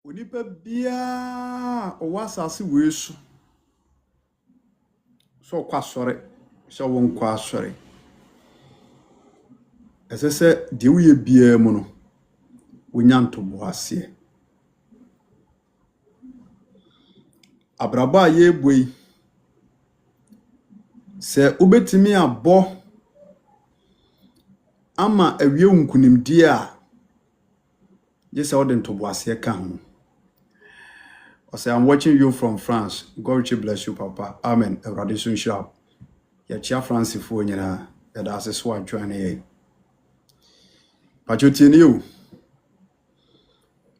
Onipa bia o wasase weesu so kwa sore so won kwa sore esese de uye bia mu no wonyanto boase abraba ye boi se obetimi abo ama awie nkunimdie a je se odento boase ka ho. I say, I'm watching you from France. God bless you, Papa. Amen. Everybody soon sharp. Ya chia France for nyina. Ya da se so adwane ye. Pacho tieni you.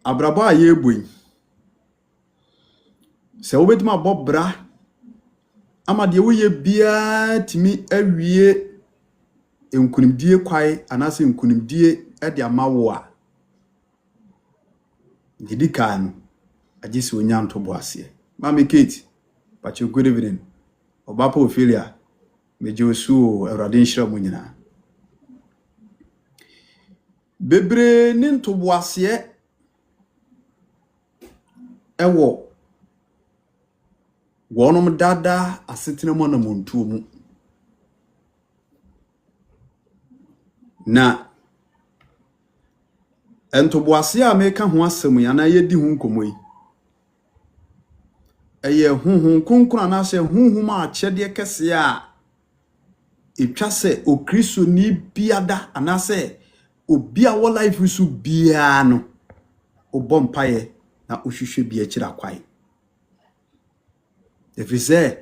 Abraba ye boi. Se obetuma bobra. Ama de wo ye bia timi awie enkunimdie kwai anase enkunimdie e de amawo a. Didikan agisi onyanto boase. Mami Kate. Pacho good evening. Obapa Ophelia. Meje osu Awurade nhira mu nyina. Bebre ni ntoboase ewo wonom dada asetena mu na montuo mu. Na ntoboase a meka ho asem ya na yedi hu nkomo yi. Eye hunhun kunkuna na se hunhum a chede kese a etwa se okristo ni biada anase obi a wo life su bia no obompaye na ohwehwe bia kira kwai. Efise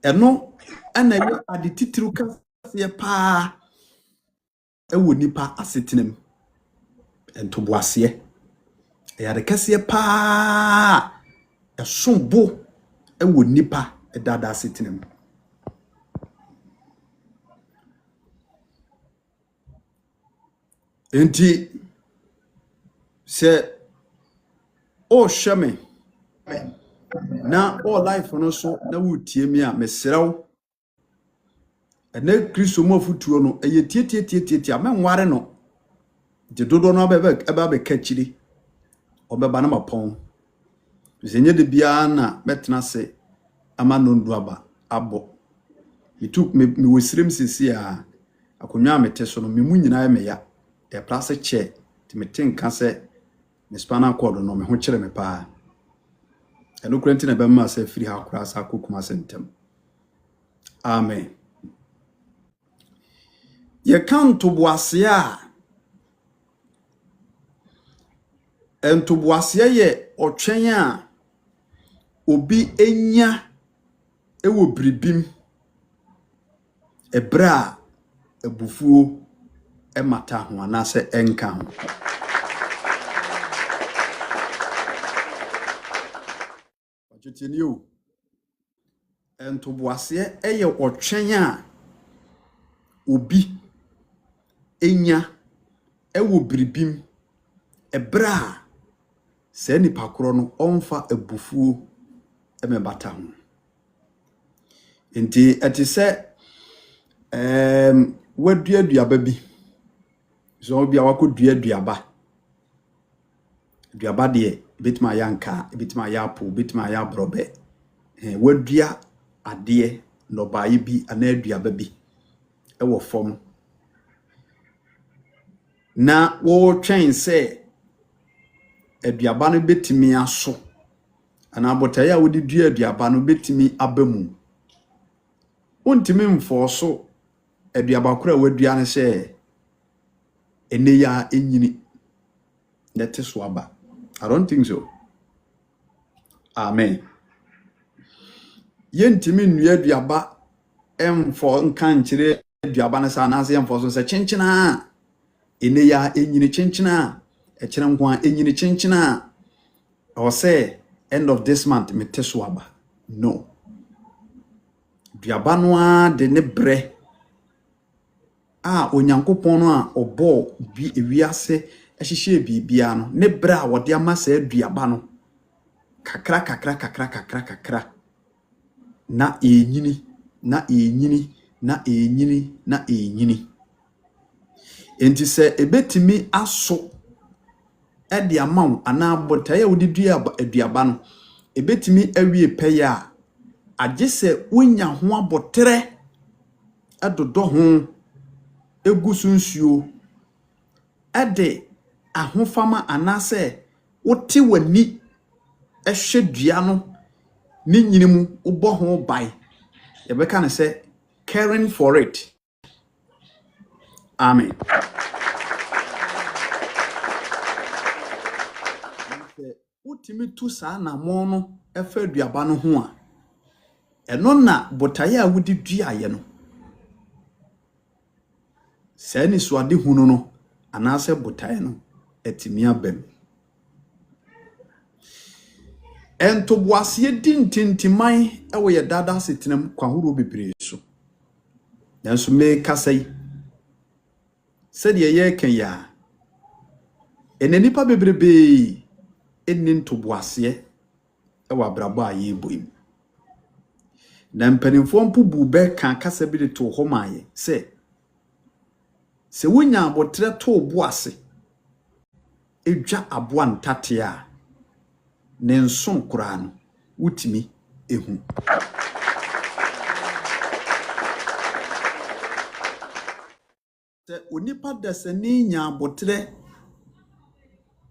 eno ana ye adetitiru kase pa ewo nipa asetenem ntoboase ya de kase pa esombo ewo nipa edada asetenem. Enti se o hweme na all life no so na wutie mi a mesrew ene kristo mo futuo no eye tie amenware no de dodo no aba ka chiri obeba na mapon zenye de bia na betena se ama no ndu aba abo me wosirem sisi a akonwa mete so no me mu nyina me ya e place che ti me tinka se me spana code no me ho kire me pa eno kurenti na be ma se firi ha kura sa kokuma sentem. Amen. Ye kan to boase a ento boase ye otwen a obi enya ewo bribim ebra ebufuo emata ho anase enka ho. Pachotini o ento boase eye otwen a obi enya ewo bribim ebra se nipa koro no onfa ebufuo emebata ho. Enti etise waduaduaba bi so bia wakoduaduaba duaba de betima yanka betima ya po betima ya brobe wadua ade no baaye bi ana aduaba bi ewo fom na wo twen se aduaba no betimi aso ana abotaye a wodi dua aduaba no betimi abamu ontimi mfoso aduaba kora wadua ne se ene ya enyini net so aba. I don't think so. Amen. Yentimi nnua aduaba emfo nkan kire aduaba ne sa na ase emfo so chenchena ene ya enyini chenchena e kire nko enyini chenchena or say end of this month meteso aba. No. Aduaba no a de ne bre onyankopon no a obo bi ewiase ehihye bibia no ne bra wode amasa aduaba no kakra na enyini enti se ebetimi aso de amount ana botae a wodi dua aduaba no ebetimi awie pɛyɛ a agye sɛ wonya ho abotre adodo ho egu sunsuo ade ahofama anase wote wani ehwe dua no ni nyinimu ubɔ ho bai yebeka ne sɛ caring for it. Amen. Utimi tu saa na mo no efa aduaba no ho a eno na botaye a wodi duaye no saa ni so ade hunu no anase botaye no etimi abem entoboase dintintiman ewo ye dada setenam kwahoro bebre so nanso me kasai said ye kan ya enanipa bebrebe enni ntoboase ewa brabo a ye boim na mpanimfo mpubu be kan kasa bi de to ho maaye se wonya abotre to boase edwa aboa ntate a ne nson kura no wutimi ehu se onipa dasani nya abotre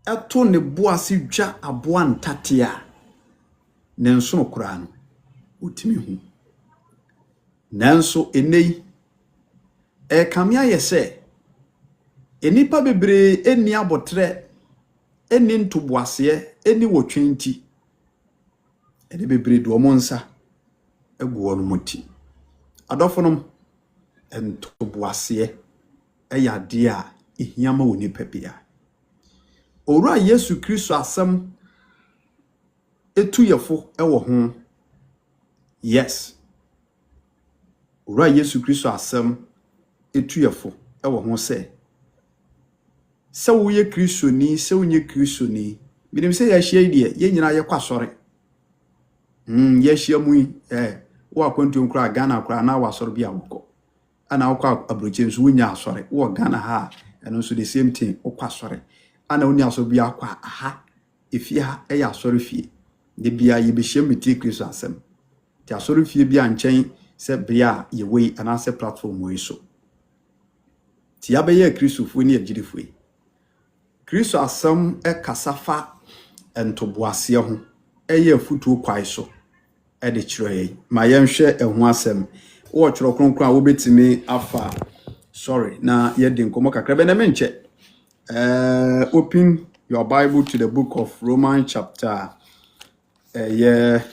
eto ne boase dwa aboa ntate a ne nson kura no wutimi hu nanso enei kamia yese enipa bebre eni abotre eni ntoboase eni wotwenti eni bebre do omonsa egu ono moti adofonom ntoboase eyade a ehiama woni papia owura Yesu Kristo asem etuyefo ewo ho yes owura Yesu Kristo asem etuyefo ewo ho se wo ye Kristoni se wonye Kristoni binim se ya hia ide ye nyina ye kwasore ye hia mu wo akwantu nkura Ghana kura na wasore bia woko ana wokwa abroche nso wonya asore wo Ghana ha eno so the same thing okwasore ana wonya asore bia kwa aha efie ha ya asore fie de bia ye be hia meti Kristo asem ti asore fie bia nchen se bia ye wei ana se platform wo iso ti ya be ye Kristofo ni agirifo Kristo asem kasafa entoboase ho eye futuo kwai so de kire ma yenhwe ehu asem wo kire kronkron a wo betimi afa sorry na ye de nkomo kakra be na menche open your Bible to the book of Romans chapter 12.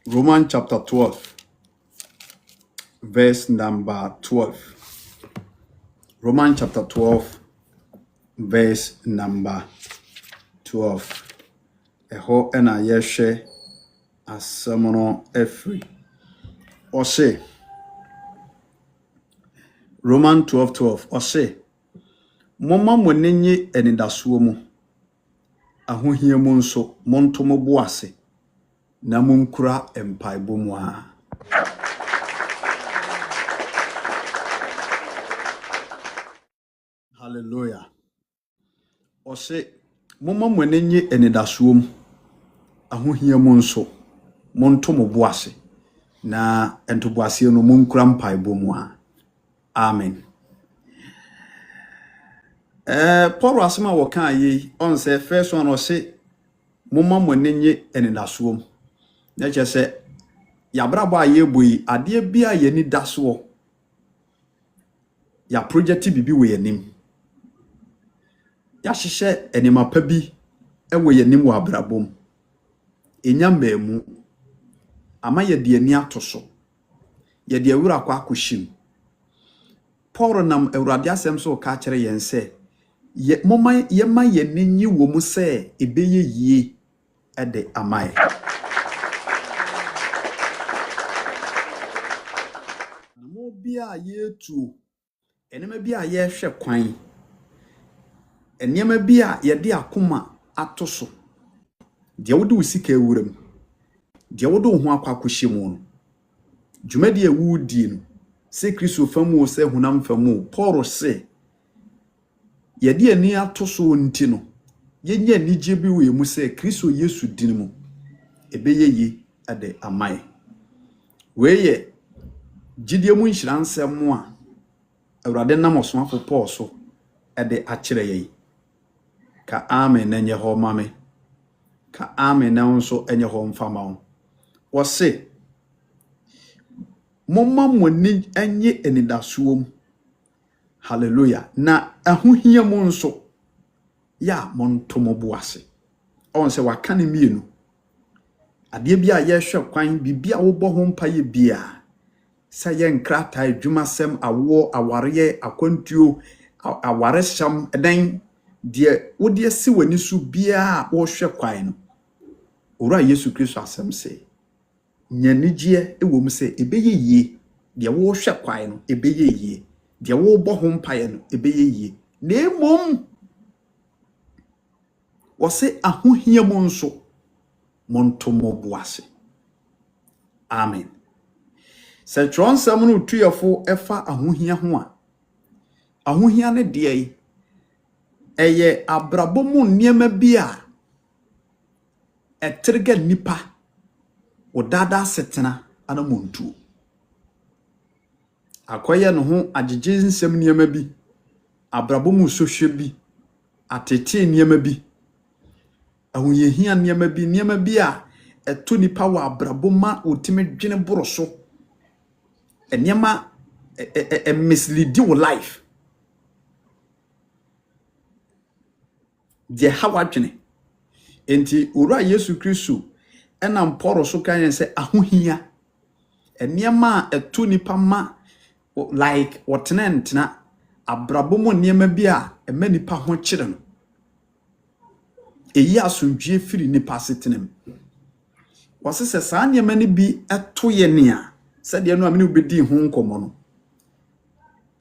Romans chapter 12 verse number 12. Romans chapter 12 verse number 12. Eho ena yeshe asamono efri. Ose Romans 12:12. Ose momma monenye enidasuo mu ahohia mu nso montomo boase na munkura empaibo mu a. Hallelujah. Ose momma monenye enidasuo mu ahohia mu nso montomo boase na entoboase no munkura empaibo mu a. Amen. Paul asema woka yi on say first one o say momma monenye enidasuo mu na che se yabrabo aye boyi ade bia ye ni daso ya project bibi we yanim ya hyehyɛ enima pa bi ewo yanim wa abrabom enya mamu ama ye de ani atoso ye de awura kwa akohyim Paul nam awurade asem so ka kire yen se ye momma ye ma ye ninyi wo mu se ebeye yie ede amaye mo bia yetu enema bia ye hwe kwan enema bia ye de akoma atoso de wode usika ewuram de wode ho akwakohyemu no dwumadi ewudi no se Kristo famu se hunam famu Paul se yɛde ani ato so nti no yɛnya nigye bi wɔ mu se Kristo Yesu din mu ebeye yi ade amae weye gidie mu nhira nsɛm a Awurade nam osomafo Paul so ade akyerɛ yɛyi ka amen na nyɛ hɔ mame ka amen na nso enye hɔ mfama wo wɔse momma moni enye enidasoom hallelujah na ahohia mu nso ya montomo boase on se waka ne mienu ade bia ye hwe kwan bibia wo bɔ ho mpaye bia sa ye nkrata adwumasem awo aware akwantuo aware hyam eden de wode si wani so bia wo hwe kwan no ora Yesu Kristo asem se nyanigye ewom se ebeye yie de wo hwe kwan no ebeye yie de wo bɔ ho mpaye no ebeye yie na emom wose ahohia mu nso montomo boase amen se tronsam no tuyefo efa ahohia ho a ahohia ne de yi eye abrabomu niema bi a etrega nipa odada setena anamontu akoye no ho agege nsem niema bi abrabomu sohwe bi atete niema bi ahoyehia niema bi a eto nipa wa abraboma otime dwene boroso niema mislead your life je hawa dwene enti ora Yesu Kristo enam Paul so kan se ahohia niema eto nipa ma like wotena abrabomo niema bi a ema nipa ho kyere no eyi asundwie firi nipa setenem wase se saa niema ne bi eto ye nea se de no amene obedi ho nkomo no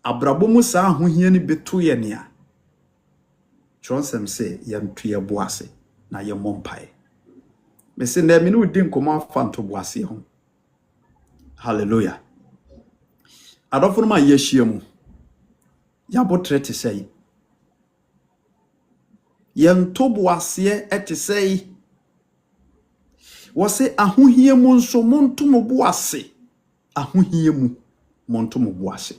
abrabomo saa ahohia ne beto ye nea chonsem se yantu ye boase na ye mompae me se na amene odi nkomo afanto boase ho hallelujah adofo ma yehia mu ya botre te sei yanto boase ete sei wose ahohia mu nso monto mo boase ahohia mu monto mo boase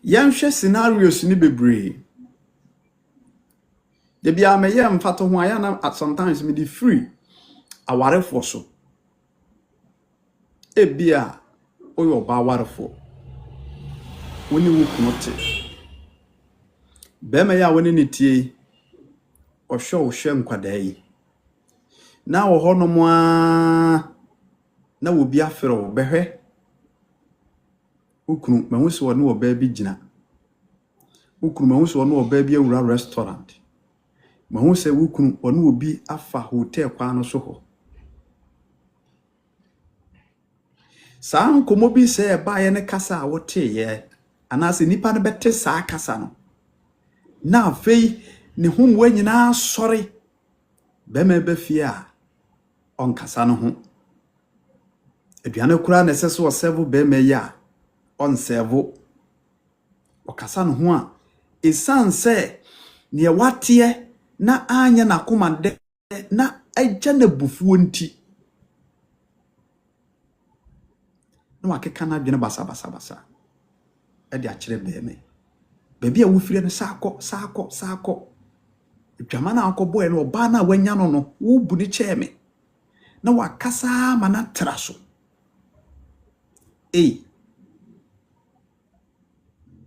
yanhwe scenarios ni bebre de bia me ye mfato ho aya na sometimes me di free awarefo so ebia oyo ba awarefo woni wo kunote be me ya woni ne tie ohwe nkwada yi na wo hono mo na wo bi afere wo behwe ukunu mahunso wo ne wo ba bi gina ukunu mahunso wo ne wo ba bi awura restaurant mahunso ukunu wo ne wo bi afa hotel kwa no so ho saa nkomo bi se ba ye ne kasa a wote ye anase nipa ne bete saa kasa no na afei ne homwa nyina sori bema ba fie a on kasa no ho aduane kura na sese wo serve bema ya on serve o kasa no ho a esanse ne watie na anya na komande na agya na bufuo nti no akeka na adwene basa e de akire bema baby a wo fire no saako dwama na akobo e no ba na wanya no wo bu ni cheme na wakasa mana traso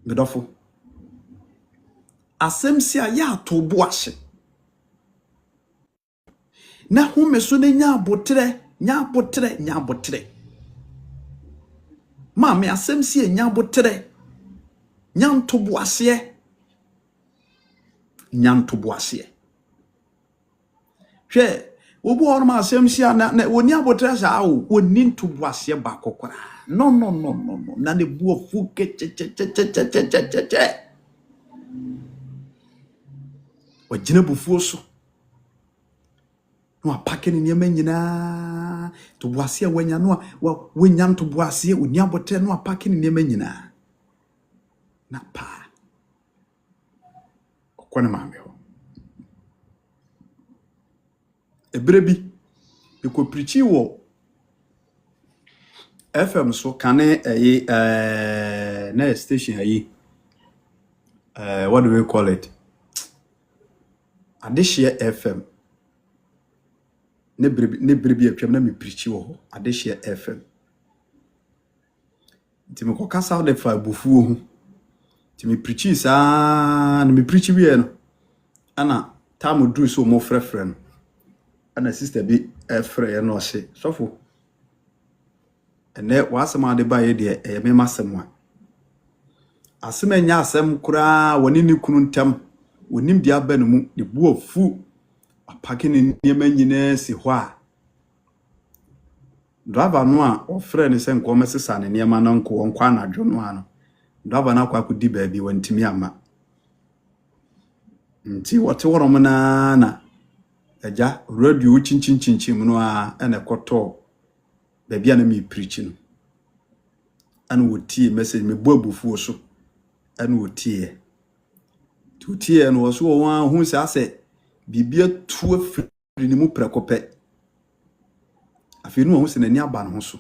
medofo asemsi a ya to boase na humeso ne nya botre ma me asemsi e nya botre nyanto boase hwe wo bo on ma asemsi a na woni abotre sa awo woni nto boase ba kokora no na ne buo fu ke che wajina bufuo so no apake ne niema nyina nyina to boase wanya no wanya to boase oni abotre no apake ne nema nyina na pa okwana maame ho ebrebi eko preachi wo FM so kane na station ayi what do we call it Adeshia FM ne brebi atwam na me preachi wo Adeshia FM timi ko kasa de fa bufuo hu timi preachi sa na me preachi wie no ana tamu dru so mo frefre no ana sister bi frɛ no ɔse sofo ene wasema de baye de me masem a asema nya asem kura woni ni kunu ntam wonim dia ba no mu de bu afu apake ne niema nyina si hɔ a driver no a ofrɛ ne se nko mesesa ne niema no nko nkwa anadwo no ano driver na kwa kudi ba bi wantimi ama nti wote worom na eja radio chinchin no a ene koto ba bia na me preach no anu wotie message me bo abufuo so anu wotie tutie no so wo hu se ase bibia tu afiri ni mu prekope afi no hu se nani aba no so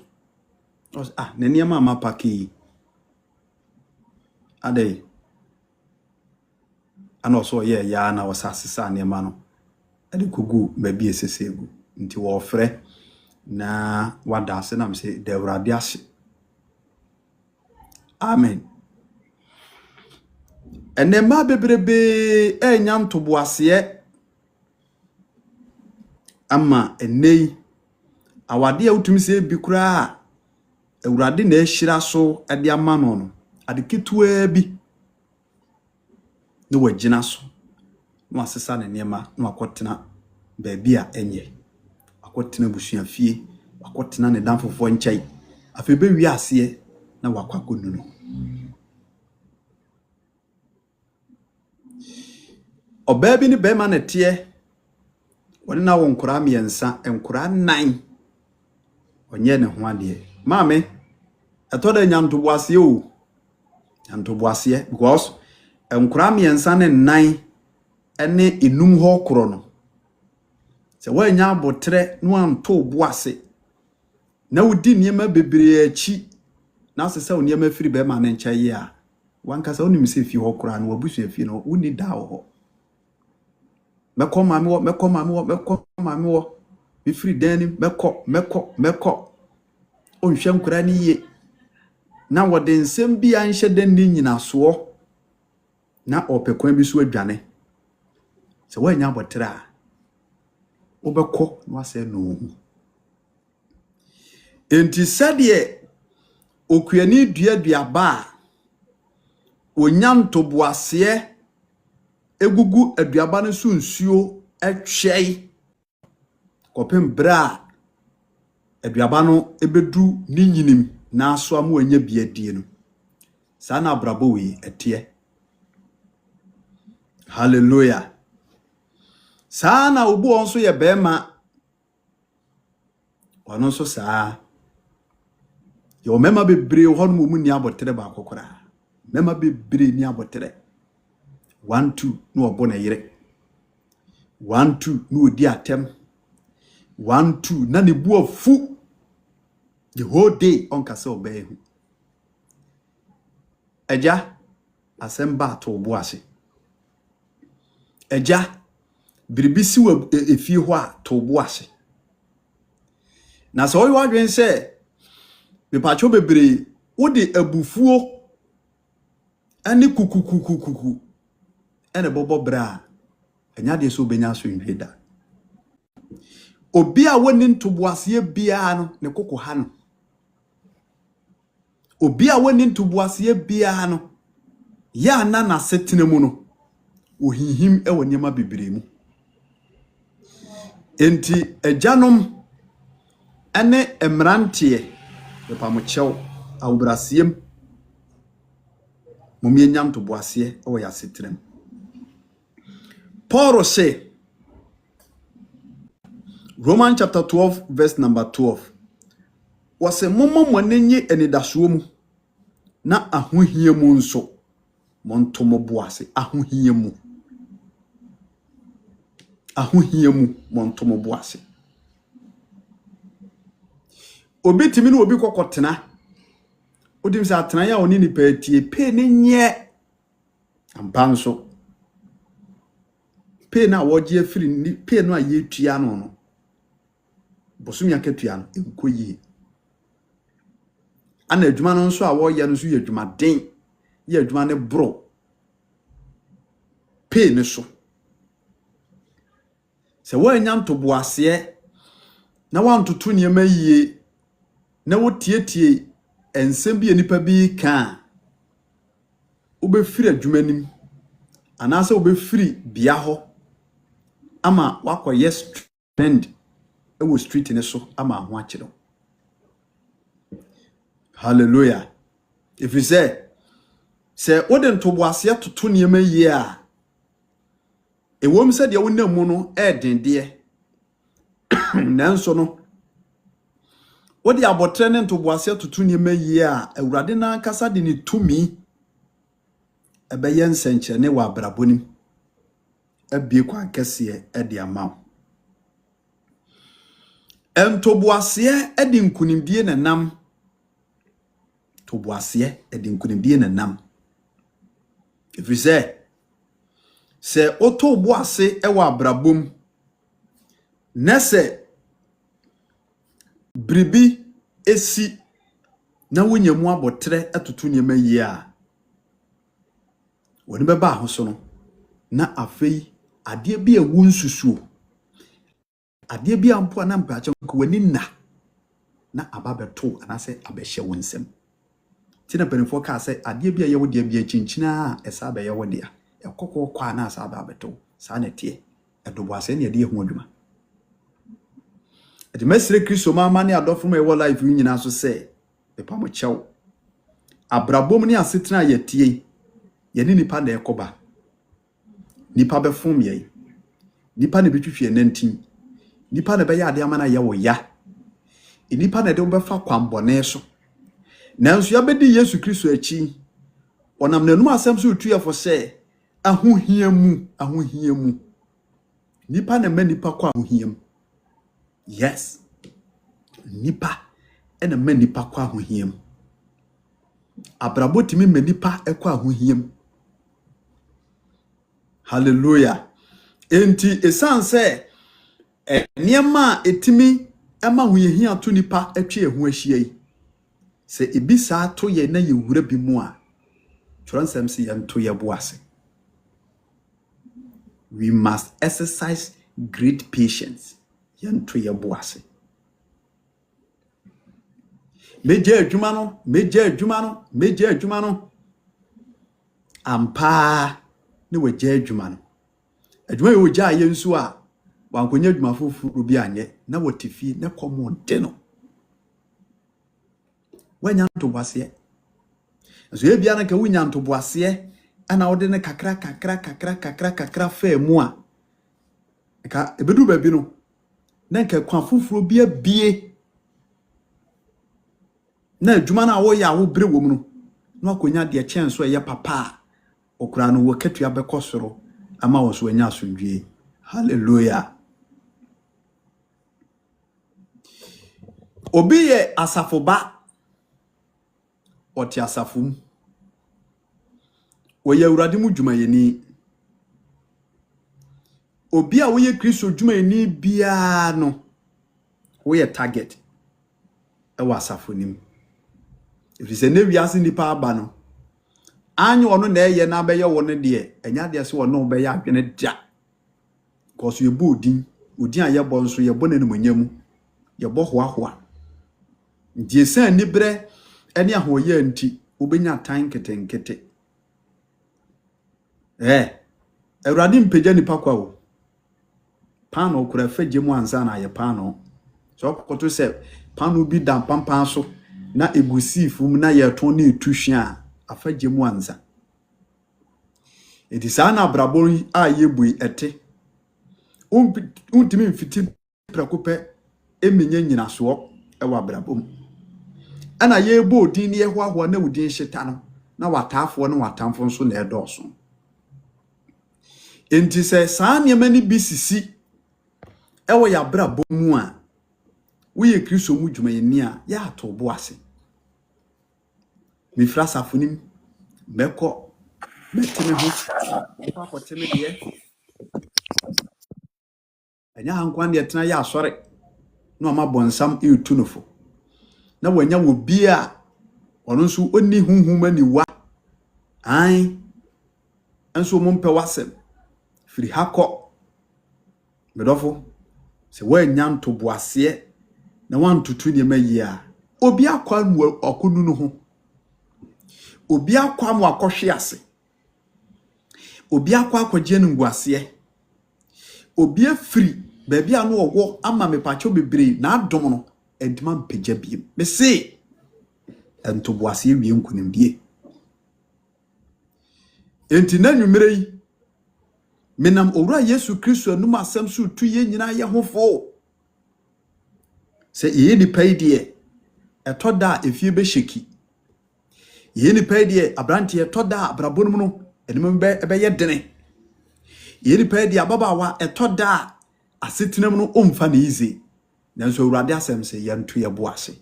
nani ama mapaki ade ana so ye ya na wasase sa ne ma no ade kugu ba bi esesegu nti wo frɛ na wada ase na mse de Awurade ase amen enema bebrebe enya ntoboase ama enei awade a utumi se bi kura Awurade na ehira so ade ama no ade ketua bi no wagina so no asesa ne niema no akotena ba bi a enye akotena busua fie akotena ne danfofo nkyai afi be wi ase na wakwakonu no oba bi ni be ma ne tie woni na won kura miensa enkura nan onye ne ho ade maame etoda nyantoboase o nyantoboase because enkura miensa ne nan ene enum ho koro no se wanya abotre no anto boase na wudi niema bebre achi na sesa oniema firi be ma ne nchaye a wankasa oni mse fi ho kora no wabusu fi no uni da ho meko mame wo bi firi dani meko onhwem kora ni ye na wode nsem bi anhye den ni nyina so na opekwan bi so adwane se wanya abotre a obekọ no ase no enti sade okuani duaduaba onyantoboase egugu aduaba no so nsuo atwei kopem bra aduaba no ebedu ni nyinim na so am wanya biadie no sa na abrabo we etie hallelujah sana obu onso ye bema ono so saa yo mema bebre ho no mu ni abotere ba kokora mema bebre ni abotere 1 2 no obo na yire 1 2 no odi atem 1 2 na ne bu afu the whole day on kase obehu eja asemba to obo ase eja biribisi wa efi ho a to obo ase na so yo adwen se me pacho bebre wodi abufuo ani kukukukukuku ene bobo bra anya de so benya so nweda obi a woni ntoboase bia no ne kokko ha no obi a woni ntoboase bia no ya na na setena mu no ohihim e wonyema bebre mu enti ajanom ene emrantie yepamochew awbrasiem mumienya ntoboase o ya setrem Paul say Romans chapter 12 verse number 12. Wase momo monenye enidaso mu na ahohie mu nso monto moboase ahohie mu monto moboase. Obi timi no obi kokotena odim se atena ya oni nipa tie pe ne nye ampanso pe na woje afiri ni pe no aye tua no bosumi akatua no enkoyi ana adwuma no nso a wo ye no so ye adwuma den ye adwuma ne bro pe ne so se wo anya ntoboase na wantoto niema yie na wo tietie ensem bi enipa bi ka obefiri adwuma nim anase obefiri bia ho ama wakoye trend ewo street ne so ama ho akiro. Hallelujah. If you say wouldn't to boase to niema yie a ewom se de wonamu no edende nanso no wodi abotre ne to boase to niema yie a awurade na kasa de ne tumi ebeye nsenche ne wa abrabonim abie kwa kese ede ama entoboase ede nkunimdie na nam toboase ede nkunimdie na nam. If you say oto boase ewa abrabom nese bribi esi na wonyamu abotre atoto niema yie a woni beba ahoso no na afei ade bia wu nsusuo ade bia mpo na mpache ko wani na ababeto anase abehye wonsem tina penifo ka say ade bia ye wode bia chinchina esa be ye wode a ekokko kwa na asa ababeto sa na tie edoboase ne ade hu adwuma ade mesire Kristo mama ne adofo me wo life nyina so say pepa mo chew abrabom ne asetena ye tie ye ni nipa na ekoba nipa befom ye nipa ne betwetwe nantin nipa ne be ya ade amana ye wo ya nipa ne de befa kwambone so nanso ya bedi Yesu Kristo achi onam nanum asem so tuefo se ahohia mu nipa ne ma nipa kwa ahohia. Yes, nipa ena ma nipa kwa ahohia abrabotimi ma nipa ekwa ahohia. Hallelujah. Enti esanse niema etimi ema hoyehia to nipa atwe ehu ahia yi se ebisa to ye na ye wura bi mu a transem se ye nto ye boase. We must exercise great patience ye nto ye boase. Meje adwuma no ampa ne waje adwuma no adwuma ye wogya ye nsu a wankonya adwuma foforo bi anye na wotifi ne komonte no wanya nto boase so ye bia na ka wunya nto boase ana wode ne kakra fa mu a ka ebedu ba bi no na ka kwa foforo bi abie na adwuma na wo ya wo bre wo mu no na akonya de chance ye papa okura no wo katua bekosoro ama wo so anya asundwie. Hallelujah. Obi ye asafoba oti asafum wo ye urade mu dwumayeni obi a wo ye Kristo dwumayeni bia no wo ye target e wa asafonim. If you say ne wiase nipa aba no anyo ono na eye na be ye wo ne de enya de se wo no be ya adwene dia because you bu odin a ye bo nso ye bo na numunyam ye bo hoahoa die san ni bre ene ahoye anti obenya tan ketenkete Ewurade mpagya nipa kwa wo pano okura fagye mu ansa na ye pano so kokoto se pano bi dan pampan so na egusi fum na ye ton na etuhwa afagye mu ansa edi sa na brabon a ye bui ete untimi mfiti prakope emenye nyinaso ewa brabom ana ye bo din ne hwa na wudin hyeta no na wataafo no watamfo nso na edoso enti se saa niema ni bisisi ewo ya brabom a wo ye Kristo mu dwumayeni a ya atobo ase mi fra safonim meko metene ho kwa teme de anya hankwan de tena ya asore no ama bonsam etunufo na wanya wo bia ono nso onni hunhuma ni wa an enso mo mpe wasem firi hakọ medofo se wanya ntoboase na wantutu ne mayi a obi akwa mu akonu no ho obi akwa mu akohwe ase obi akwa akwaje no nguase obi afiri baabi a no owo ama mepacho bebre na adom no edima mpagya biem me se ntoboase wie nkunim bie enti na nwumere yi menam owura Yesu Kristo anum asem so tu ye nyina ye hofo se ye ni paidie etoda efie be sheki ye ni paidie abrante etoda abrabonum no enim be ye dene ye ni paidie ababawa etoda asetinam no omfa na ize nanso owurade asem se ye nto ye boase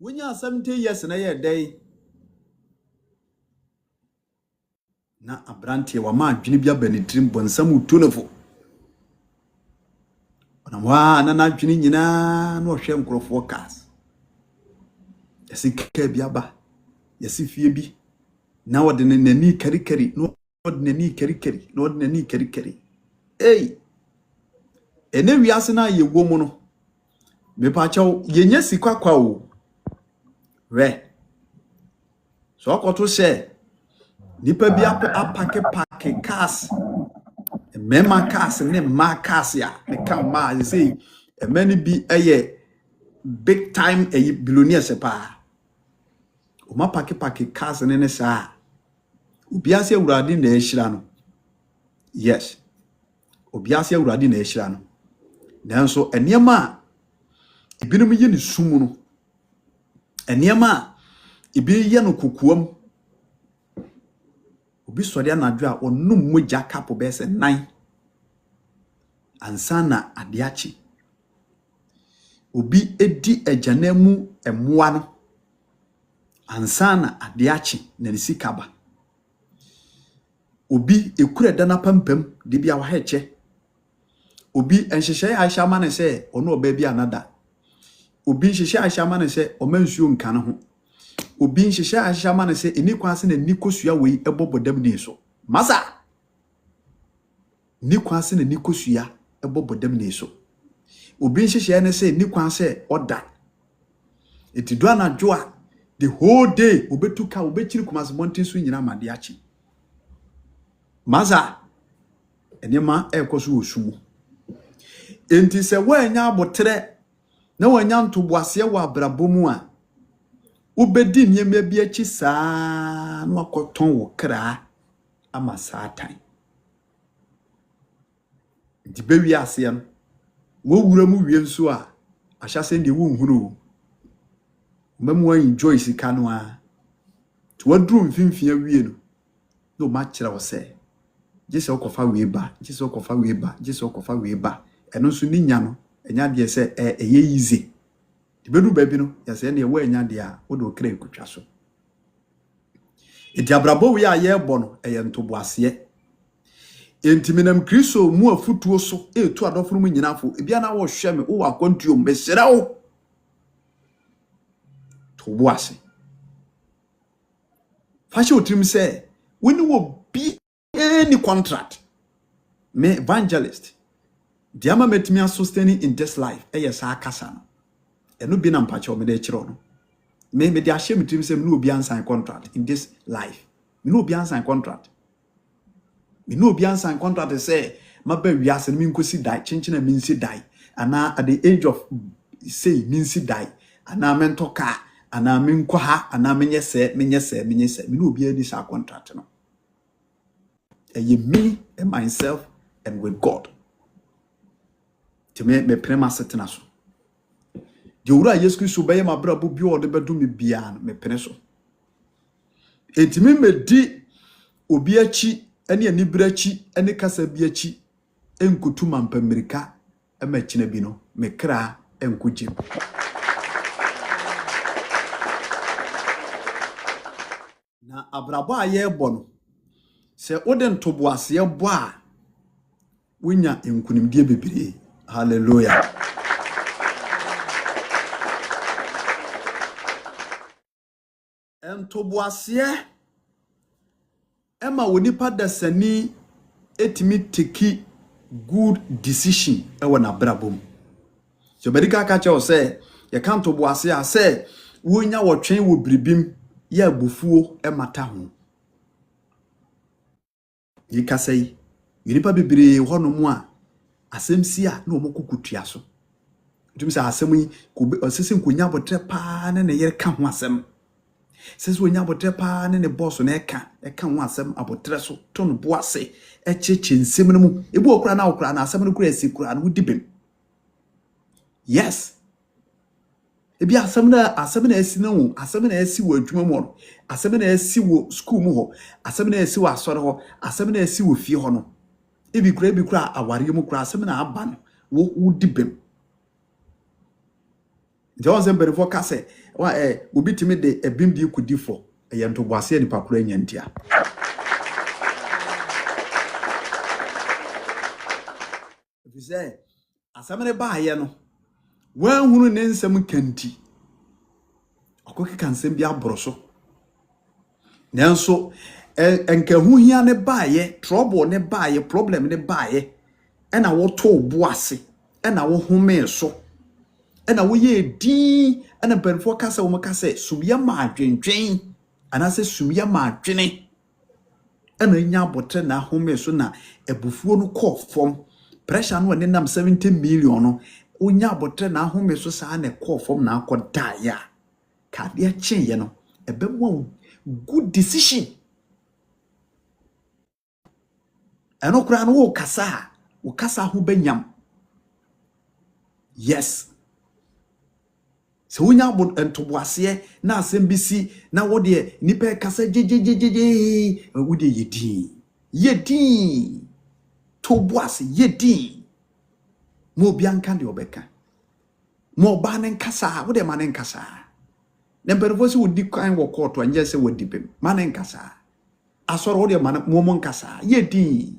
wonya 70 years na ye dai na abrante wa ma adwene bia banitrim bonsam utunefo ona wa na adwene nyina na ohwe nkrofo cars yesi ka bia ba yesi fie bi na wode nani karikari no wode nani karikari no wode nani karikari ene wiase na ye womu no me pa chaw yenya sikwakwa o we so akoto se nipa bi apake cars mema cars ne ma cars ya me kan ma say many bi eye big time billionaire sepa o ma pake cars ne sa obiase awurade na ehira no yes obiase awurade na ehira no nanso eniema ebinum yi ne sumu no eniema ebi ye no kokuam obi sori anadwo a onum moja kapo bese 9 ansana adeachi obi edi ajanemu emwa no ansana adeachi na nisikaba obi ekura dana pampam de bia wa heche obi enhyehyɛ ahyɛ ma ne sɛ ono oba bi anada obi nhyehyɛ ahyɛ ma ne sɛ omansuo nka ne ho obi nhyehyɛ ahyɛ ma ne sɛ eni kwase na nikosua wei ebobodam ne so masa ni kwase na nikosua ebobodam ne so obi nhyehyɛ ne sɛ ni kwase oda etidu anadwo a the whole day obetuka obechiri kumase montin so nyina made achi masa enema ekoso osumu enti se wanya abotre na wanya ntoboase wa abrabomu a ubedi nyema bi achi saa no akoton wo kra ama satan di bewi ase no wo wura mu wie nso a ahyase de wo nhuru mamu enjoy sika no a to wadru mfimfia wie no ma kira wo se jese okofa weba jese okofa weba jese okofa weba eno nso ni nya no enya de se eye yize dibedu baabi no yase ne wo enya de a wo do kra ekutwa so enti abrabo wi a ye bo no eye ntoboase enti menam Kristo mu afutuo so etu adofo mu nyinafo ebia na wo hwe me wo akontuo mesera wo toboase fashi otrim se when wo bi any contract me evangelist diama metimi sustaining in this life sa akasa no eno bi na mpache o me de kire no me de ahye metimi se me no obi ansan contract in this life me no obi ansan contract me no obi ansan contract say maba wiase no me nkosi dai chenchena me nsi dai ana at the age of say me nsi dai ana me ntoka ana me nkwa ha ana me nyese me no obi adi sa contract no me and myself and with God. To me prema setena so. The ura yes Christ obey my brother bi o de bedu me bia me pene so. Etimi me di obi achi ene ani brachi ene kasa bi achi enkutu mampamirika e ma china bi no me kra enkugye. Na abrabo aye bo no se oden toboase ye bo a wonya enkunimdie bebire. Hallelujah. Entoboase ema wonipa dasani etimi take good decision ewo na brabom. So bedika ka che o se ye kan toboase a se wonya wotwen wo bribim ya bufuo emata ho. Yikasai yonipa bebire hono mu a asem si a na omokukutua so. Ntumi sa asem yi osese nkonya botre pa na yere ka ho asem. Sese wonya botre pa na ne boss na eka ho asem abotre so to no boase echeche nsem no mu ebu okura na asem no kura esi kura no dibem. Yes. Ebi asem na esi no asem na esi wo adwuma mu no asem na esi wo school mu ho asem na esi wo asore ho asem na esi wo fie ho no ebi kura aware mu kura asem na aba no wo dibem. Johnson berefo ka se wa obi timi de ebim di kudi fo ye ntoboase ni pakura nyantia. If say asem ne ba ye no wan hunu ne nsem kanti akoki kansem bi aboroso nanso enka hu hia ne ba ye trouble ne ba ye problem ne ba ye na wo to boase na wo home so ena wo ye di ena benfo kasa wo makase sumya ma adwendwen anase sumya ma adwene ena nya abotre na home so na ebufuo no call form pressure no ne nam 70 million no onya abotre na home so sa na call form na akoda ya ka dia chen ye no ebemo good decision eno kura no wo kasa ho banyam. Yes. So wonya ntoboase na asem bisi na wo de nipa kasa jejejejeje wo de yedi toboase yedi mo bianka de obeka mo ba ne nkasa wo de ma ne nkasa ne berfo si wo di kwan wo court anje se wo dipem ma ne nkasa asoro wo de ma mo nkasa yedi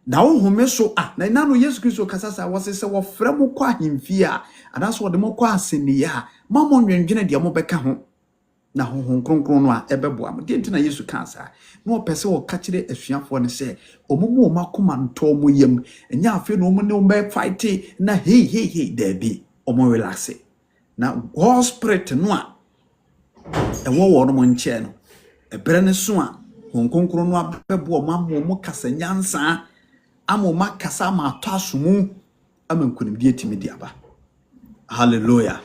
na wo home so na no Yesu Kristo kasasa wose wo frem kwa himfi a anaso de mo kwa asenia ma mo nwendwene de mo beka ho na ho kronkron no a ebebo am de ntina Yesu kansa no pese wo ka kire asuafo ne se omumu makoma nto mo yam enya afi no mo ne o fight na hey dabi omo relax na God spirit no a ewo no mo nche no ebere ne so a ho kronkron no abebo mo kasa nyansa amoma kasa ma atasumu amankunimdi etimi diaba. Hallelujah.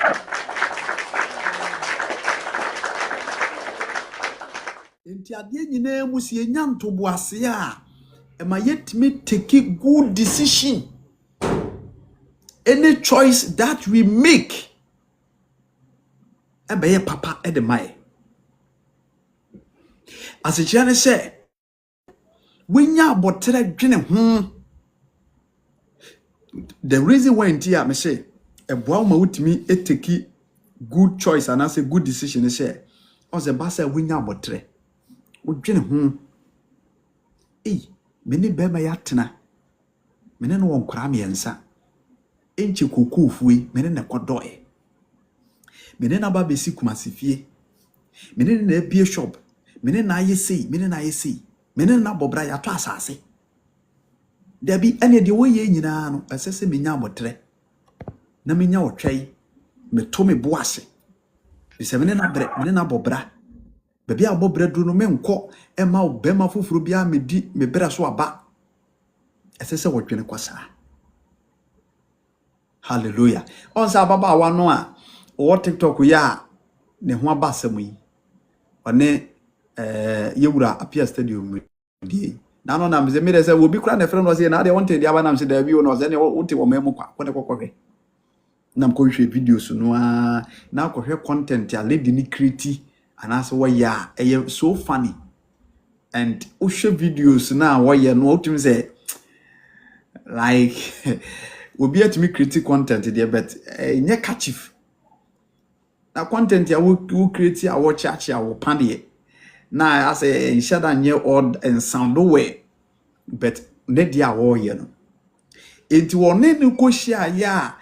Enti ade nyina musie nyanto boase a ema yetimi take good decision. Any choice that we make ebe papa edemai. As a chane say winya abotre dwene ho. The reason why intia me say eboa ma wutimi eteki good choice and say good decision is say o se ba say winya abotre wo dwene ho meni bema ya tena meni no wonkora me yansa enchi kokofui meni na kodoe meni na ba besi kumasifie meni na ebie shop meni na ayesi meni na bobra ya to asase dabi ene de woye nyina no asese menya abotre na menya otwai me to me boase bise meni na bre meni na bobra baby abobra duru no menko ema obema foforo bia medi me bra so aba asese wotwene kwasa. Hallelujah. On sa baba wa no a o TikTok ya ne ho aba asem yi one yewura apia stadium na no na mze me say will be kra na friend was here na they want to dia ba na mse da bi o no say na wote wo memo kwa kokwe na mko hwe videos no na akohwe content ya lady ni create anase wo ya so funny and uhwe videos na wo ya no ultimate say like we be at me create content there but nye catchief na content ya wo create ya wo church ya wo pande na ase inshada nye odd and sound way but ne dia wo ye no enti wone ne ko hia ya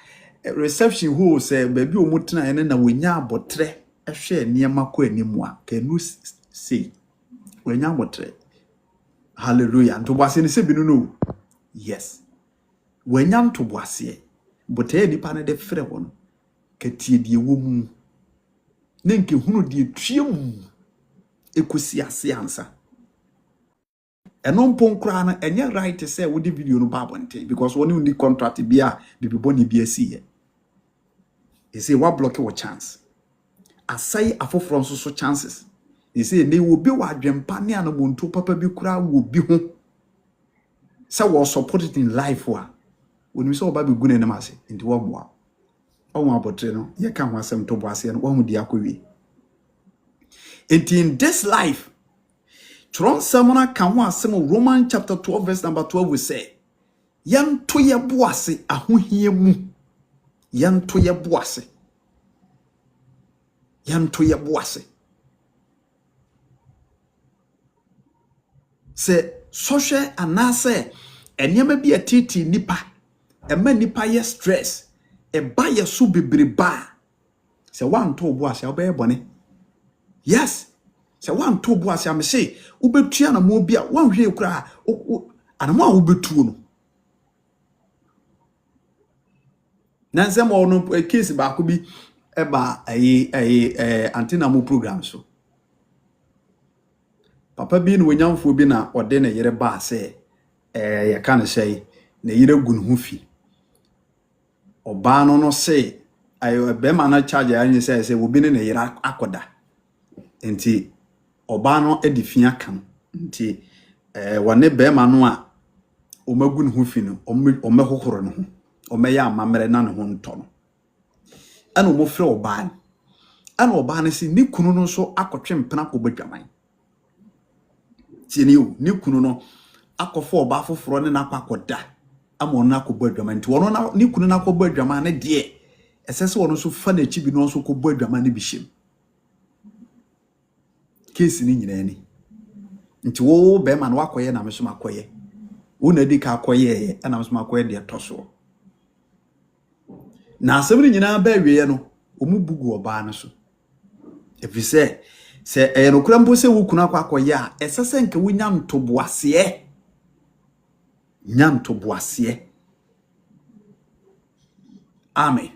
reception who say baby omutena ene na wonya abotre ehwe niema ko animu a kanu say wonya abotre hallelujah ntobase ne se binu no yes wonya ntobase bote nipa ne de frɛ wo no katie die wo mu ne nke hunu die tuem ekosi ase ansa eno mponkra na enye right to say wo di video no babonte because one need contract bia bibi boni bia see he say what block your chance asai afoforo so chances he say ne wo bi wa adwempa ne anamonto papa bi kura wo bi ho say wo support it in life wa when we say oba bi gune na mase nti wo moa o abotre no ye ka ho asem to bo ase no wo hu di akowi in this life Tron Samana Kamwa Semo Roman chapter 12 verse number 12 we say Yan to ye boase ahohie mu yan to ye boase se social anase enyema bi atiti nipa ema nipa ye stress e ba ye so bebreba se wan to boase obeye bone yes se wan to boase am say ubetua na mo bia wan hwe kura anamo a ubetuo no nanse mo no case ba ko bi eba antina mo program so papa bi no nyamfo bi na ode na yere ba se ye kan say na yere gun hu fi oba no say ayo be ma na charge anyi say wo bi ne na yere akoda enti oba no edifia kan nti wane be ma no a o magun hu fi no o mehohoro no o meya amamre na no ho nto no ana o mofre oba ana oba ne si ni kunu no so akotwe mpena ko badwaman tieni o ni kunu no akofo oba foforo ne na akwakoda ama ono akobadwaman nti wono na ni kunu na akobadwaman ne de esese wono so fa na chi bi no so kobadwaman ne bi hyem case ni nyina ni nti wo be ma no akoye na meso makoye wo na di ka akoye na meso makoye de toso na asebri nyina ba wiye no omu bugu oba no so efise se no kura mpo se wo kuna akoye a esese nke wo nya ntoboase amen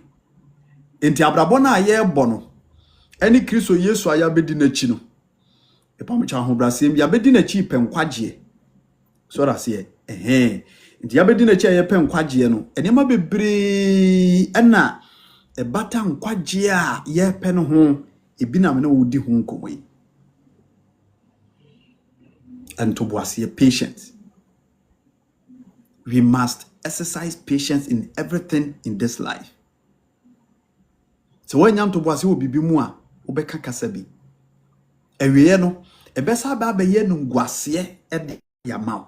enti abrabo na aye bo no ani Kristo Yesu aya bedi na chi no epam cha ho brasem ya bedi na chi penkwaje so da se nti ya bedi na chi ya penkwaje no enema bebre ana ebata nkwaje a ye pe no ho ebinam na wodi ho nkomoi and to boase patience. We must exercise patience in everything in this life. So when you to boase wo bibi mu a obeka kasa bi ewiye no ebesa ba ba ye no nguase ede yamaw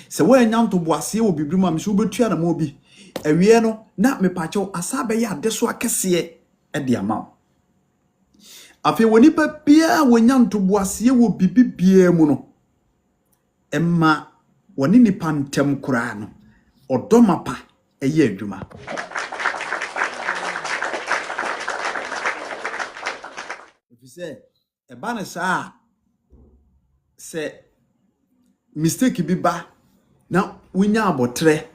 se when you to boase wo bibi mu a me so betua na mo bi ewiye no na me pacho asaba ye ade so akese ede yamaw afi woni pa bia wonya to boase wo bibi bia mu no emma woni nipa ntem kura no odomapa eye adwuma say ebane sa se mistake bi ba na winya abotre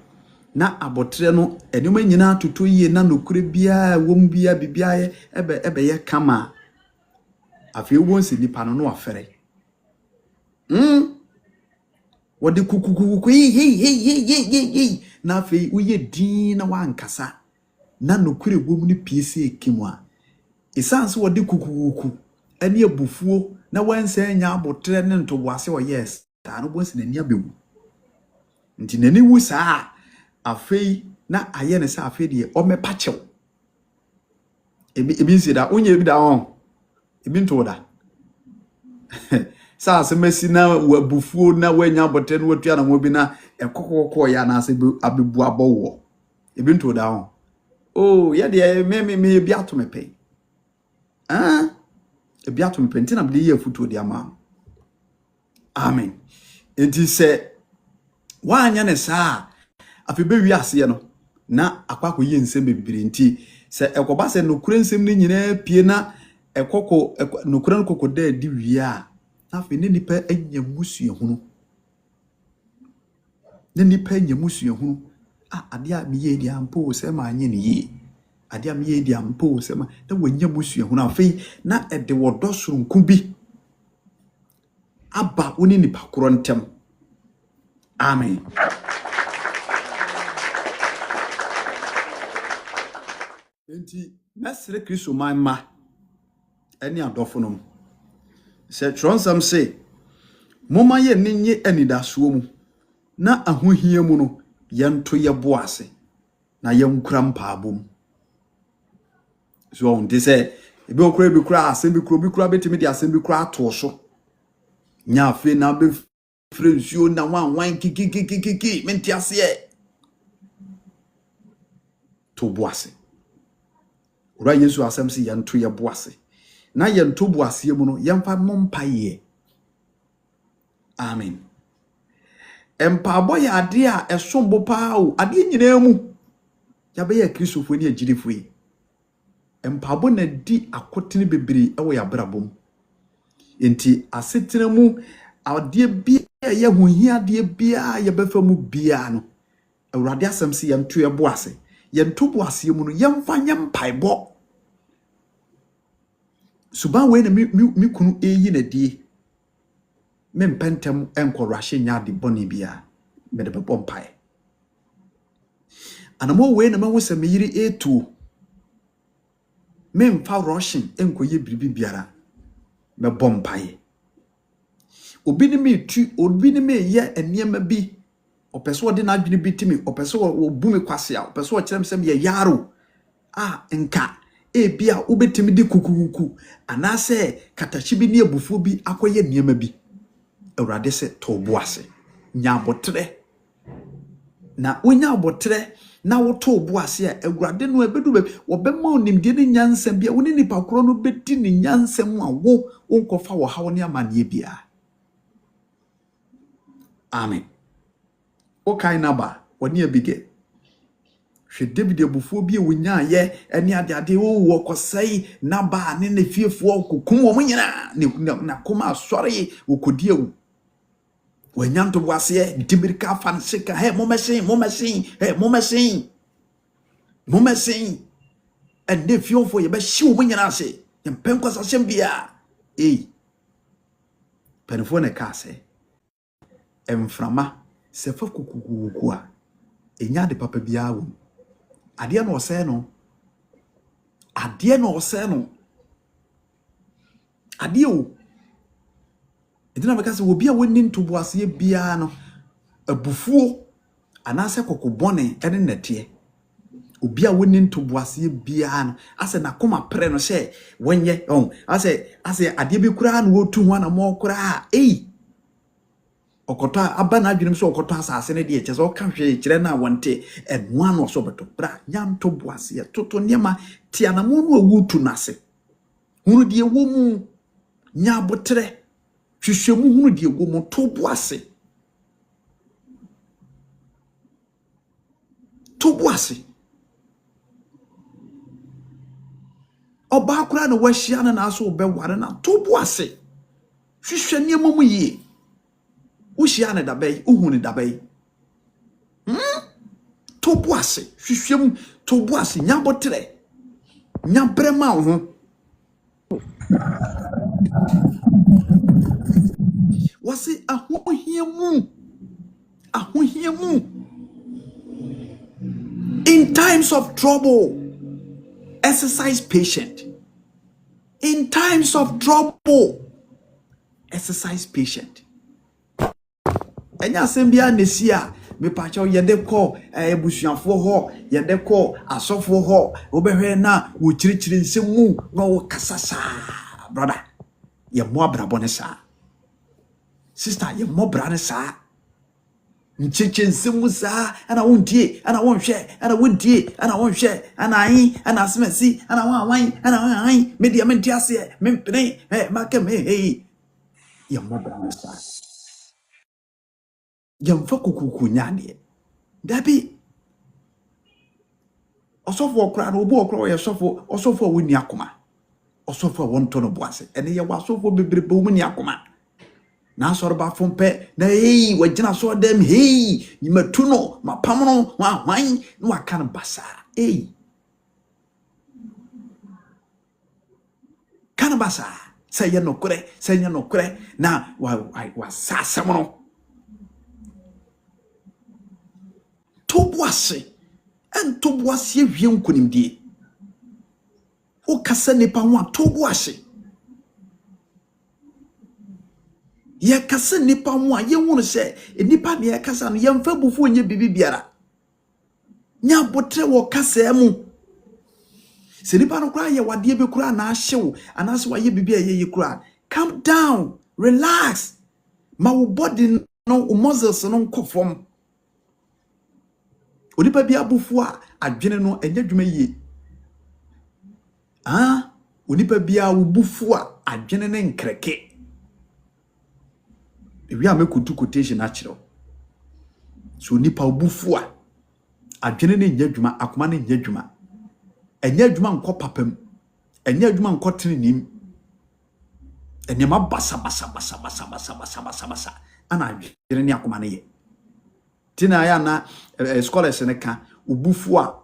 na abotre no enuma nyina toto yie na nokure bia wom bia bibia ebe ye kama afi wonsi nipa no no afere wodi kukukuku hey na afi uye din na wankasa na nokure wom ni pc ekimu a isanse wodi kukukuku ene abufuo na wanse nya abotre ne ntoboase o yes ta no bonsi na nia bewu nti nani wu saa afei na aye ne saa afei de o mepa chew ebi nsida onye bi da on ebi ntoda saa semesi na wabufuo na wanya abotre no watua na mo bi na ekokoko ya na ase abebu abowo ebi ntoda on oh ya de me bi atomepe ebi atomepe ntina bi ye futuo de ama amen enti se wanya ne saa afebe wi ase no na akwako ye nsem bebire nti se ekoba se nokure nsem ni nyina pie na ekoko nokure nkoko da di wi a afi ne nipa anyamusu ehunu ne nipa anyamusu ehunu ade a me ye di ampo se ma anye ne ye ade a me ye di ampo se ma na wanyamusu ehunu afi na ede wodo soronku bi aba woni nipa koro ntem amen enti mesre Kristo manma eni adofo no se tronsam se moma ye ninye anidaso mu na ahohia mu no yento ye boase na yankura mpaabom so on se ebi okura bi kura asem bi kura betimi di asem bi kura ato so nya afi na be frensio na wan kiki mentiase to boase ora Yesu asem se yento ye boase na yento boase mu no yemfa mompaye amen empaabo ya ade a esombo paa o ade nyina mu ya be ya Kristofo ni agirifo yi empaabo na di akotene bebere ewo ya brabom enti asetena mu ade bia ya hohia ade bia ya befa mu bia no awurade asem se yento ye boase yento boase mu no yemfa nyempaibo suba we na mi kunu eyi na die mempentem enkorahye nya de boni bia me de bompai anamo we na mawo se meyiri etu memfa rushing enkoye biribi biara me bompai obi ni me tu obi ni me ye eniema bi opeso de na adwene bi timi opeso obu me kwase a opeso kyerem sem ye yaro nka bia ubetimi di kukukuku anase katachi bi ne abufu bi akoye niema bi awurade se to boase nya abotre na onya abotre na wo to boase a awurade no ebedu be wobema onimde ne nyansam bia woni nipa koro no bedi ne nyansam a wo onkofa wo hawo ne amane bia amen o kai naba woni abige hwe David abufuo bi wonya ye eni ade wo kosai naba ne fiefo kokum wo nyina na koma asori wokodi ewu wanyanto boase dimirika fan sika he momesin ende fiofo ye be hye wo nyina ase yempenko sasem bia penfo ne ka se emframa sefa kukukuku a enya de papa bia wo ade na ose no ade o edina meka se obi a woni ntoboase bia no abufuo anase kokobone ene nete obi a woni ntoboase bia no ase na koma pre no hye wenye ase ade bi kura na wotu ho na mo kura okoto aba na adwenem so okoto asase ne de eche so ka hwe kire na wonte enwa no so beto bra nyanto boase toto niema tiana mo no awutu nase hunu de wo mu nya botre hwehwemu hunu de wo mu to boase oba kura na wahia na aso obeware na to boase hwehwe niema mu yi ushia ne dabai uhuni dabai to boase hwehwem to boase nya botre nya brema ho wasi ahohiemu in times of trouble exercise patience In times of trouble, exercise patience. Enya sembia nesia me pacho yede ko ebusuafo ho yede ko asofo ho obehwe na wo chirichiri nsemu no wo kasasa brother ye mo abrabo ne sa sister ye mo bra ne sa ncheche nsemu sa ana wondie ana wonhwe ana wondie ana wonhwe ana ayin ana asmesi ana wan ana ayin media mentiase mempene makem ye mo bra ne sa yamfa kukuku nyane dabi osofo okra no obo okra ye osofo woni akoma osofo wonto no boase ene ye wasofo bebrebe woni akoma na sorba fompe na wagina so dem yimatuno mapamno wa hwan no aka no basa kan basa saye no kure na wa sasamono toboase entoboase wie nkunimdie o kasa nipa ho toboase ye kasa nipa ho ye wonu se nipa ne ye kasa no ye mfa bufu onye bibibiara nya botre wo kasa mu se nipa no kura ye wade be kura na ahyew anase wa ye bibia ye kura calm down relax ma wo body no muscles no nkofom onipa bia bufu a adwene no enye dwuma yie onipa bia wo bufu a adwene ne nkreke ewi a mekutu quotation achiro so onipa bufu a adwene ne nya dwuma akoma ne nya dwuma enya dwuma nko papam enya dwuma nko trenim enya ma basa ana adwene ne akoma ne ye tina ya na scholars ne ka obufu a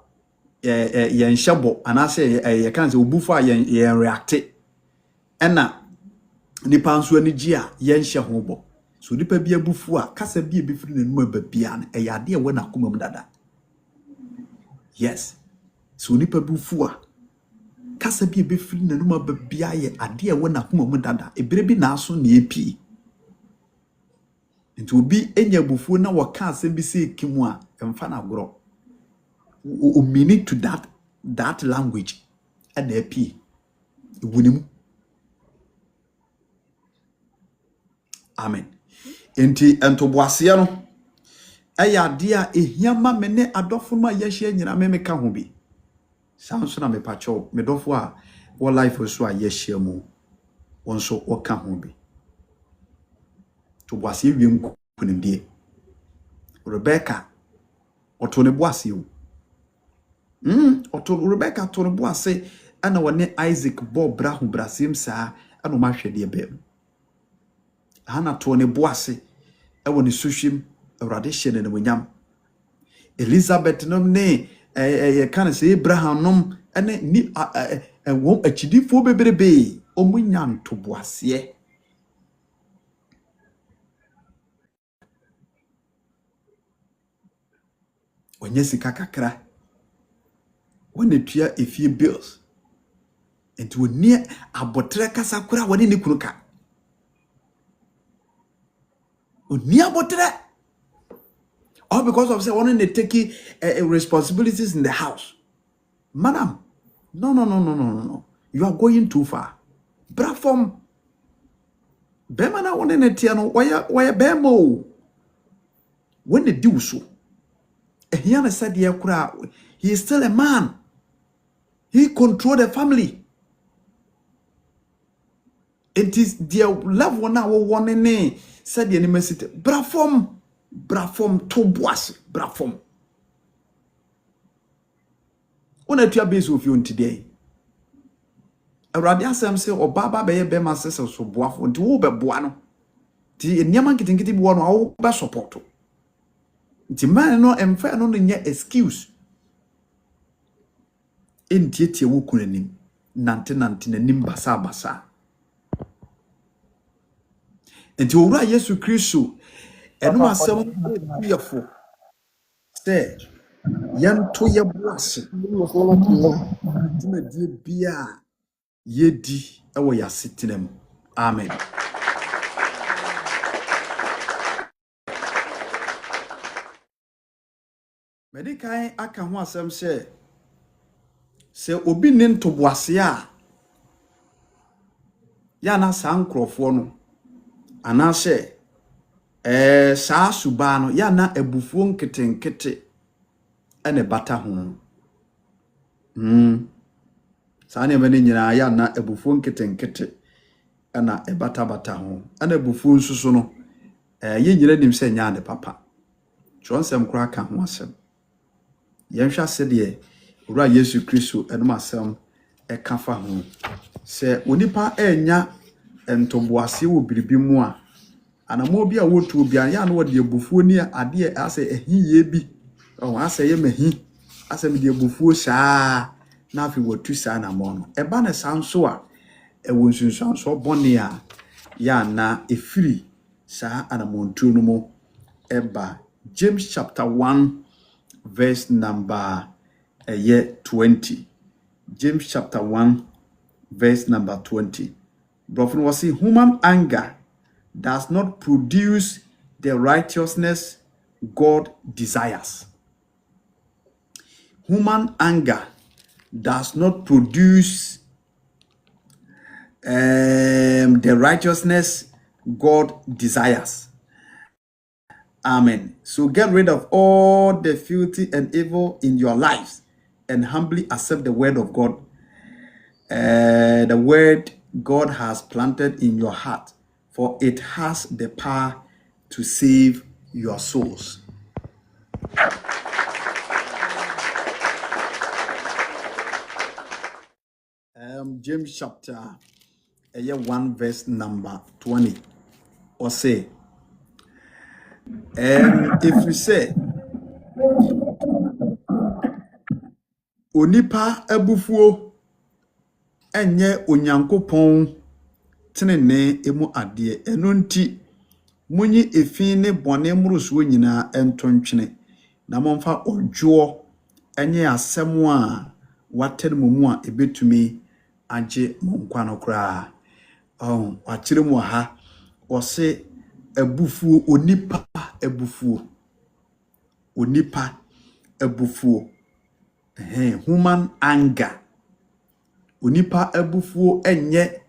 ye nhyebo anase ye kan se obufu a ye react ena nipa nso anigi a ye nhye ho bo so nipa bia bufu a kasa bia befiri nanum ababia na eyade we na akoma mu dada yes so nipa bufu a kasa bia befiri nanum ababia ye ade we na akoma mu dada ebere bi na aso na epi nti obi enya bufu na waka asem bi se kimu a emfa na agoro o meaning to that language and epi ewunimu amen enti entoboase no eya de a ehiama me ne adofo ma yehye nyina me meka ho bi sanso na me pacho me dofo a wo life so a yehye mu wonso woka ho bi toboase wiem kunimdie Rebecca otone boase o Rebecca tone boase ana wone Isaac Bob Brahu Brasim sa ana ma hwede bem hana tone boase e woni suhwim awrade hye ne wonyam Elizabeth nom ne kan se Abraham nom ene ni won achidifo bebrebe omunya ntoboase onye sika kakra wone tua efie bills enti woni abotre kasa kura woni ni kunuka oni abotre all because of say one they take responsibilities in the house madam no you are going too far brafom bema na one ne tie no why bema o when they do so ehia na said ye kura he is still a man he control the family it is their love one one ne said ye ni mesite brafom to boase brafom ona tua base of you today awrade asem se obaba be ye be ma sese so boafo nti wo be boa no ti eniama nkitinkiti bi wo no wo be support nti man no emfa no nya excuse entietie wo kunanim nante nanim basa nti owura Yesu Kristo eno asem yefo se yanto ye boase dima die bia yedi ewo yasetenam. Amen. Medikai aka ho asem se obi ne ntoboase a ya na sa nkrofo no anase saa suba no ya na abufuo nketenkete ene bata ho. Saa ne mane nyina ya na abufuo nketenkete ana ebata ho. Ana abufuo nsusu no ye nyina nim se nya de papa. Chonsem kura ka ho asem. Yenhwa se de owura Yesu Kristo enum asem ekafa ho. Se onipa enya entoboase wo biribi mu a anamo bi a wotu obi an ya na wode abufuo ni ade ase ehiye bi ase ye mahi ase me de abufuo saa na afi wotu saa na mo no eba na sanso a ewo nsunsuanso bone a ya na efiri saa anamontu no mo eba. James chapter 1 verse number 20. James chapter 1 verse number 20. Brother was saying, human anger does not produce the righteousness God desires. Human anger does not produce the righteousness God desires. Amen. So get rid of all the filthy and evil in your lives and humbly accept the word of God. The word God has planted in your heart, for it has the power to save your souls. James chapter 1 verse number 20 or say, if we say onipa abufuo enye onyankopon tenene emu ade eno nti munyi efin ne bone mrusuo nyina entontwene na momfa odwo enye asem a watere mu a ebetumi age monkwa no kra wakire mu ha ose abufuo onipa abufuo human anger onipa abufuo enye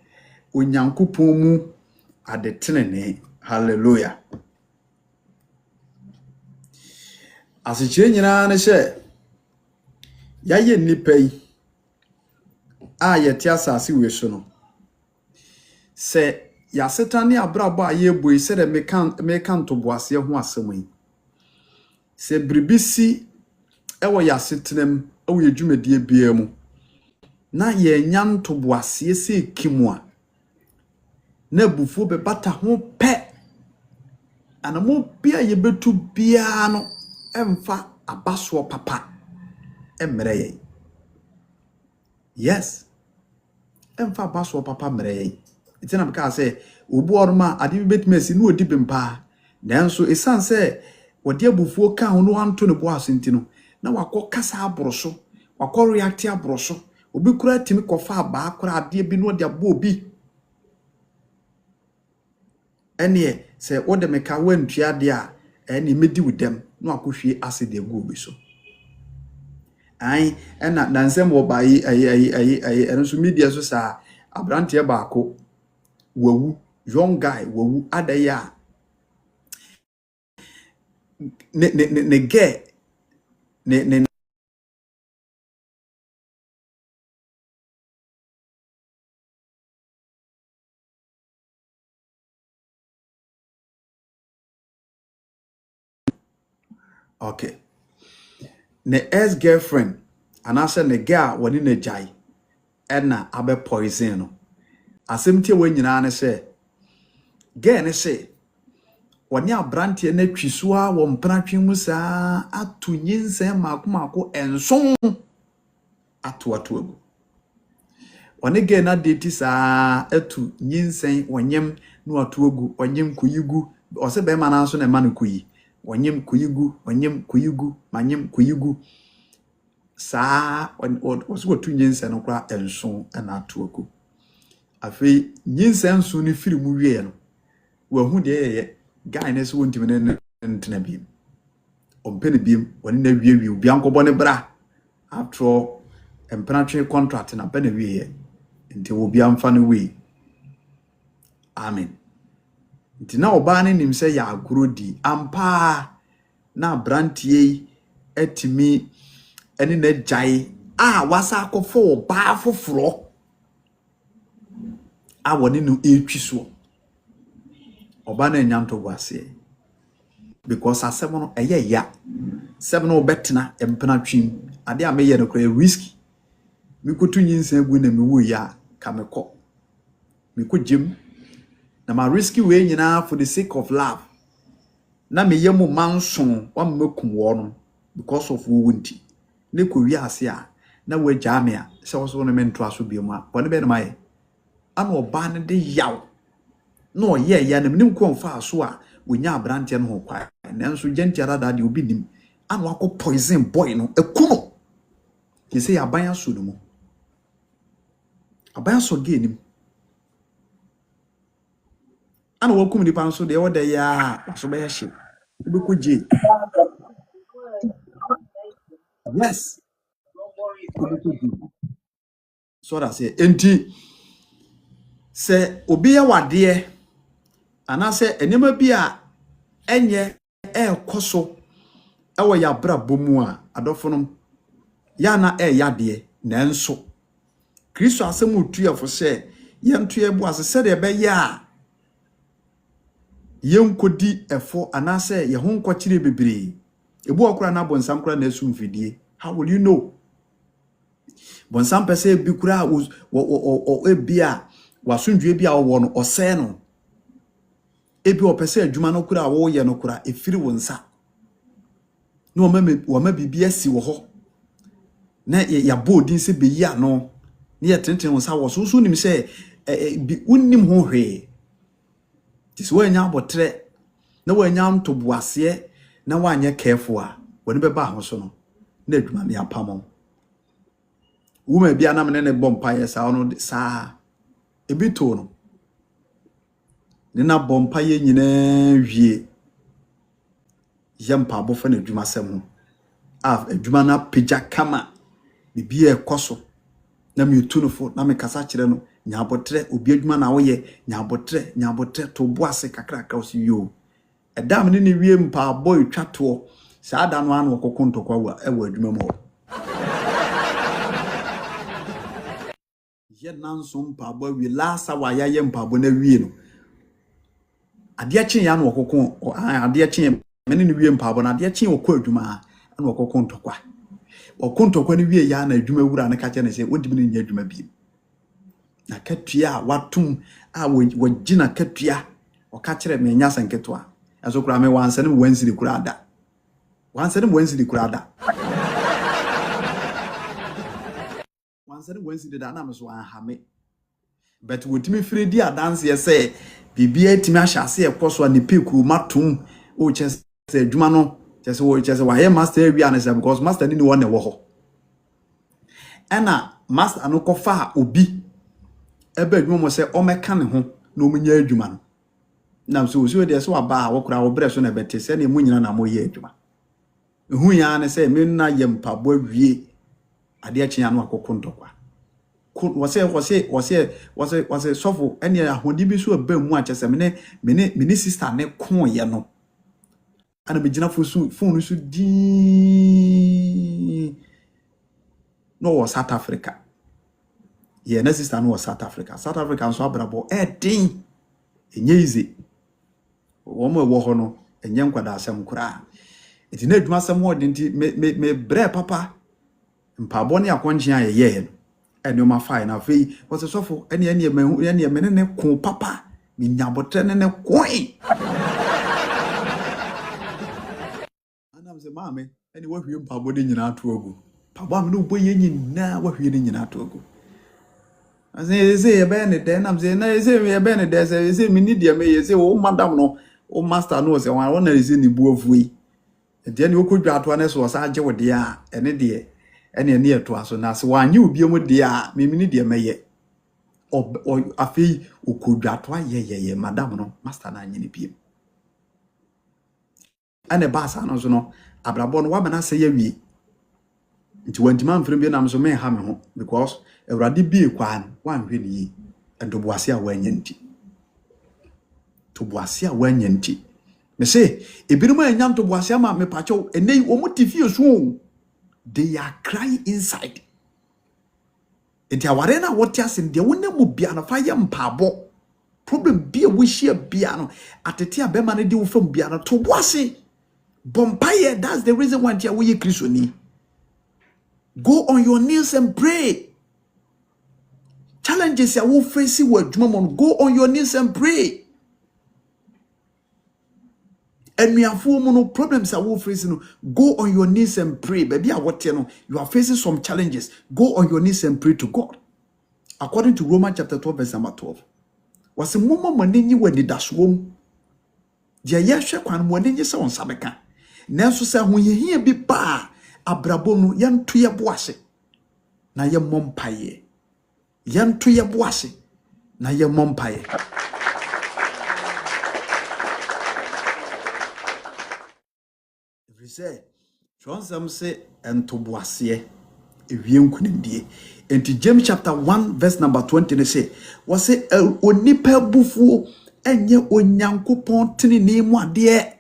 onyankopon mu adetenene. Hallelujah. Asichire nyina ne hye yaye nipa yi a yete asase we so no se ya setane abrabo a ye boyi se de meka ntoboase ho asem yi se bribisi ewo ya setenam ewo yedwumadie bia mu na ye nya ntoboase se kimu a na bufu be bata ho pe anamo bia ye betu bia no emfa abaso papa emre ye. Yes, emfa abaso papa mre ye. Itina beka say obu orma ade betmesi no odi bempa nanso esan say wode abufuo ka ho no anto ne bo asentino na wakọ kasa abroso wakọ react abroso obi kura timi kofa aba kura ade bi no ode abo obi ene se wode meka wantua de a ene medi wudem no akohwie ase de go obi so ai ena nansem wo ba yi enso media so sa abrante ba ko wawu young guy wawu adaya ne get ne okay ne ex girlfriend anase ne girl woni ne jai ena abe poison no asemtie we nyina ne se girl ne se woni abrante na twiso a wo mpratwe mu saa atunyinsen makomako enson atu agu woni girl na date saa atu nyinsen wonyem no atu agu wonyem kuyigu ose be ma na so na ma no kuyi wonyem kuyigu manyem kuyigu saa ose wotu nyinsen no kra enson na atu agu Afei nyinsa nso ne firi mu wie no wo hu de ye guy ne so wontimi ne ntena bi ompene bi woni na wie obi ankobɔ ne bra after all empranatwe contract na bana wie ye nti obi amfa ne we amen nti na oba ne nim sɛ ya agoro di ampa na brantie etimi ene na gyae wasa akɔfo oba foforo woni no etwi so oba na nyanto wase because asɛm no ɛyɛ ya sɛm no obetena empranatwe ade a meyɛ no kra risky mikotu nyinsa gu na mewu ya ka mikogjem na ma risky we nyina for the sake of love na meyemu manson wa mekum wo no because of wo wunti ne ko wi ase a na wagya me a sɛ wo so no mento aso biemu a bɔne be na maye ana oba ne de yaw na oyɛ ya na nim ko mfa aso a wonya abrante no ho kwa nanso gentiara da de obi nim ana akɔ poison boy no ekuno ke sɛ aban aso no mu aban aso ge nim ana wakum nipa nso de woda ya so be hye be ko je yes so that say enti se obi ya wade ana se enema bi a enye ekoso ewo ya bra bomu a adofonom ya na yade nanso Kristo asem otuafo se yento ebu ase se de be ya yenkodi efo ana se ye ho nkokire bebre ebu okura na bonsam kura na asum fidie. How will you know? Bonsam pese bi kura o ebia wasundwe bia wo no ose no ebi o pese adwuma no kura wo ye no kura efiri wonsa no ma bibia si wo ho na ya bodin se be yi ano ne ye tenten wonsa wo so nim se bi unnim ho hwe tisi wo nya abotre na wo nya ntoboase na wo anya careful a woni be ba ho so no na adwuma me apamo wuma bia na me ne bompa ye sa no sa ebito no ne na bompa ye nyina wie yempa bofa na adwuma sem adwuma na peja kama bibia ekoso na me tunufo na me kasa kire no nyabotre obi adwuma na wo ye nyabotre to boase kakra ka osi yo edam ne wie mpa boy twato saa da no anu okokonto kwa ewa adwuma mo ye nanso mpa bo wie lasa wa ya ye mpa bo na wie no ade kyen ya no okokon ade kyen mene ne wie mpa bo na ade kyen okọ adwuma anu okokonto kwa okontokwa ne wie ya na adwuma wura ne ka kye ne se wodimi ne nya adwuma bi na katua watum wagina katua oka kire me nya sanketo aso kura me wanse ne wansiri kura ada wanse ne wansiri kura ada wanse ne wansiri da na me so anhame but wotimi firi di adanse ye se bibia timi ahyase ekoso ne peku matum o chese adwuma no chese wa ye master wi anese because master ni won ne wo ho ana master no kofa obi ebe adwuma mo se o meka ne ho na o munya adwuma no na so de so aba wo kura wo bre so na bete se na mu nyina na mo ye adwuma hu ya ne se me na ye mpabo awie ade akyen anu akoko ntokwa wase sofo ene ahodi bi so aba mu akyese me sister ne ko ye no ana be gina phone so di no was South Africa. Yeah, na sister no was South Africa so abrabo din enye ize wo mo wo ho no enye nkwada asem kura enti na adwuma asem ho dinti me bre papa mpabo ne akonje ayeye no ene ma fine na fei wose sofo ene me ne ko papa me nyabotre ne koin anam se maame ene wo hwie mpabo de nyina ato agu pabo am no boye nyina wo hwie ne nyina ato agu Say ye be ne de nam say na say ye be ne de say me need ye me ye say o madam no o master no say wan na say ni bu afuyi e de ne okodwa ato na so sa age wo de a ene de ene ne eto aso na say wan ye obi mu de a me need ye me ye or afi ukudwatwa ye madam no master na nyini piem ane basa no so no abrabọ no wabana se ye wie nti wantima mfrem bi nam so me ha me ho because Awurade bie kwan wanhwe ne yi endoboase a wanya nti toboase a wanya nti me say ebinum anya ntoboase ama me pacho enei omutifie so they are crying inside. Enti aware na wote ase de wonemu bia no fa ye mpabo problem bia wo hia bia no atete abema no de wo fam bia no toboase bompaye. That's the reason why tia wo ye Kristoni. Go on your knees and pray. Challenges ya wo face wo adwuma go on your knees and pray. And we have no problems are facing. Go on your knees and pray. Baby, you are facing some challenges. Go on your knees and pray to God. According to Romans chapter 12, verse number 12. Was a moment when you were the dash womb. Dear Yashakwan, when you saw on Sabeka. Nelson said, when you hear be bar, Abrabonu, yan to your boise. Na your mom paye. Yan to your boise. Na your mom paye. Say, John say, and to boisier, if you couldn't be. And to James chapter 1, verse number 20, they say, was it a onipa bufu, and ye onyanko pontini name one dear.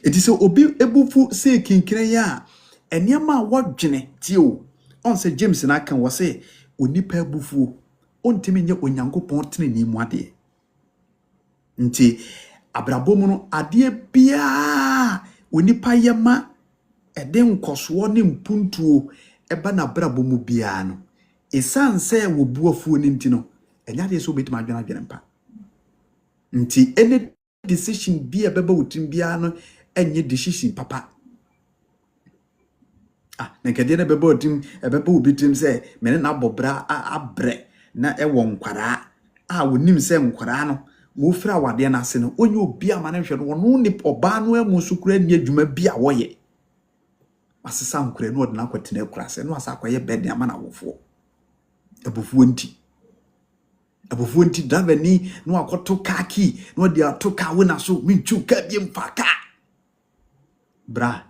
It is a obi ebufu say kinkreya, and yama what jene, tio. On say James and I can was say, onipa bufu, on timing ye onyanko pontini name one dear. Nti abrabomu no ade bia onipa yema eden nkoso ne mpuntuo eba na abrabomu bia no esanse wo buafuo ne ntino enya de so betima adwena mpa nti any decision bia beba wotim bia no enye decision papa na kede na beba wotim beba obitim se mene na bobra abre na ewo nkwara wonim se nkwara no mo fra wade na ase no onye obi amane hwe no wono ni oba no amu sukura ni adwuma bia woye asesa nkura no odna kwatena kura se no asa kwaye bed ama na wofo abufuo nti davani no akoto kaki no de atoka wona so minchu ka bi mfaka bra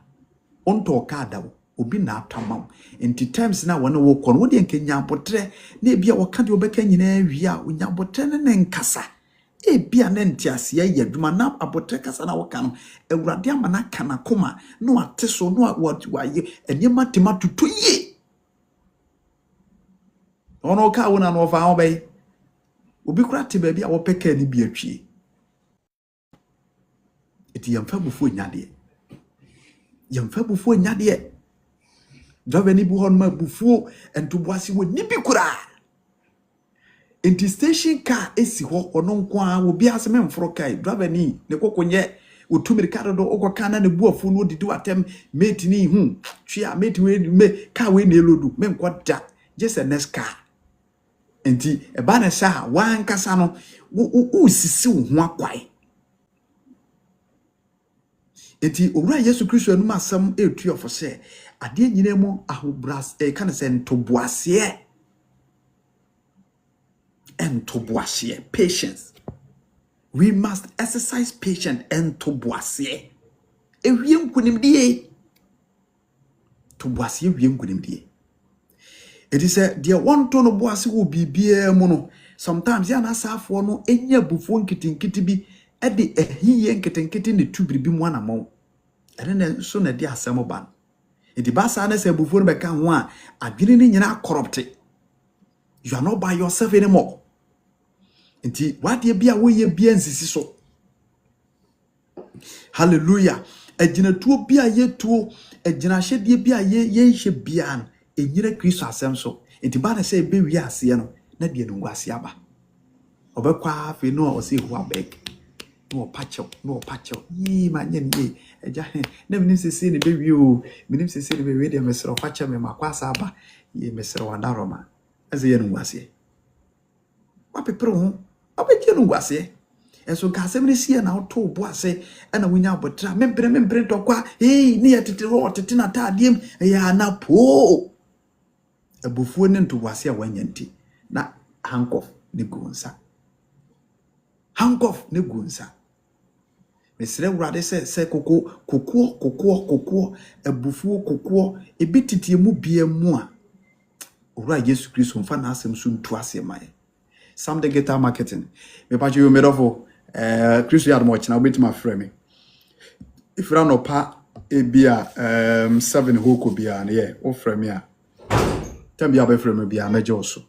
onto ka dawo obi na atamam enti times na wona wo kono wo de nkenya botre na bia woka de obeka nyina wi a onya botre ne nkasa bia na ntiase ya adwuma na abotre kasa na woka no Awurade amana kana koma no ate so no waye enema tema tutuye ono ka wona no fa obey obi kura te ba bia wo peka ni bi atwie eti yamfa bufuo nyade driver ni bu hon ma bufuo entoboase wo ni bi kura enti station car esi ho ono nko a obi aseme mforo kai driver ni ne kokonye otumirika do okoka na ne buafu no didi atem mate ni twa mate we me car we na elodu me nko da just a next car enti eba na sha wan kasa no wo sisi wo ho akwai enti owura Yesu Kristo anu asam etu ofo se ade nyina mu ahobras kan se ntoboase and toboase patience. We must exercise patience and toboase. Ewiem kunimdie. Toboase ewiem kunimdie. It is a dear one ton of boase will be beer mono. Sometimes yana safo no enya bufuo nkitinkiti bi e de ehiye nkitinkiti ne tubiri bi mu anamo. Ene na so na de asemo ban. Enti basa na se bufuo no beka ho a adwene ni nyina corrupted. You are not by yourself anymore. Enti wade bia wo ye bia nsisi so. Hallelujah. Ejina tuo bia ye tuo, ejina hyede bia ye hye bia no enyira Kristo asem so. Enti ba na se be wi ase no na de nungu ase aba. Obekwa afi no o se hu abeg. No pacho. Yi ma nye ni eja na minim sese ne be wi o. Minim sese ne be wi de mesro pacho me makwasa aba. Ye mesro wadaroma. Eze ye nungu ase. Wapepro ho obekye nungu ase. Enso ka asem ne sie na auto bo ase na wonya abotra membre tokwa ni ya tete ro tete na tadiem ya na po Ebufuo ne ntobwase a wanyanti na handcuff ne gunsa. Handcuff ne gunsa. Mesre wurade se kokoɔ ebufuo kokoɔ ebititie mu bia mu a owura Yesu Kristo mfa na asem so ntu ase mae. Some the guitar marketing. Me pa you made of Kristo yard mo china obetima frɛ me. If you no pa ebia 7 hoko bia na ye o frɛ me a. Tell me about frɛ me bia meje oso.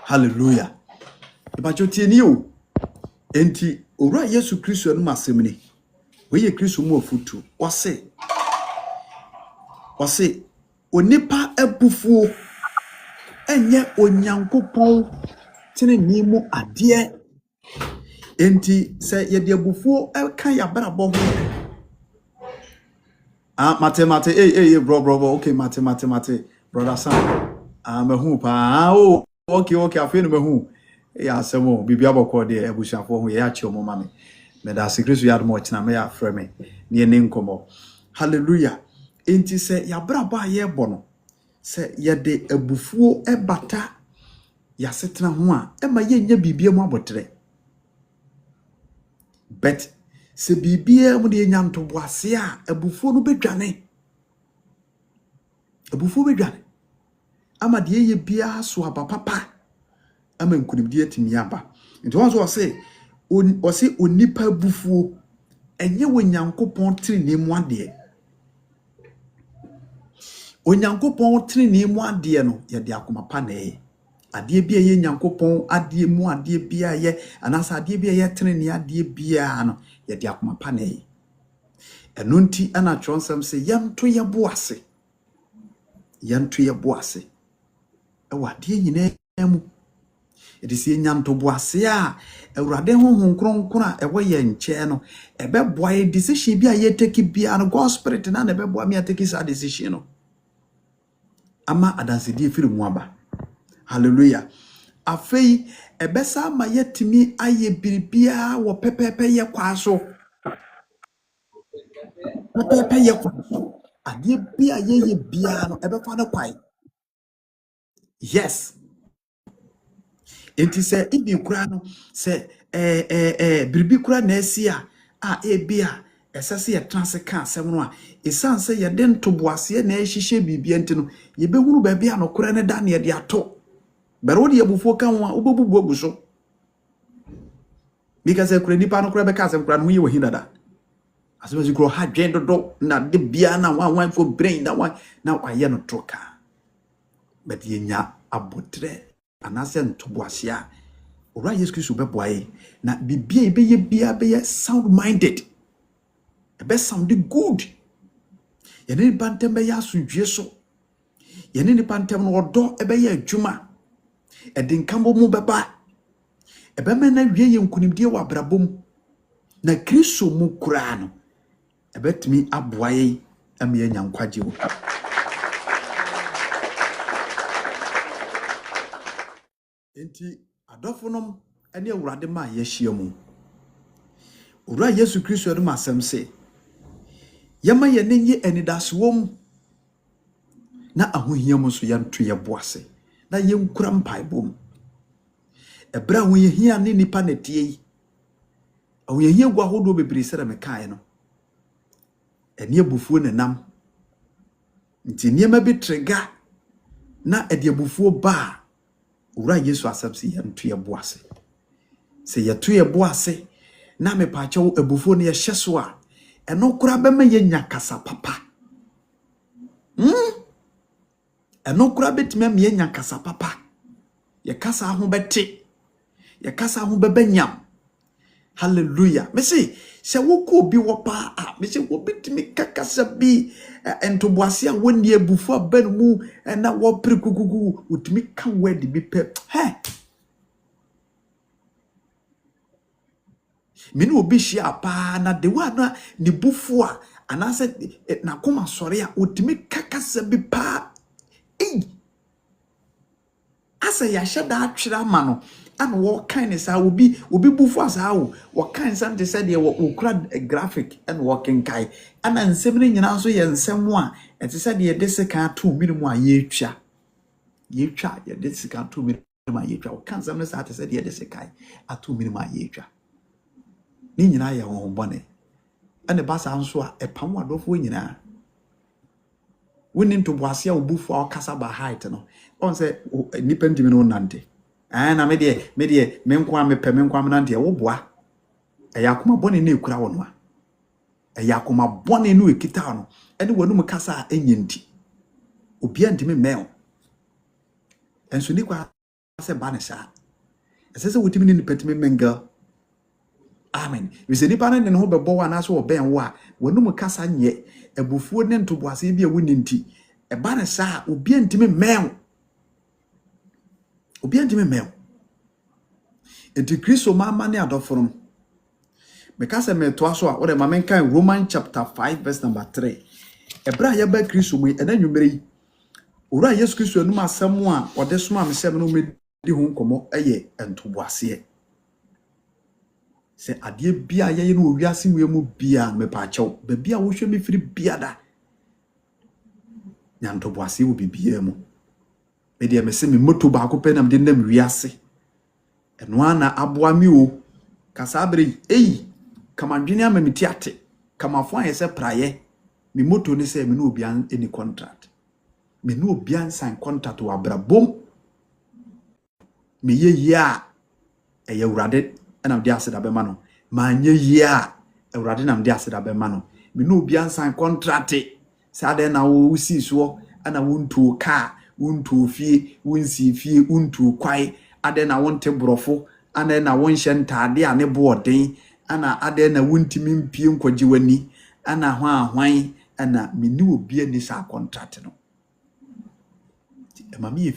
Hallelujah. Ibacho tieni o. Enti owura Yesu Kristo no masem ni. We ye Kristo mu ofutu. Ose onipa ebufuo enye onyankopon tene ni mu ade. Enti se ye de ebufuo kan ya brabo ho. Mate bro okay mate brother Sam mehu pa okay afei no mehu ya asemo bibia bokọ de ebusuafo ho ye achi omo mame me da Kristo ya mo china me ya frɛ me ne ne nkomo. Hallelujah. Enti se ya brabo aye bono se ye de ebufuo ebata ya setena ho a ema ye nya bibia mu abotre. Bet se bibia mu de nya ntoboase a ebufuo no bedwane. Ebufuo bedwane. Ama de ye bia so aba papa. Ama nkunimdi atimi aba. Nti won so say onipa ebufuo enye wonyankopon tiri mu ade. Onyankopon tiri mu ade no ye de akoma pa na ye. Ade bia ye nyankopon ade mu ade bia ye anasa ade bia ye tiri ne ade bia no ye de akoma pa na ye. Eno nti ana twonsam se yanto ye boase. Yanto ye boase. Ewa ade nyina mu. Edisi nyanto boase a Awurade honhom kronkron a ewo ye nche no ebeboa ye decision bia ye take bia no God spirit na ebeboa me take sa decision no. Ama adansedi firi mu aba. Hallelujah. Afei ebesa ma yetimi aye biribia wo pepepe ye kwaso. Pepepe ye kwaso. Ade bia ye bia no ebefa no kwai. Yes. Enti se ibi kura no se biribi kura na asi a ebia esase ye transe ka asem no a esanse ye de ntoboase na ehihye bibia enti no ye behuru ba bia no kura ne da na ye de ato bere wo de ebufuo ka ho a obebubu oguso because kura nipa no kura be ka asem kura no ye wahi dada asem si kura ha dwen dodo na de bia na wan for brain na wan na aye no troka but ye nya abotre anase ntoboase a ora Yesu Kristo beboaye na bibia ebeye bia be sound minded be sound good ye ne bantem be ya sundwe so ye ne bantem no odo ebe ye adwuma edinkambo mu beba ebe mena wie ye nkunimdie wa brabom na Kristo mu kura no ebetimi aboaye am ye nyankwaje wo. Enti adofonom ene Awurade ma ye hia mu. Owura Yesu Kristo no masem se yema ye nenye enidasewom na ahohiam so yanto ye boase na ye nkura mpaibom. Ebra ho ye hia ne nipa na tie yi. Aho ye hia gwa hodo bebre sere me kae no. Ene abufuo ne nam. Nti niema bi trega na ede abufuo ba Owura Yesu asabsi yanto ye boase. Se yeto ye boase na me pa che abufuo ne ye hyeso a eno kura be ma ye nyakasa papa. Eno kura betime me ye nyakasa papa. Ye kasa ho bete. Ye kasa ho bebanyam. Hallelujah. Me say se woko bi wo pa me say wo betime kakasa bi entoboase a woni abufuo ban mu na wo prekugugu utimi ka word bi pe. He mini obi hia pa na de wa na ne bufu a anase na koma sore a utimi kakasa bi pa asa ya hyeda atwera ma no and what kind is will be before as how what kind something said you will grab a graphic and walking kai and then 7 so yen someone and said ye this can 2 minimum ye try ye this can 2 minimum ye try can some said ye this kai at 2 minimum ye try ni nyina ye ho bone and the bass answer a pam wadofo nyina winning to boasia obufu akasa ba height no on say nipa ntimi no nante na me de me nkwa me pe me nkwa me nante wo boa yakoma bone na ekura wono a yakoma bone no ekita no ene wanum kasa enyenti obia ntimi meo enso ni kwa se ba ne sha esese wotimi ni nipa ntimi menga amen we se nipa ne ho bebo wa na so oben wo a wanum kasa nye ebufuo ne ntoboase bi a woni nti e ba ne sha obia ntimi meo enti Kristo mama ne adoforum mekase me to aso a wo de mamenkan Roman chapter 5 verse number 3 ebra ya ba Kristo mu enanwumere yi ora Yesu Kristo anum asem a ode soma me sem no medi ho nkomo eye entoboase se ade bia ye no wiase wemu bia me pa chew ba bia wo hwe me firi bia da nyantoboase wo bibia mu media me se me moto ba ko pe nam de nam wiase eno ana aboa mi o kasabre kama dwene ama meti ate kama fo an se praye me moto ne se me no obian any contract me no obian sign contract wa brabom me ye a eye urade na de ase da be ma no ma nye ye a urade na de ase da be ma no me no obian sign contract sa de na wo si so ana wontu ka wontu fie wonsi fie wontu kwai ade na wonte brofo ana na wonhye ntade a ne boden ana ade na wontimi mpie nkwaji wani ana hwan ana meni obi ani sa contract no ma me ye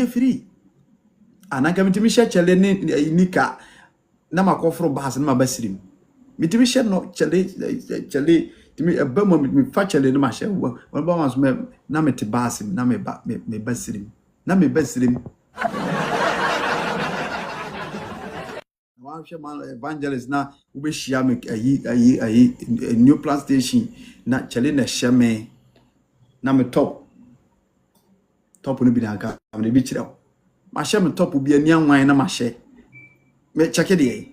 free ana ga mitimi hye chele ne nika na makofro bahas na mabasirim mitimi hye no chele timi abamo mi fa chele ne ma hye won ba ma so na mete basim na me basirim na me basirim Wanshe man evangelist na ubeshia me ayi new plant station na chele na hye na me top no bi na ka me bi kire ma hye me top bi ani anwan na ma hye me check de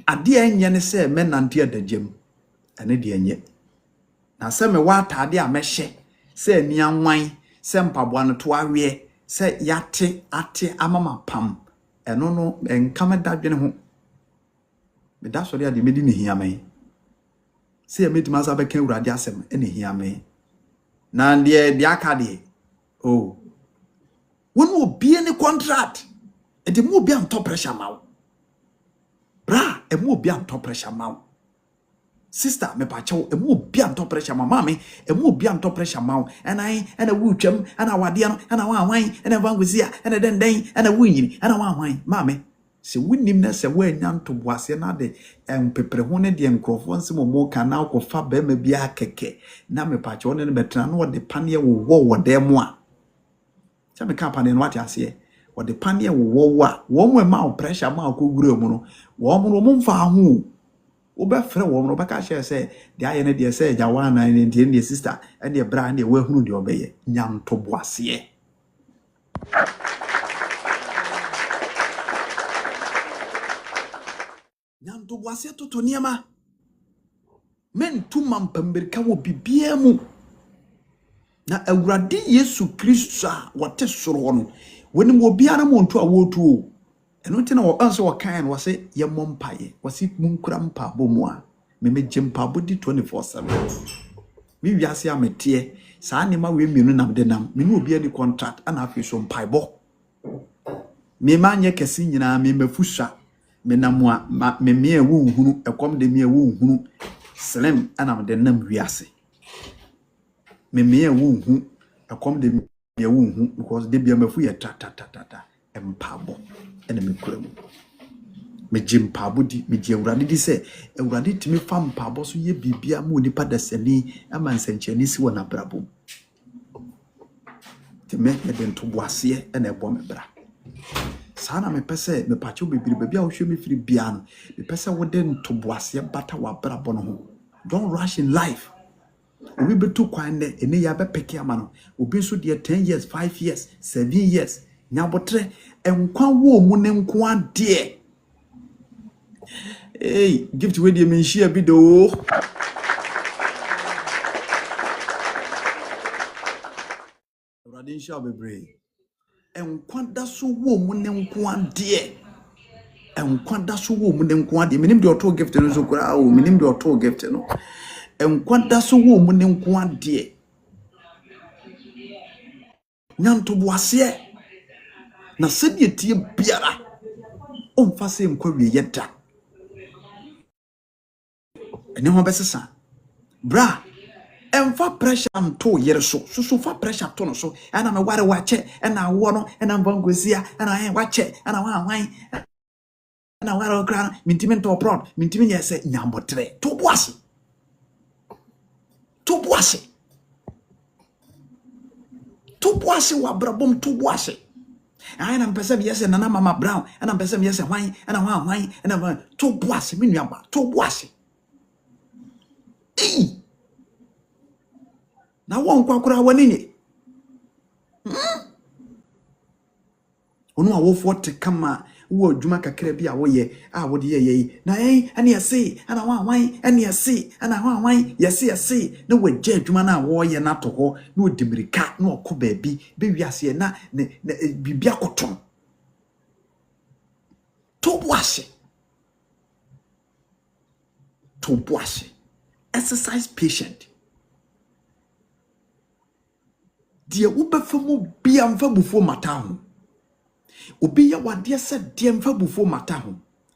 ade enye ne se me nante adagem ene de enye na se me wa atade a me hye se ani anwan se mpaboa no to awe se yate ate amama pam eno no enka me dadwene ho me da so de ade me di ne hia me se me tima sa be kan urade asem ene hia me na de aka de oh wonu obi any contract e de mu obi am top pressure mawo bra e mu obi am top pressure mawo sister me pa chew e mu obi am top pressure mawo mama e mu obi am top pressure mawo ena wu twam ena wade no ena wanwan ena vangwezia ena den ena wunyini ena wanwan mama se winnim na se wa nya ntoboase na de empepere ho ne de nkrofo nsemo mo kana ko fa ba ma bia keke na me pa chew ne betena no de pane wo de mo a se me ka pane no ate ase wo de pane wo a wo mo ma pressure ma ko gure mu no wo mo mfa ho wo be frɛ wo no baka share se de aye ne de se jawa na ne de sister e de bra ne we hunu de obeye nya ntoboase nyanto boase toto niema men tuma mpambirika wo bibia mu na awurade Yesu Kristo a wote soro no woni mo biara mo nto a wotu eno nti na wo anso wo kan wo se ye mompaye wo se munkura mpa bomu a me mejempa bodi 24/7 mi wiase amete saa ne ma we mienu nam de nam me no obi ani contract ana afi so mpaibo me ma nye kesi nyina me mafusha me namwa me me ewu nhunu ekom de me ewu nhunu slim ana de nam wiase me ewu nhu ekom de me ewu nhu because de bia mafu ye ta empabo ene me kuramu me jimpabo di me je awurade di se awurade timi fa mpabo so ye bibia ma onipa da sani ama nsanchani si wona brabo te me den to boase na ebo me bra sana me pese me pacho bebiri baby a wo hwe me firi bia no me pese wo den to boase bata wa bra bo no ho. Don't rush in life. Obi betu kwan ne ene ya be peke ama no obi so de 10 years 5 years 7 years nyabotre enkwa wo mu ne nko ade. Hey, gift we de me share bi do. Radin sha bebre enkwa da so wo mu ne nko ade. Enkwa da so wo mu ne nko ade. Minim de auto gift no so kura o minim de auto gift no. Enkwa da so wo mu ne nko ade. Nyanto boase na sedi tie biara on fa se nkwa wie yeda ene ho besesa bra emfa pressure am to yere so fa pressure to no so ana me ware wache ana wo no ana mbangosia ana wache ana wan ana ware okra mintimi to prod mintimi yese nyambotre to boase wa brabom to boase. I am person yes and Mama Brown and I'm person yes and wine and a wine and I'm to boase minuamba to boase. Now one quackra one in it. Ono a wolf what to come wo djuma kakra bia wo ye a wo de ye na and ya see and I want wine and ya see and I want wine yes no we je djuma na wo ye na to ho no dimirika no ko baabi be wiase na bibia koton to boase exercise patient die wo befamu bia mfa bufo mata ho obi ya wade se de mfa bufo mata ho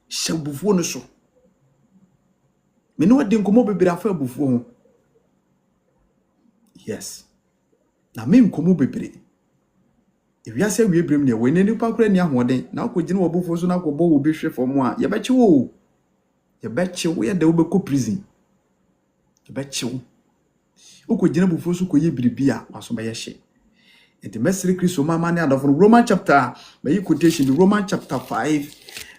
hye bufo no so me no wade nkomo bebere afa bufo ho yes na me nkomo bebere ewiase wie brem ne we ne nipa kura ni ahoden na akogine wo bufo so na akobọ wo bi hwe fom a ye beche wo ye de wo be ko prison ye beche wo ukogine bufo so ko ye biribia waso be ye hye. In the Mercy Christ Mama and of Roman chapter, by you quotation, Roman chapter 5,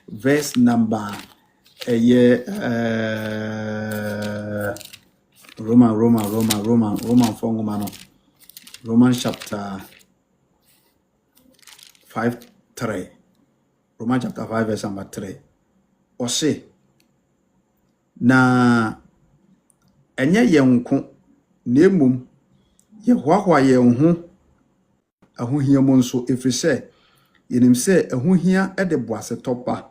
verse number Roman chapter 5:3. Roman chapter 5, verse number 3. Or say, na enye ye nko na emum ye hwahwa ye ho ahohia mo nso efrise yenim se ahohia de boaseto ba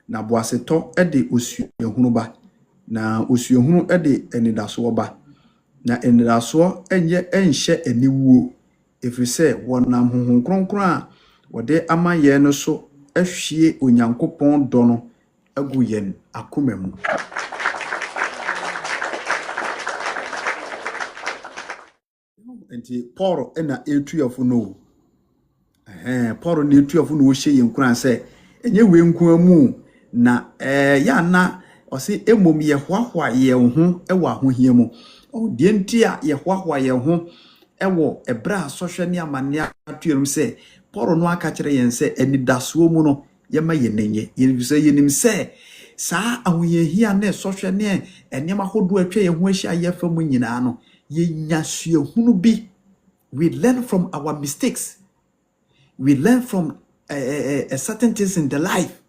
na boaseto de osuahunu ba na osuahunu de enidaso ba na enidaso enye enhye aniwuo efrise wonam honhon kronkron a wode amaye no so ahwie onyankopon do no agu yen akomam. Enti Paul na etuafo no Paul na etuafo no wo hye yenkran se enye we nku amu na ya na o se emom ye hwahwa ye ho ewo ahohia mu o de enti a ye hwahwa ye ho ewo ebra sohwe ne amane atuerum se Paul no aka kire yen se enidaso mu no ye ma ye nenye yenim se saa ahoyehia na sohwe ne enema hodo atwa ye ho ahia ye fa mu nyina no ye nyasuahunu bi. We learn from our mistakes. We learn from certain things in the life.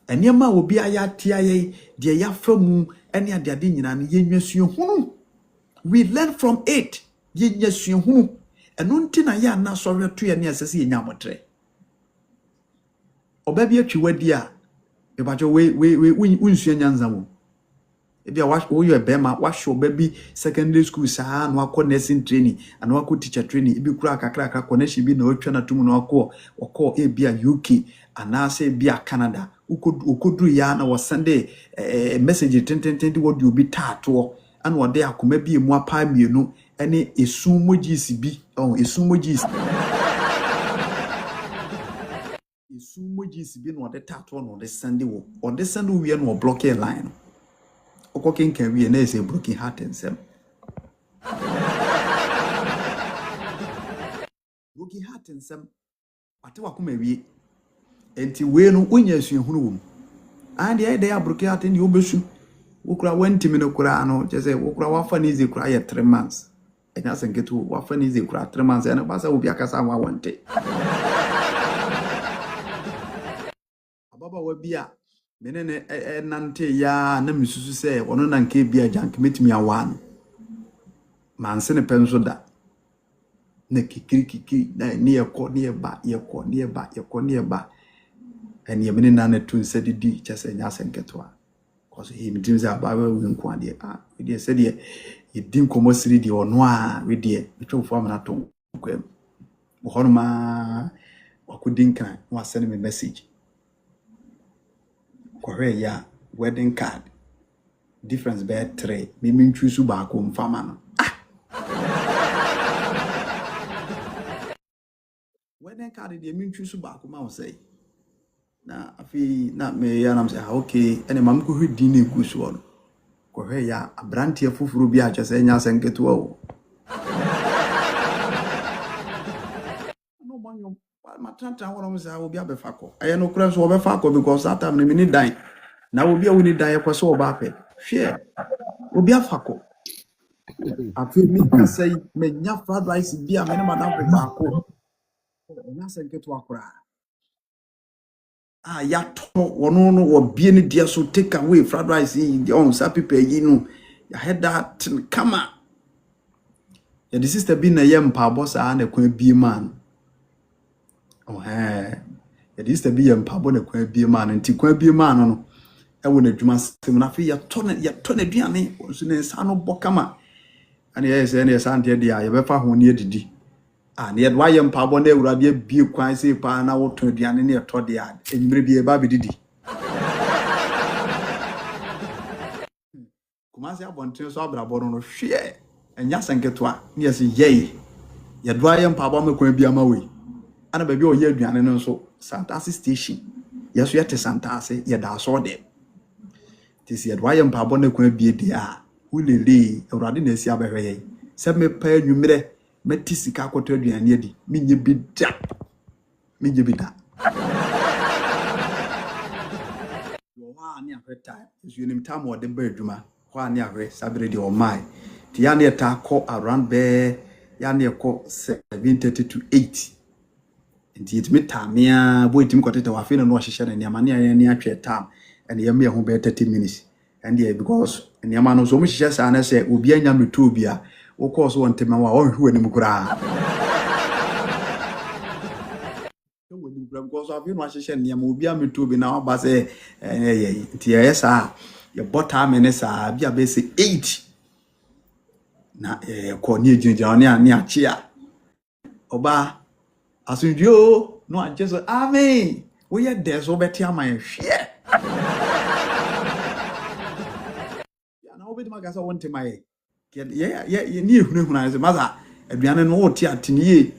Enema obi aya tia ye de ya famu ene ade nyina no ye nyasuahunu. We learn from it. Ye nyasuahunu. Eno ntina ya na so hweto ye ne asese ye nyamotre. Obabi atwi wadi a e bajo we unsua nyanza wo. If you watch your bema, watch your baby secondary school, sa no akọ nursing training, and no akọ teacher training. Ibi kura kakra connection bi na otwa na tumu no akọ e bia UK, and say bia Canada. Ukodru ya na was Sunday message 10 what you be tato, and what they akoma bi emu apa mienu, ene esu mojisi bi, esu mojisi. Esu mojisi bi no de tato no de Sunday wo, on the Sunday we no block a line. Okokin can be an essay broken heart and sem. broken heart nsem ate wakoma wie enti we no wonya suahunu wom and the idea broken heart ndi obesu wokura wantimi no kura no je say wokura wafa ni ze kura ye 3 months enya senketu wafa ni ze kura 3 months ena basa obi akasa wa wante ababa wa bia menene nante ya na misusu se ono na nke bia jank metimi awa no manse ne penso da na kikiri na ni yeko ni eba eni yemene na na tun se didi chese nya senketwa cause he mitim za ba we nko ade we de se de yedin komosiri de ono a we de betwofo amana to kwem ohorma wakudin kan wa send me message kware ya wedding card difference be 3 me choose ba ko mfama no wedding card de me choose ba ko ma wo say na afi na me ya nam say okay ene mam ko hudi na ekusu ono kware ya abrantie fufuru bi a chese nya senketo o no manyo matanta wona mo say obi abefako aye no kura so obefako because that time me ni dan na obi a woni dan yekoso oba pe hwe obi afako afi mi kasai me nya fried rice bi a me na madam ko bako nya senketo akura ya to wono no wo bie ne dia so take away fried rice in on sa people yi no ya head that come ya the sister bi na yem pa boss na kwa bie man ya the sister bi yem pa bo na kwa bie man nti kwa bie man no e wo na dwuma sem na fi ya to na duane so ne sa no bokama ani ya se ne sa nte dia ya be fa ho ne edidi ne yedwa yem pa bo na ewurade bie kwan se pa na wo to duane ne to dia enimre bi e ba bedidi kuma se abonten so abrabo no hwe enya sanketo ne yesi yeye yedwa yem pa bo me kwan bi ama we ana ba bi o ye aduane no so Santase station yeso yete Santase yeda so de tisi yedwa yem pa bo na kwan bi dia ulele ewurade na esi abehwe ye se me pa anwumre meti sika akoto aduane adi menye bi da yo ha ni ahweta esu nim time o de ba adwuma ho ani ahwe sabere de o mai ti ya ne ta ko around be ya ne ko 7:30 to 8 nti it metamia bo itim kwotete wa fe no hyehyɛ na niamane ya ne atwe time and ye me ho be 30 minutes and yeah because niamano so mo hyehyɛ sa na se obi anya meto obi a wo course won tema wa won hwe anim kura woni bram because afi no hyehyɛ niam obi ameto obi na ba se nti ye sa ye bota me ne sa bia be se 8 na ko ni ejinja ne achi a oba asunjo no ajeso amen we ye deso beti aman hwe ya na obedi magasa won tema ye ni ehunu ase maza aduane no wo ti atiniye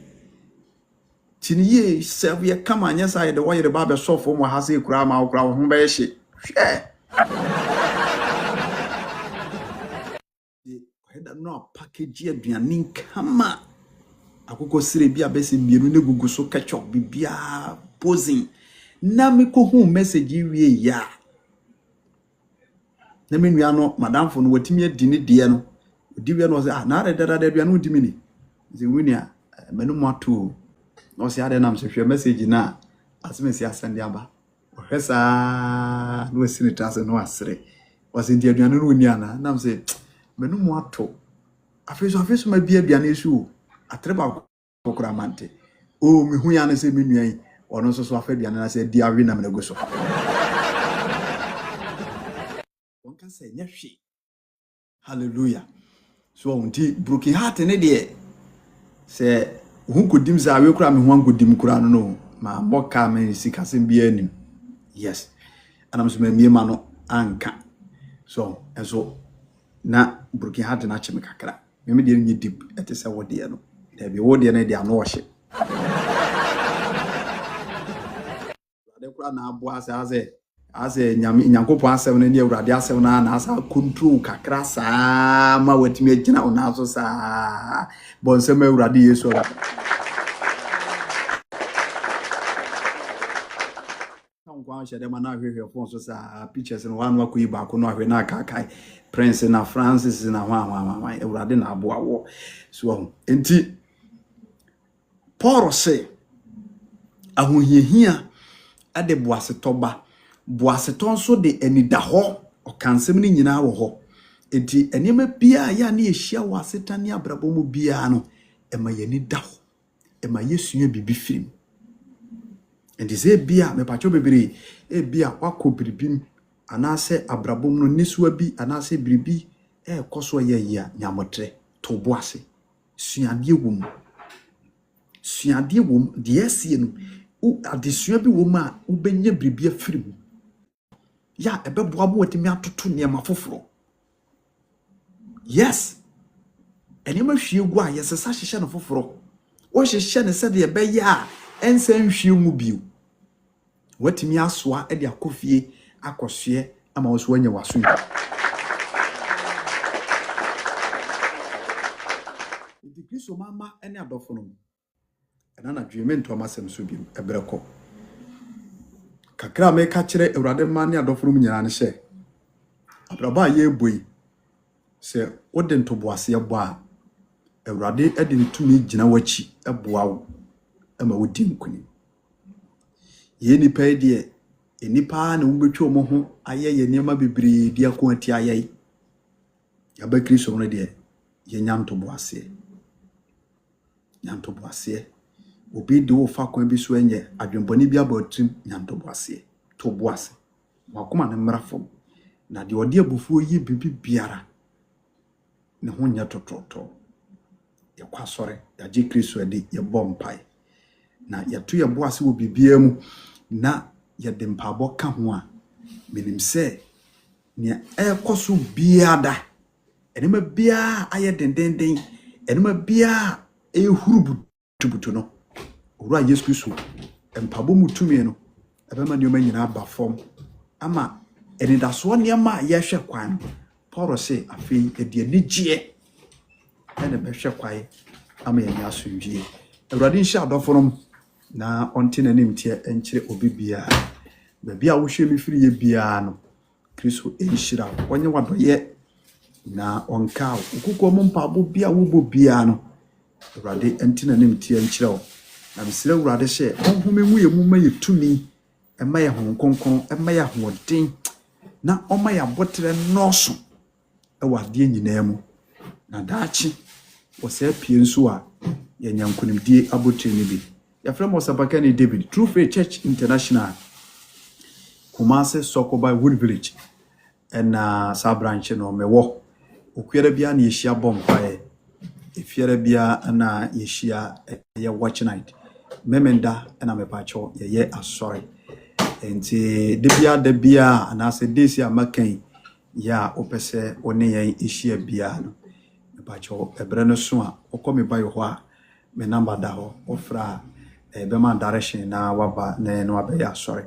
serve ye kama anya side the way the barber sofo mo ha se kura ma kura ho be hye heda no package aduane kama akoko sire bia bese mienu ne gugu so ketchup bibia posing na me ko hu message wie ya na me nua no madam fo no watimi adi ne de no odi wie no say na dada aduane odi mi ni ze wunia menu mato no say ade nam se hwe message na asemesi asende aba ohwesa no asini tase no asre wase di aduane no oni ana nam se menu mato afeso ma bia aduane esu atreba kokura mante o mi hu ya na se menu yi ono so afa aduane na se di awe na me go so wonka se nyahwe hallelujah so unti broken heart ne de se hu kodim za awe kura me hu ankodim kura no ma moka me sikasem bia anim yes anam so mamie ma no anka so enso na broken heart na cheme kakra me de nyi deep etese wode no da bi wode na de ano ohye ade kura na abo ase nyankopon asem na ne awurade asem na asa control kakra saa ma watimi agina ona so saa bonsem awurade yesu one share them and now here phone so pictures and one wa kuyi ba ko no ahwe na kai Prince na Francis na wa Ewurade na aboa wo so enti Paul say ahohiahia ade boasetoba boaseton so de anida ho okansem ni nyina wo ho enti enema bia ya na ehia wasetane abrabo mu bia no ema yani da ho ema yesua bibi firim enti ze bia me pacho bebere e bia wakọ biribim anase abrabom no nisua bi anase biribi koso ye ya nyamotre to boase suade wom de asie no u adesua bi wom a ubenya biribi afirim ya ebeboa bo watimi atoto ne mafoforo yes enema hwie gu a yesesa hyehye no foforo wo hyehye ne se de ebe ya ensan hwie mu bio watimi asoa de akofie akosue ama wo so anya waso di Kristo mama ene adofo no ena na dweme nto amasem so bio ebreko kakra me ka kire Ewurade ma ne adofo no nyina ne hye abraba ye boi se wode ntoboase ebo a Ewurade ade ntumi gina wachi eboa wo ama wodi nkuni ye nipa de enipa na wubetwa mo ho aye niam bibiri dia ko ati aye ya ba Kristo no de ye nyantoboase obi de wo fa kwan bi so enye adwemboni bi abatim nyantoboase to boase wakoma ne mrafo na de ode abufuo yi bibi biara ne ho nya tototo ye kwasore ya je Kristo ade ye bompai na yeto ye boase wo bibia mu na ye de mpabo ka ho a menim se ne ekoso biada enema bia aye dendenden enema bia ehuru butubutu no owura Yesu Kristo mpabo mutumi no ebema ne omanyina aba fom ama enidaso ne ma ye hwe kwan Paul say afei edi anigye ene be hwe kwae ama ye nyaso ndwie Ewurade nhye adoforom na onte nanim tie enkyere obi bia bia wo hwe mi firi ye bia no Kristo enhyira onye wadoye na onka okuko mo mpabo bia wo bo bia no Ewurade ente nanim tie enkyere wo na misira Ewurade hye onhome mu ye mu ma ye tumi ema ye honkonkon ema ye hoden na oma ya botre noso ewade nyina mu na daachi wo se pie nso a ye nyankonimdie abotre ni bi ya frem Osabaka ni David True Faith Church International Kumase Sokoba Wood Village and sa branch no mewo okwere bia na yehia bompae efiere bia na yehia ye watch night memenda na mepacho ye asori enti de bia anase desi amakan ya opese one yan ehia bia no mepacho ebre no so a okomi bayo ho a me number da ho ofra bema direction na waba na no abeya asori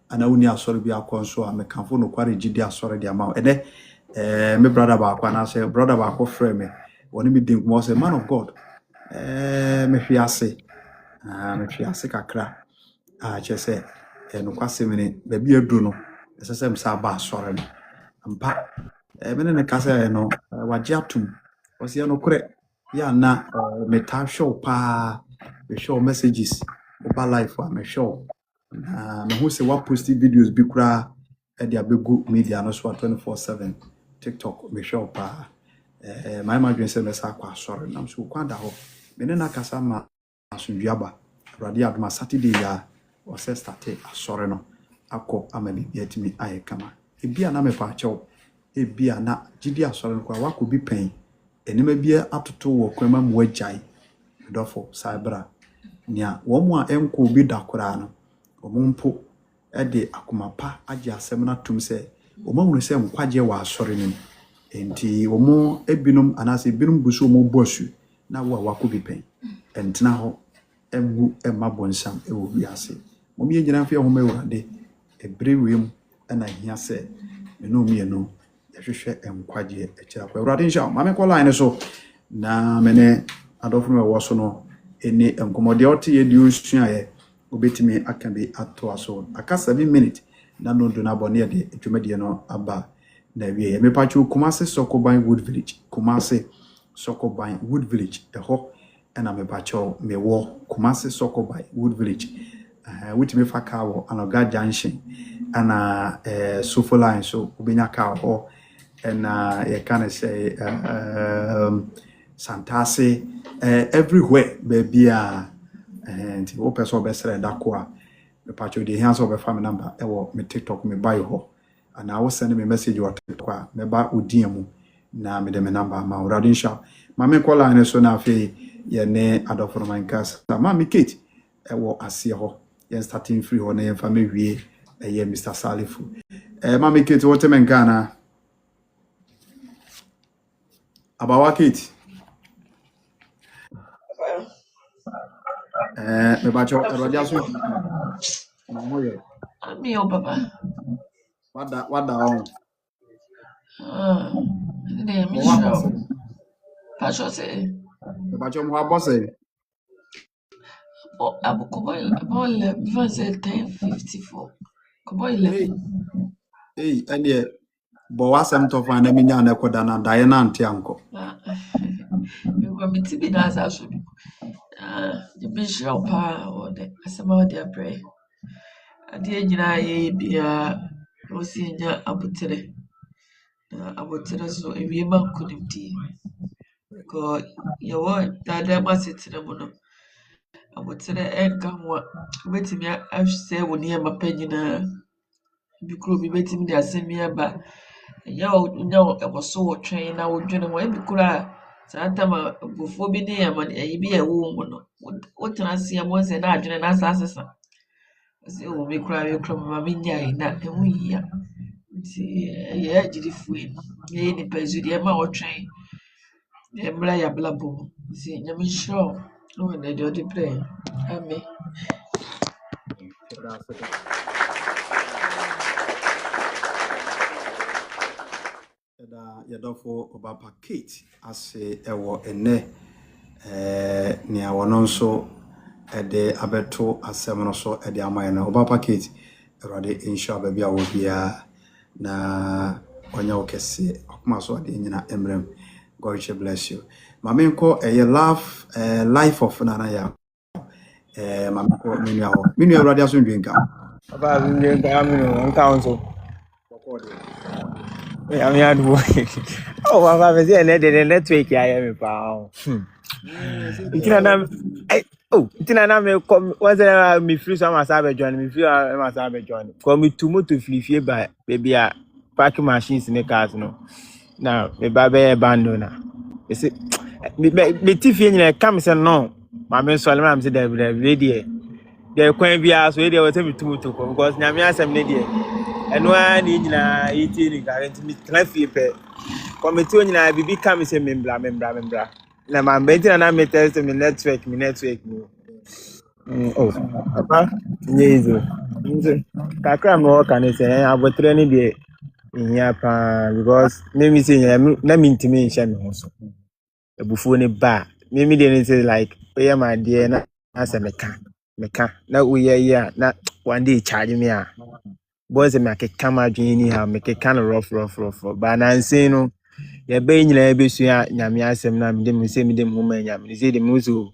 ana uni asori bia konso a mekanfo no kware gidi asori dia ma ede me brother ba kwa na say brother ba ko frɛ me woni me think mo say man of God me hwiase kakra chese no kwase me ba bia duro no esese msa ba asori no mpa me ne kasa no waje atum osia no kure ya na meta show pa me show messages over life me show me who say what post videos bi kura e dia begu media no so 24/7 TikTok me show pa my imagine say me sa kwa sorry na so kwanda ho me ne na kasa ma asundwaba Ewurade adoma Saturday ya o se start asori no akọ amani yetimi aye kama ebia na me pa chew ebia na gidi asori no kwa wako bi pen enema bia atoto wo kwema mu agyan dofo sabra nia wo mu a enko bi dakora no omumpo de akomapa age asem na tum se omahunu se nkwaje wa asori nim enti omo ebinom anase binum buso omo bosu na wo wako bi pen entena ho egu emabonsam ewo biase momi nyina mfe ho ma Ewurade ebrewem na hia se me no mienu yahwehwe enkwaje ekira kwa Ewurade nsha ma me ko line so na mene adofo me wo so no eni enkomode ote ye di osua ye obetimi aka bi ato aso aka 7 minutes na no do na bone de dwumade no aba na wie me pacho Kumasi Sokoban Wood Village Kumasi Sokoban Wood Village eho na me pacho me wo Kumasi Sokoban Wood Village which me fa ka wo Anoga Junction ana Sufo line so ubenya ka ho and you can say Santase everywhere baby and o person be sere da ko a me pacho de hands of family number e wo me TikTok me buy ho and I will send me message or TikTok a me ba odin mu na me de me number ma urade sha ma me call line so na afi ye ne adofo man cast ma me Kate e wo ase ho ye starting free ho na ye fa me wie ye Mr. Salifu ma me Kate what me Ghana Abawa Kate me bacho erode aso na mo ye Ami o baba. wada on Ne mi mo wa show. boss Pasho say me bacho mo wa boss o abu koboy ball before say 10:54. Koboy 11. ene bo wasem to fa na minya na koda na dae na ante anko You go me tibi na asa so bi. The bi show pa o de asema o de pray. Ade nyina ye bia o si nya abutere. Na abutere so ewie man kunimti. Ko ye wo dada masitire mu no. Abutere enka ho a wobetumi ahwɛ wo nneɛma pa nyinaa bi koro bi betumi de asɛm yi aba ɛnyɛ nya ɛwɔ so wɔ twɛn na wodwene ho ebi koro a saa tam a abufuo bi ne ɛyi bi a ɛwɔ wo mu no wotena ase a mo nsɛ na adwene na asa asesa ɔsɛ wɔ me kora ma menyae na ɛho yia nti ɛyɛ agyidifo yi yɛyɛ nipa nso deɛ ɛma wɔtwɛn mmerɛ yɛ abrabɔ mu nti nyame nhyira wo na wɔ na deɛ ɔde brɛ ame da yedofo obapa Kate ase ewo ene ne awono nso ede abeto asem no so ede amaye na obapa Kate erade insha ba bia wo bia na onya okese okuma so ade nyina emrem God bless you mama nko life of nana ya mama ko menu erade aso ndwenka Papa, I'm going council. I'm here. Oh, Papa, I'm saying that the network I am about. Tina me come once me free some asabe join me free asabe join. Come me to moto flifie by baby a parking machines in the cars no. Now me baba e bando na. You see me tifie nyina come say no. Ma me so le ma say the ready. The kwan bia so dey was me to moto because nyame asem ne dey. Eno a ni nyina yiti ni guarantee me traffic pe. Committee nyina bibi come say membra. Na ma mbeti na me test me network me. Oh, papa, nyezo. Nyezo. Kakra me work and say abotre ni de ihia pa because me say na me ntimi nhye me ho so. Ebufuo ni ba. Me de ni say like oya ma de na asa meka. Na uye ya na one day charge me a. Boys me akeka ma dwen ni ha me keka no rough. Ba na nsin no ye be nyina be sua nyame asem na me dem se me dem ho ma nyame se dem so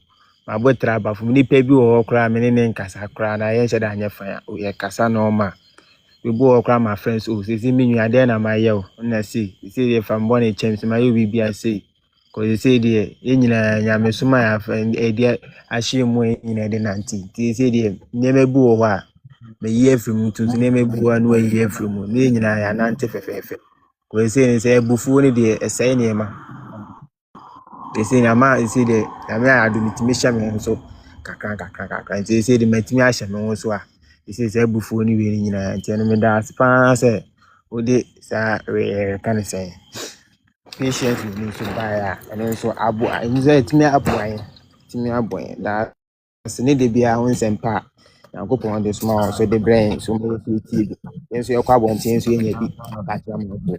ma botra ba fu ni pa bi wo kra me ne nkasa kra na ye hyeda anya fa o ye kasa no ma we bo kra ma friends o se me nua de na ma ye o na se ye fa mbo na chems ma ye bi a se ko se de ye nyina nyame so ma ya fa e de ahye mu nyina de nanti ti se de ne me bu wo ha me ye afiri mu tuntu ne me bu wa no ye afiri mu ne nyina ya nante fefefe ko se se bufu ni de esai ne ma ese na ma ese de na me adu mitimi hye me so kakran ese de matimi ahye me so a ese se bufu ni we ni nyina nti no me da spa se o de sa kan se patient ni so ba ya ene so abo nze timi abo an da se ne de bia ho nsempa na kopon de small so de brain so mo fi ti enso yakwa bon ti enso nya bi ka tira mo ko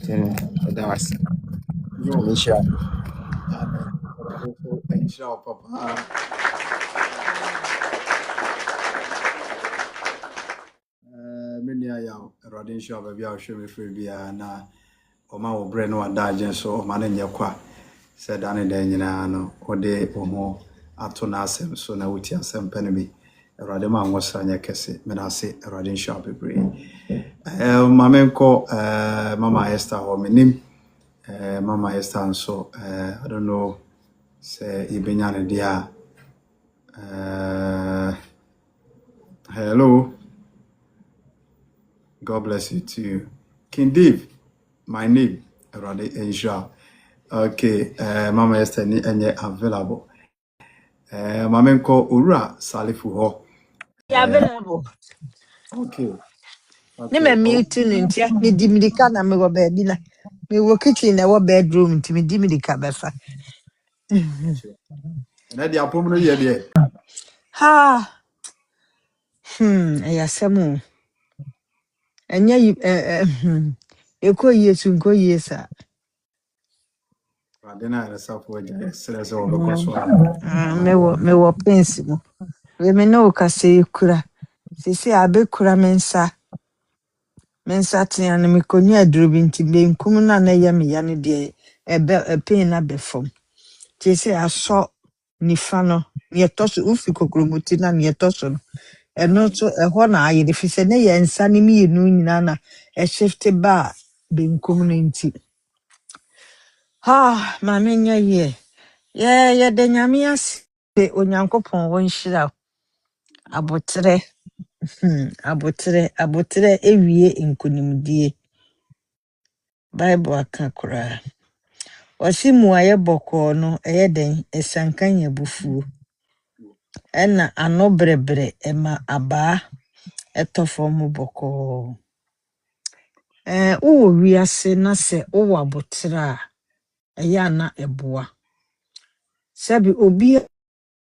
tino da was Misha. amen so insha papa nya ya Rodin show baby I show me free bia na oma wo bre no adaje so oma na nye kwa said dan de nyina no ode omo ato na asem so na wuti asem pene bi Rodin ma nwosra nya kese me na se Rodin show bebre mamenko mama Esther ho menim mama Esther so I don't know say ibenya ne dia hello. God bless you too. King Dave, my name, Rade Asia. Okay, Mama Esther ni enye available. Mama nko Ura Salifu ho. Available. Okay, Ne okay. me mute no ntia me di midika na me go baabi na me wo kitchen na wo bedroom nti me di midika befa. Na dia pom no ye de. Ha. Ayasemu. Enya eko yesu nko yesa. Rade na resafo aja serese obekoso. Me wo pensi mo. We me no kase kura. Sisi abekura mensa. Mensa tia na me konyu adrubi nti benkum na ye me ya ne de pen na befom. Sisi aso nifa no ye toso ufi kokromoti na ye toso no eno so eho na aye de fise ne ye nsa ne mi enu nyina na e shift ba benkum no nti ha ma menya ye de nyame ase onyankopon won hira abotre abotre ewie nkonimdie bible aka kura osimu aye boko no eye den esankan yabufuo ena ano brebre ema aba etofo boko uwo wiase na se uwo abotra eya na eboa sabi obi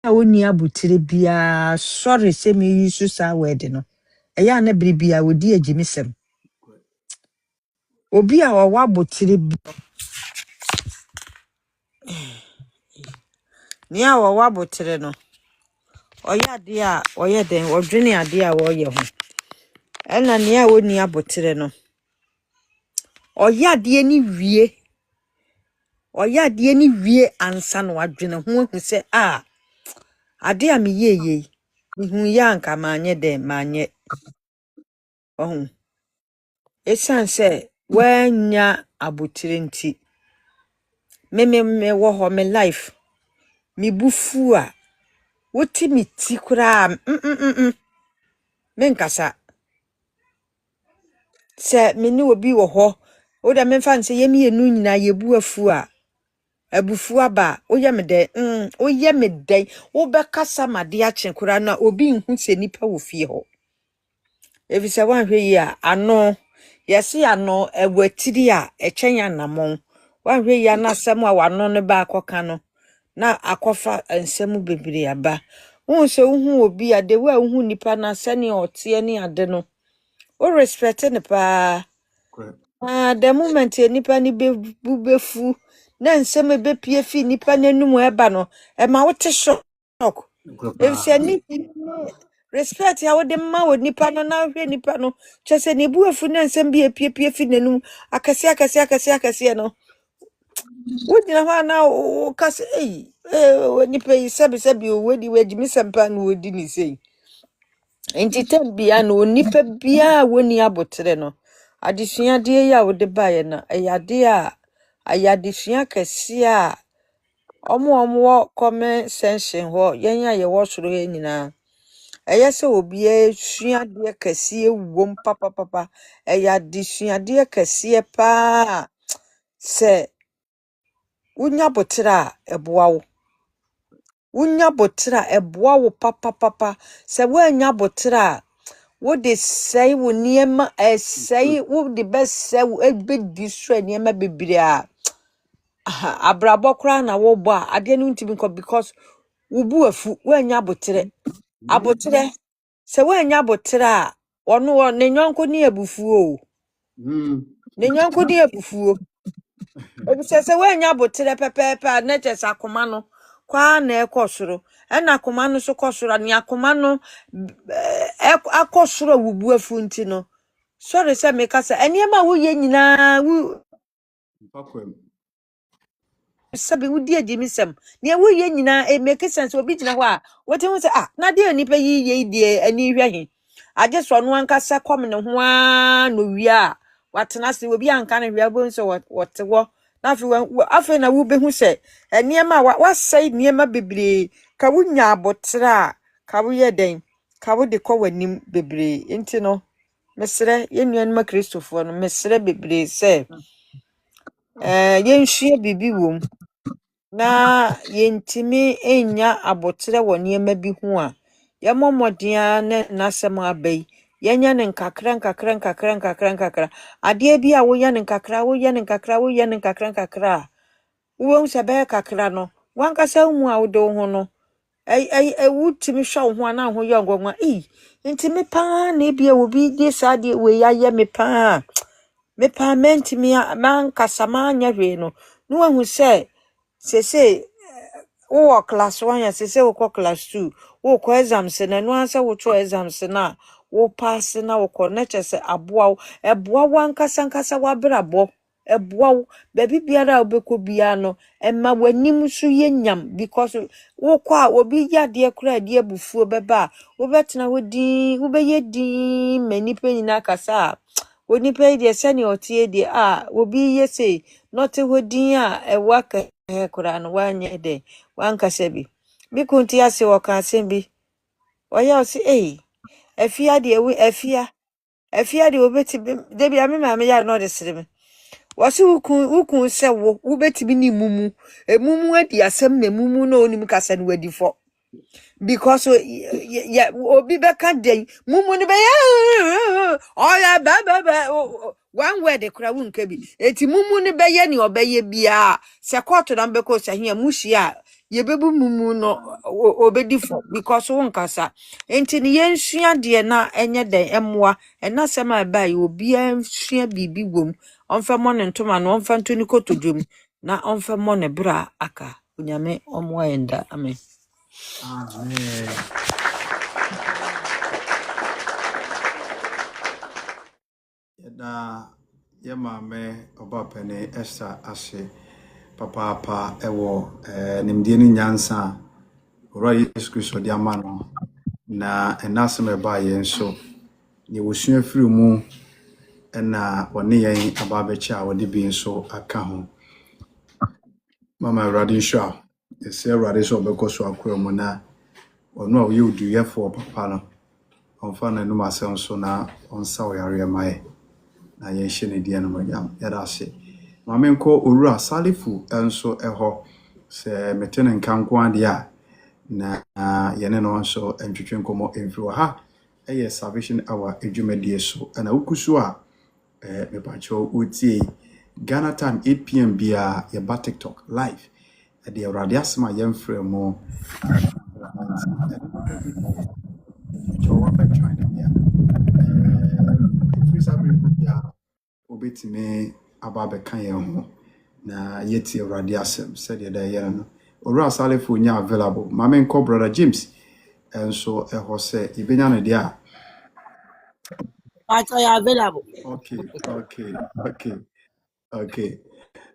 a woni abotre bia sorry se me yisu sa word no eya na bribia wodi agimisem obi a wawa abotre bi ni a wawa abotre no oya de a oye den odwene ade a woye ho ena ni a woni abotre no oya de ni wie oya de ni wie ansa no adwene ho hu se ade a me yeye hu ya nka manye de manye ohun esan se wanya abotire nti me wo ho me life me bufu a woti me ti kura me nkasa se me ni obi wo ho o da me fa nse ye me enu nyina ye bu afu a abufu aba o ye me de o ye me de wo be kasa made a chen kura na obi nhu se nipa wo fie ho efise wanhwe yi a ano yesi ano ewatiri a echenya namon wanhwe yi na asem a wano ne ba akoka no na akofa ensem bebiri aba won se hu obi a de wa hu nipa na sane ote ne ade no o respect ne pa the moment nipa ni befu na ensem bepie fi nipa nanum eba no e ma wote shock efise ni respect ya wode ma wo nipa no na hwe nipa no chese ne buafu na nsem bi epie fi nanum akase no wodi na ho na o kase nipa yi sebi wedi mi sempa no wodi ni sei enti tem bia no nipa bia woni abotre no adesua de ya wode bae na ayade a ayadesua kase a omo comment section ho yenya ye wo soro he nyina eyese obi suade kase wom papa eya disuade kase pa se unya botra eboawo unya botra eboawo papa se wanya botra wo de sei wo niema sei wo de best sei ebe disu niema bebire a abrabo kra na wo bo a ade no ntimi ko because wo bu afu wanya botre abotre se wanya botre a ono ne nyonko ni abufuo ne nyonko ni abufuo obi se wanya botre pepepe na chese akoma no kwa na ekosoro na akoma no so kosoro ni akoma no akosoro wubu afu nti no sorry say me kasa eniema wo ye nyina wo Mpakwam. sabi wo di adi misem ne wo ye nyina e make sense obi gina ho a wote ho say na de onipa yi ye die ani hwe he age so no ankasa kom ne ho a no wi a watena se obi anka ne hwe abo nso wote wo na afi na wo behu say eniema wa sai niema bebre ka wo nya abotra ka wo ye den ka wo de ko wanim bebre enti no mesre ye nuan ma Kristofo no mesre bebre say yenhwe bibi wom na yentimi enya abotre wo niema bi ho a yemomodia ne nasem abai yenya ne nkakra ade bi a wo ye ne nkakra wo ye ne nkakra wo se be kakra no wankasa hu a wo do ho no wutimi hwa ho na ho ye ngongwa ntimi pa na bia wo bi de sa de we ya ye me pa me pa mentimi man kasama nya hwe no no hu se sese wo class 1 ya sese wo class 2 wo ko exams na no ansa wo to exams na wo pass na wo connect se aboa eboa wankasa wa brabo eboa baby biara obeko bia no emma wanim so yenyam because wo kwa obi yade kura de bufuo beba wo betena wo din wo beye din manipa nyina kasa oni pe de sani otie de obi yese not hodin a ewaka kura no wanye de wankasa bi bi kunti ase waka asem bi oya osi afia de ewi afia de obeti de bi ame ma me ya no de sere wasi ukun se wo beti bi ni mumu emumu adi asem na mumu no onim kasa no wadi fo because obi be kan den mumu ni be ya ba one word kura wunka bi eti mumu ni be ye ni obeye bia se court na be ko se hia muhia ye bebu mumu no obedi fo because wonkasa enti ni yensua de na enye den emmoa ena sema ba ye obi ansua bibi wom onfa mo ne ntoma no onfa ntoni kotodwom na onfa mo ne bra aka onyame omwa enda amen. Amen. Yeda yemame obapene Esther ase papa ewo nimdie ni nyansa ora Yesu Kristo di amano na enaseme ba yenso ne wosua firi mu na wone yen ababechi a wode bi nso aka ho mama radio show ese radio show bekoso akwa mu na ono a you do ye for papa no onfa na no masem so na onsa wo yare mai na ye hye ne die no magyam yada ase mama enko owura salifu enso eho se metene nkanko ade a na yene no nso entwetwe nkomo emfiri ha eye salvation hour edwumadie so na ukusu a me pacho utie Ghana time 8 p.m. bia ye ba TikTok live de awrade asema yemfrɛ mo obetime ababe kan ye ho na yeti awrade asem said da ye no ora salefo nya available mama nko brother James enso eho se ibenya no dia Are available? Okay.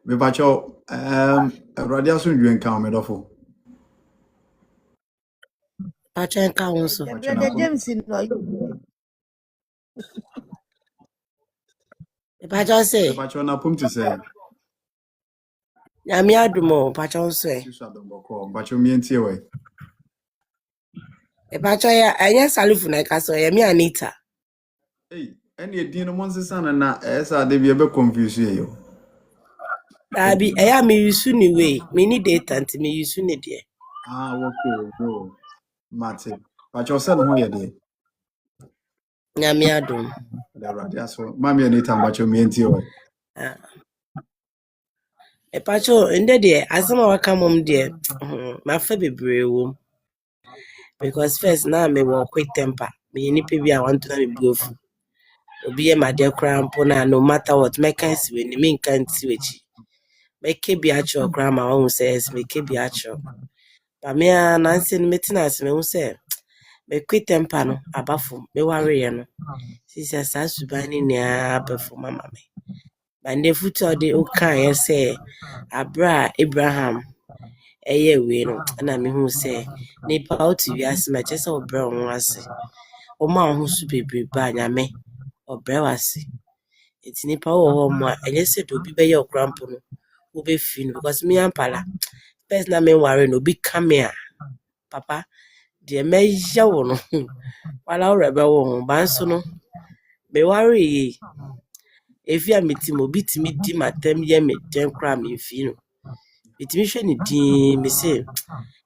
Me pacho awrade aso ndwen kan me dofo Pacha Council. Brother James no Pacha say, me pacho na pum to say Yami Adumo, Pacha say. Pacho mi entie we Pacha ya, anya salifu na kaso, Yami Anita. Any edin no monse na esa de bi ebe confuse yo. Dabi, eya me yusu ni way. Me ni data anti me yusu ni die. Okay, no. Mate. Pacho se no ho ye de. Yami Adum. Da radio so. Mami Anita pacho mi entie we. Pacha, inde die, asama waka mom die. Ma fe bebre wo. Because first now me won quick temper. Me ni pe bi I want to na me blofu. Obi e ma de krampo na no matter what, me kan si we ni me kan si we chi. Make bi acho grandma won says make bi acho. But me nansi no metina asem hu say me quick temper no abafo me worry no sisi sa suban ni na abafo mama me bande futu de o kan ye say abra Abraham eye we no na me hu say nipa o ti wiase ma chese obra ho ase o ma ho su bebre ba nyame obra wase eti nipa wo ho mo enye se do bi be ye okrampo no wo be fi no because me ampala first na me worry no bi come here papa de me ya wo no wala o rebe wo ho ba nso no me worry efi a metimo bitimi di matem ye me den kra me fi no bitimi hwe ne din me se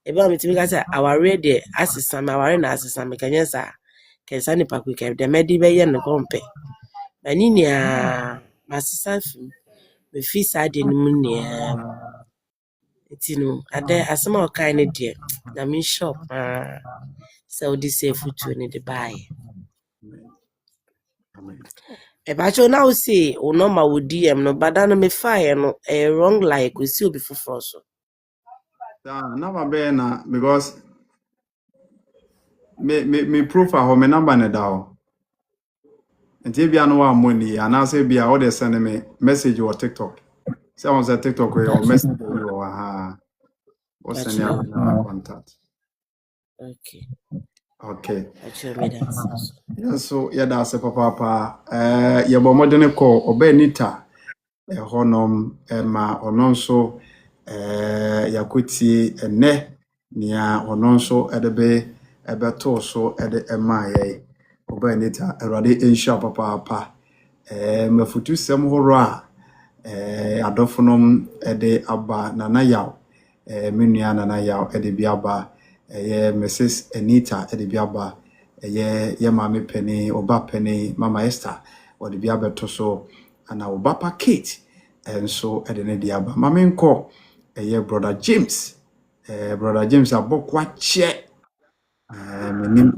e ba metimi ka say aware de asesa me aware na asesa me kanya sa kensa ne pakwe ke de me di be ye no kompe bani ni a masesa fi me fi sa de no mu ni eti no ade asema o kai ne de na me shop so di say futu ne de buy Amen. e ba cho na o say o no ma wo DM no bada no me fire no wrong like we see obi foforo so Number be na because me profile ho me number na da ho. Nti bia no wa money and I say bia all they send me message or TikTok. Say on say TikTok or message you or or send your contact. okay Okay. actually me that Yeah, so yeah, that's a papa. Yeah, but modern call obe nita. Honom ma ono nso yakuti ene nia ono nso edebe ebeto so ede ema ye oba nita erade ensha papa mafutu sem horo a adofonom ede aba nana yaw menua nana yaw ede bi aba ye Mrs Anita ede bi aba ye mama penny oba penny mama Esther ode bi abeto so ana obapa Kate and so edene diaba mamenko brother James abokwa che menim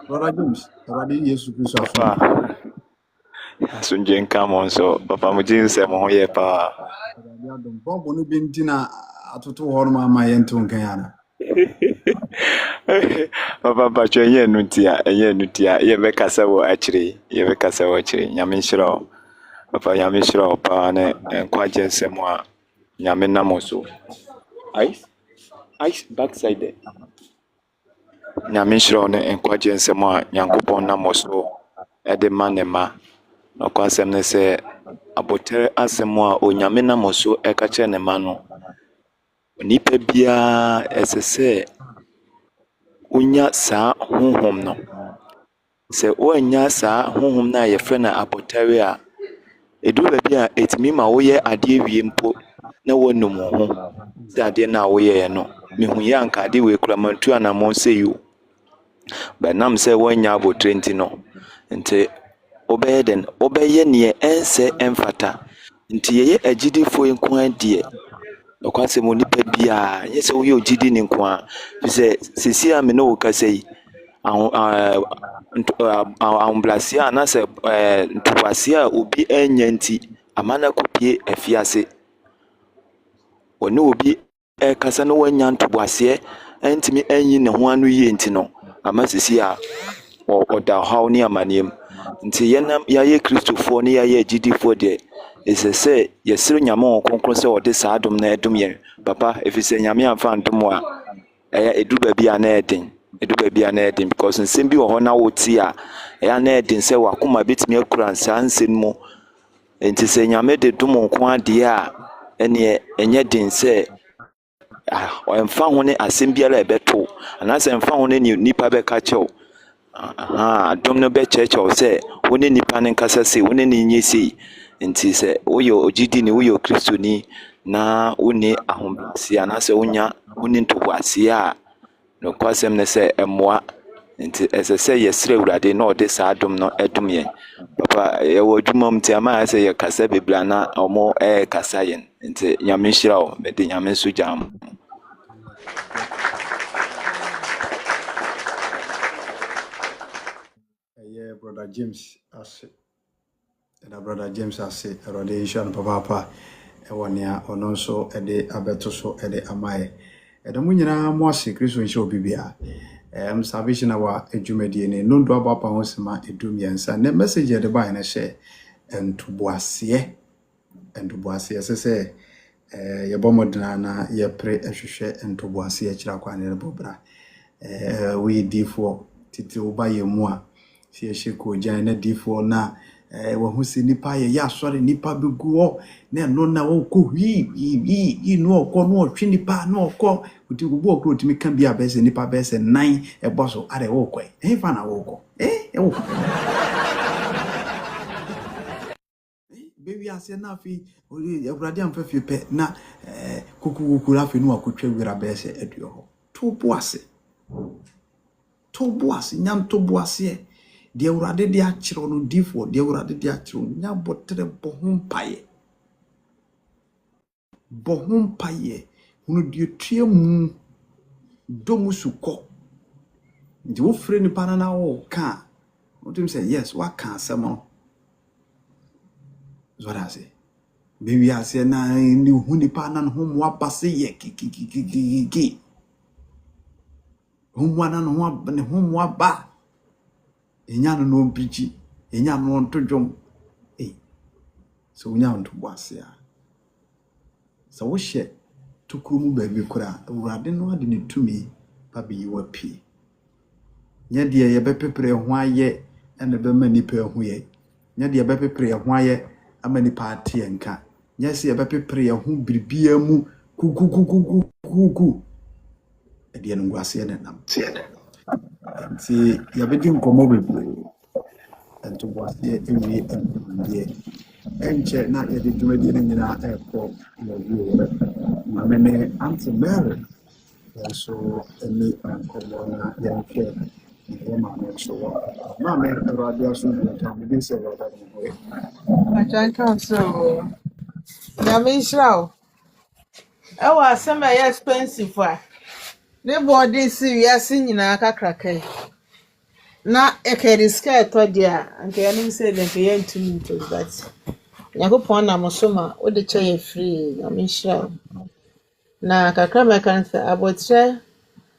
brother James already Yesu Kristo aso Papa, sunje nka mo nso. Papa, mo gye nsɛm ho yɛ paa. already adom bombo no bintina atoto ho no ma yento nkan ana Papa, patro ɛnyɛ nu tia. Yɛbɛkasa wɔ akyire. Nyame nhyira wo. Papa, nyame nhyira wo paa ne nkwagye nsɛm a nyame nam so. Ice backside there. Nyame nhyira wo ne nkwagye nsɛm a Nyankopɔn nam so ɛde ma ne ma. Ɔkwansɛm ne sɛ abotere asɛm a onyame nam so ɛka kyerɛ ne ma no. Nipa biara ɛsɛ sɛ wonya saa honhom no. Sɛ woanya saa honhom no a yɛfrɛ no abotere a ɛduru baabi a ɛtumi ma woyɛ adeɛ wie mpo na woanum wo ho sɛ adeɛ no a woyɛɛ no mehu yɛ anka adeɛ wei kora mantu anammɔn sɛ yi o. Bɛnam sɛ woanya abotere nti no nti wobɛyɛ den wobɛyɛ neɛ ɛnsɛ ɛmfata nti yɛyɛ agyidifoɔ nko adeɛ ɔkwasɛm onipa biara nyɛ sɛ woyɛ ogyidi ne nko a sɛ sisi a me ne wo kasa yi ahomblaseɛ a anaasɛ ntoboaseɛ a obi anya nti ama no akɔpie afiase ɔne obi ɛkasa no wanya ntoboaseɛ ɛntumi anyi ne ho ano yie nti no ama sisi a ɔda haw ne amanneɛ mu nti yɛayɛ kristofoɔ ne yɛayɛ agyidifoɔ deɛ ɛsɛ sɛ yɛsrɛ nyame wɔ kronkron sɛ ɔde saa adom na ɛdom yɛn papa ɛfiri sɛ nyame amfa ndom a ɛyɛ ɛduru baabi a na ɛden because nsɛm bi wɔ hɔ na wote a ɛyɛ na ɛden sɛ wakoma bɛtumi akura saa nsɛm mu nti sɛ nyame de dom nko adeɛ a ɛneɛ ɛnyɛ den sɛ ɛmfa ho ne asɛm biara ɛbɛto anaasɛ ɛmfa ho ne nipa bɛka kyɛw adom no bɛkyerɛkyerɛw sɛ wo ne nipa no nkasa sei wo ne ne nyɛ sei nti sɛ woyɛ ogyidi ne woyɛ kristoni na wonni ahobrɛaseɛ anaasɛ wonni ntoboaseɛ a nokwasɛm ne sɛ ɛmmoa nti ɛsɛ sɛ yɛsrɛ Awurade na ɔde saa adom no ɛdom yɛn papa yɛwɔ adwuma mu nti ama ayɛ sɛ yɛkasa bebree na ɔmo ɛkasa yɛn nti nyame nhyira wo mede nyame nso gya mo brother James ase brother James ase already nhyira no papa ɛwɔ nea ɔno nso ɛde abɛto so ɛde amae ɛdɛm nyinaa mo ase Kristo nhyɛ obi bia salvation our adwumadie ne no ndo abapa ho sema edum yensa ne message de ba na hye entuboase sɛ yɛbɔ modena na yɛpre ahwehwɛ entuboase akira kwa ne bobra we D4 titi oba ye mu a sie hye ko gyan na D4 na wo hu si nipa ye ya sɔre nipa begu o na no na wo ko hi no ko no twi nipa no ko uti gugu okro timi kan bia bese nipa bese 9 eboso are wo ko fa na wo ko wo baby ase na fi ori Awurade amfa fi pe na kuku la fi no akotwa wira bese aduo ho to boase nyam to boase de Awurade de akyerɛ no D4 de Awurade de akyerɛ nya botre bohompaye hunu de tuamu domusukɔ de wo frɛ ni pana na wo ka wotim say yes wa ka asɛm no zora se baby ase na ni huni pana no ho mo abase ye kikikikiki ho mo ana no ho mo aba enya no mpichi enya no ntodwom so unya ntoboase a so wo hye tukuru mu baabi kura Awurade no ade ne tumi ba bi wapi nya de ye bepepre ho aye ene be ma nipa ho ye nya de ye bepepre ho aye ama nipa ate enka nya se ye bepepre ho biribia mu kuku ade no ngwase ne nam si ya bedi nkomo bebre ntoboase ewi enche na ye de dwumadi ne nyina ekọ na wiye mamene Auntie Mary so any nkomo na ya nke mama so mama Awurade aso ne tam bi se Awurade mo Ajanka so na me nhyira o asem a expensive a ne body serious nyina kakraka na ekeri skirt to dia anke ya nim say dem pay ntumi to but yakopon na mosoma o de che free na me nhyira na kakra me kan say abotre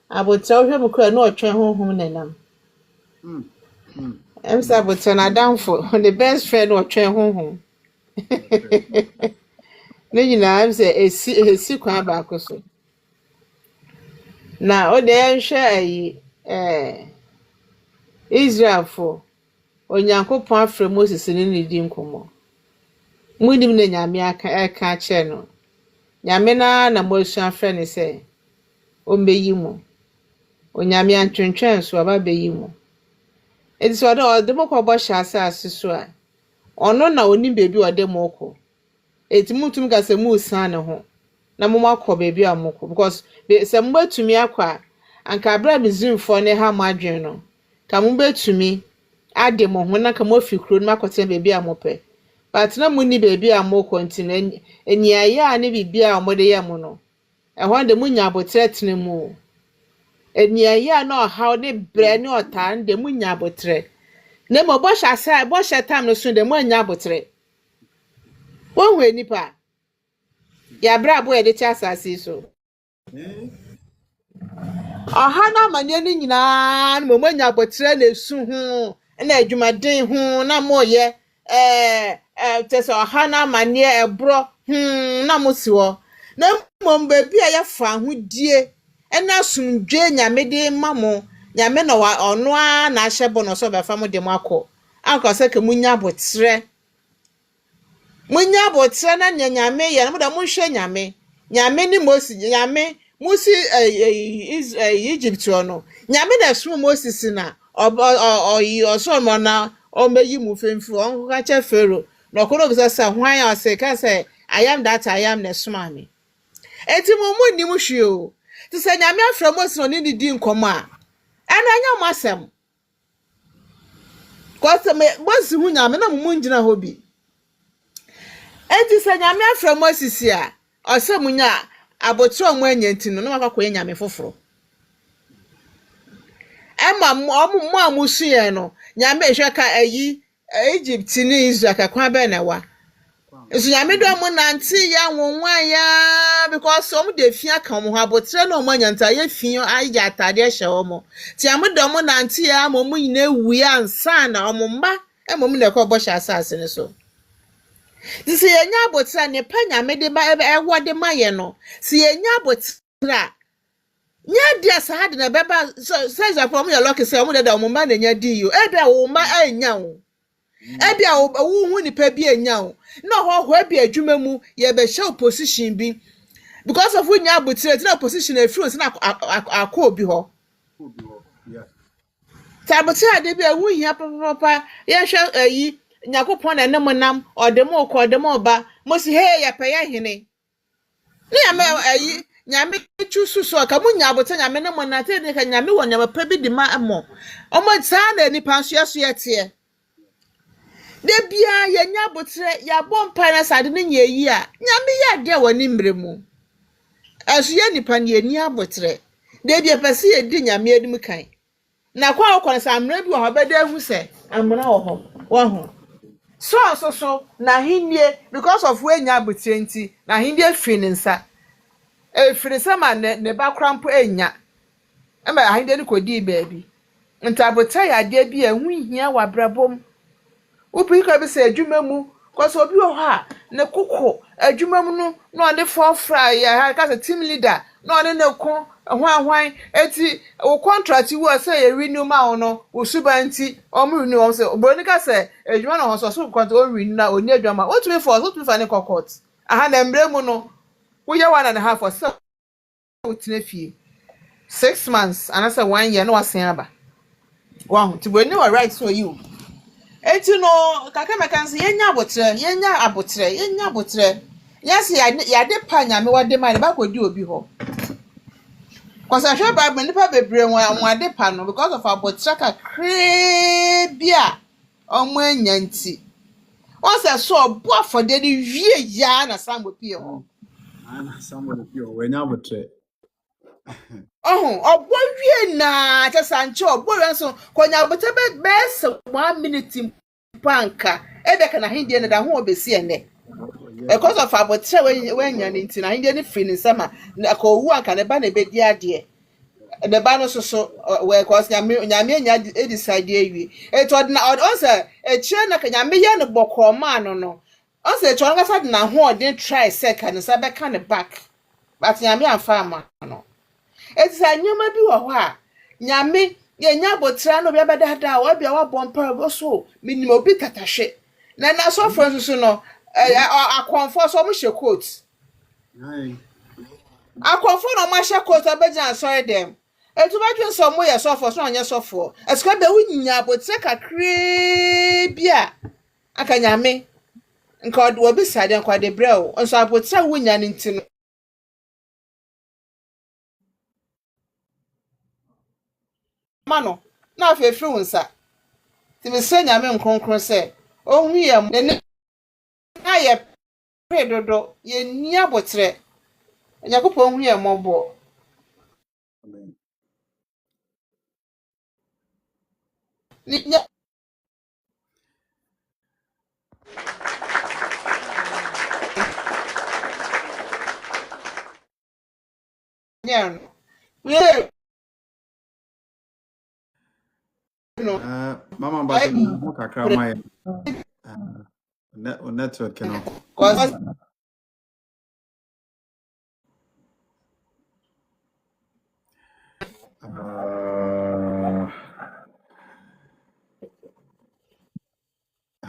ohwe mu kra na otwen honhom nenam em say abotre na downfall the best friend otwen honhom ne nyina em say esi kwan ba akoso na o de nhwe ayi Israel for onyankopon afre Moses ne ne di nkomo munim na nyame aka che no nyame na Moses afre ne se o meyi mu onyame antwentwen so aba beyi mu edi so de mokọ bo hya asase so a ono na oni bebi ode moko eti mutum ka se mu san ne ho na mo makọ bebi amoko because se mbetumi akwa anka abra bizimfo ne ha madwen no ka mo betumi ade mo ho na ka mo fikro no makote bebi amope but na mo ni bebi amoko ntine eniaya ne bibia mo de ye mo no ehon de munya abotre tene mu eniaya na ha ne bre ne otan de munya abotre ne mo bo hya tam no so de mo anya abotre won hwe nipa ya bra bo e de cha asase so aha na amanye ni nyina mo manya abotre na esu ho na adwumaden ho na mo ye tese aha na amanye ebro na mo siwo na mo bebi a ya fa ho die na sumdwe nyame de mamo nyame na ono a na hyebo no so be fa mo de mo akọ anka se ke munya abotre na nyame ye na mo da mo hwe nyame ni Moses nyame musi Egypt ono nyame na sum Moses na oso mo na o meyi mu femfu on ka che Pharaoh na okoro bisa sa hwan ya se ka se I am that I am na suma me enti mo ni mu hwe o ti se nyame afra Moses no ni di nkomo a ana anya masem ko se Moses hu nyame na mo ngina ho bi enti se nyame afra Moses a o se munya abotro mo anyanti no na makwa nyame foforo ema mo amusu ye no nyame hwe ka ayi Egypt ni Israel ka kwa be na wa Nso nyame do mo nanti ya wonwa ya because some dey fia kan mo abotre na mo nyanta ye fia ayi atade hye wo mo. Ti nyame do mo nanti ya mo mu nyina wu ya nsa na mo mba e mo mu na ko bo hye asase ne so. Ti se yenya abotre ne pa nyame de ba e wo de maye no. Si yenya abotre nya dia sa hade na beba so za from your luck say mo de da mo mba na nya di yo. E da wo ma anya wo. Ebia wo hu nipa bi anya wo na ho ebia adwuma mu ye be show position bi because of when you abutire na position afiri na akọ obi ho ta abutire de bia wu hia papa ye hwe ayi nyakopon na ne monam odemo ko odemo ba mo si hey ya pa ya hene ni ya me ayi nyame chusu so ka mu nya abutire nyame ne monam te ne ka nyame wo nyama pa bi di ma amo omo tsa na nipa so yete de bia ye nya botre ya bompa na sade ne nya yi a nyame ya de woni mremu aso ye nipa ne ni abotre de bia pese ye di nyame adim kan na kwa okon sa amra bi ho beda hu se amra wo ho so na hinie because of we nya abotre nti na hinie fininsa fininsa ma ne ba krampo enya ema hinie ni kodi baabi nta abotre ya de bia hu hia wa brabom Upi ka bi se adwuma mu kwaso obi ho ha ne kokko adwuma mu no na ode for fry ya ka se team leader na ode ne ko hwan eti o contract wo say ye renew ma no wo suba nti o mu renew o say obroni ka se adwuma na ho so contract o renew na oni adwuma o tumi for ne court aha na mbre mu no wo ye 1.5 for so o tine fie 6 months and say 1 year no wasen aba wa ho ti bo ni wa right for you. Eti no kakama kan se yenya abotre yes ya de pa nyame wode ma ne ba kodi obi ho kwasa hwe ba me nipa bebre won ade pa no because of abotre ka krebia omo anya nti o se so obo afode de wie ya na sambo pie ho ana sambo pie ho wenya abotre obo wie na ta sanche obo wen so konya abotre be 1 minute panka ebe ka na hindie ne da ho obesi ene because of abotre when nya nti na hindie ne free ne sama na ka owu anka ne ba na be di ade ne ba no so we cause nyame nya e decide ewie eto na o say e kire na ka nyame ye ne bokọ ma no o say eto nga sa na ho odin try second ne sa be ka ne back but nyame amfa ama no etisa nyoma bi wo ho a nyame ye nya botra no bia bedada wa bia wa bompa bo so minim obi tatahwe na so friends so no akonfo so mo hye coat akonfo no ma hye coat abeja sorry dem etu ba dwen so mo ye so for so anya so for eska be wunya botra kakre bia aka nyame nka do obi sade nka de brel nso abotra wunya ne ntino mano na afefiri wonsa ti be se nyame nkronkron se o hu ye ne na ye pedodo ye ni abotre yakopɔ hu ye mobo ni nya nya mama ba mo kakra mai network no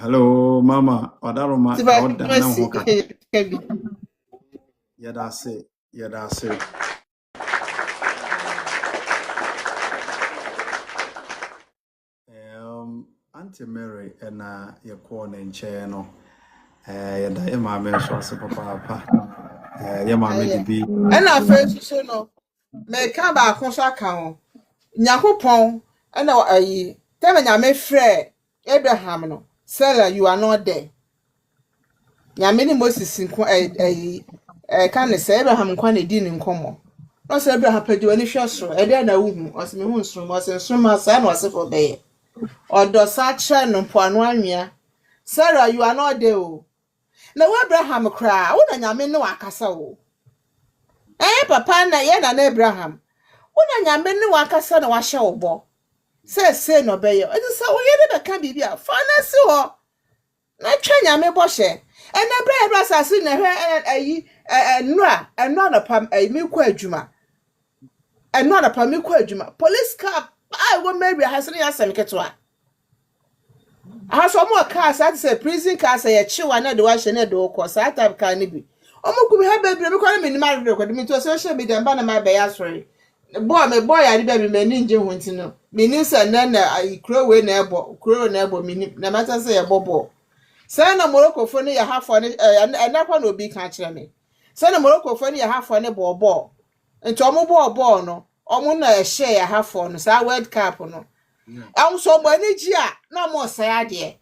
hello mama odaroma oda na ho kakra yada se Auntie Mary and your corner in chair no yada ma me so ase papa ya ma me di bi na first so no me ka ba akonso aka ho nyakopon na ayi tell nyame frɛ Abraham no Sarah you are not there nyame ni Moses nko ayi ka ne say Abraham nko na di ne nkomo no say Abraham padi wani hwɛ so e dey na wuhu o se me hu nso mo se nso ma sa na o se for beye odo sa kire no poano anwea Sarah you are not there o na wo Abraham kra wo na nyame ne wakasa wo papa na ye na Abraham wo na nyame ne wakasa na wahye wo bo say no be ye enti say wo ye de ka bibia fa na si ho na twa nyame bo hye ena bra sase na hwe ayi eno na pam ayi mi kwa adwuma eno na pam mi kwa adwuma police car I go maybe has any asem ketwa so mo car say prison car say chiwa na de wa hye na de wo ko sa type car ni bi omo ku bi ha bebre mi kwa me ni ma record mi to social media mba na ma be ya sorry boy ya be me ni nje ho ntino mi ni say na ikro we na ebo mi ni na mata say e bobo say na Morocco fo ni ya hafo ni kwa na obi ka kire me say na Morocco fo ni ya hafo ni bobo nti omo bobo no omo na e share ya hafo no sa World Cup no am so mo ani ji a na mo say ade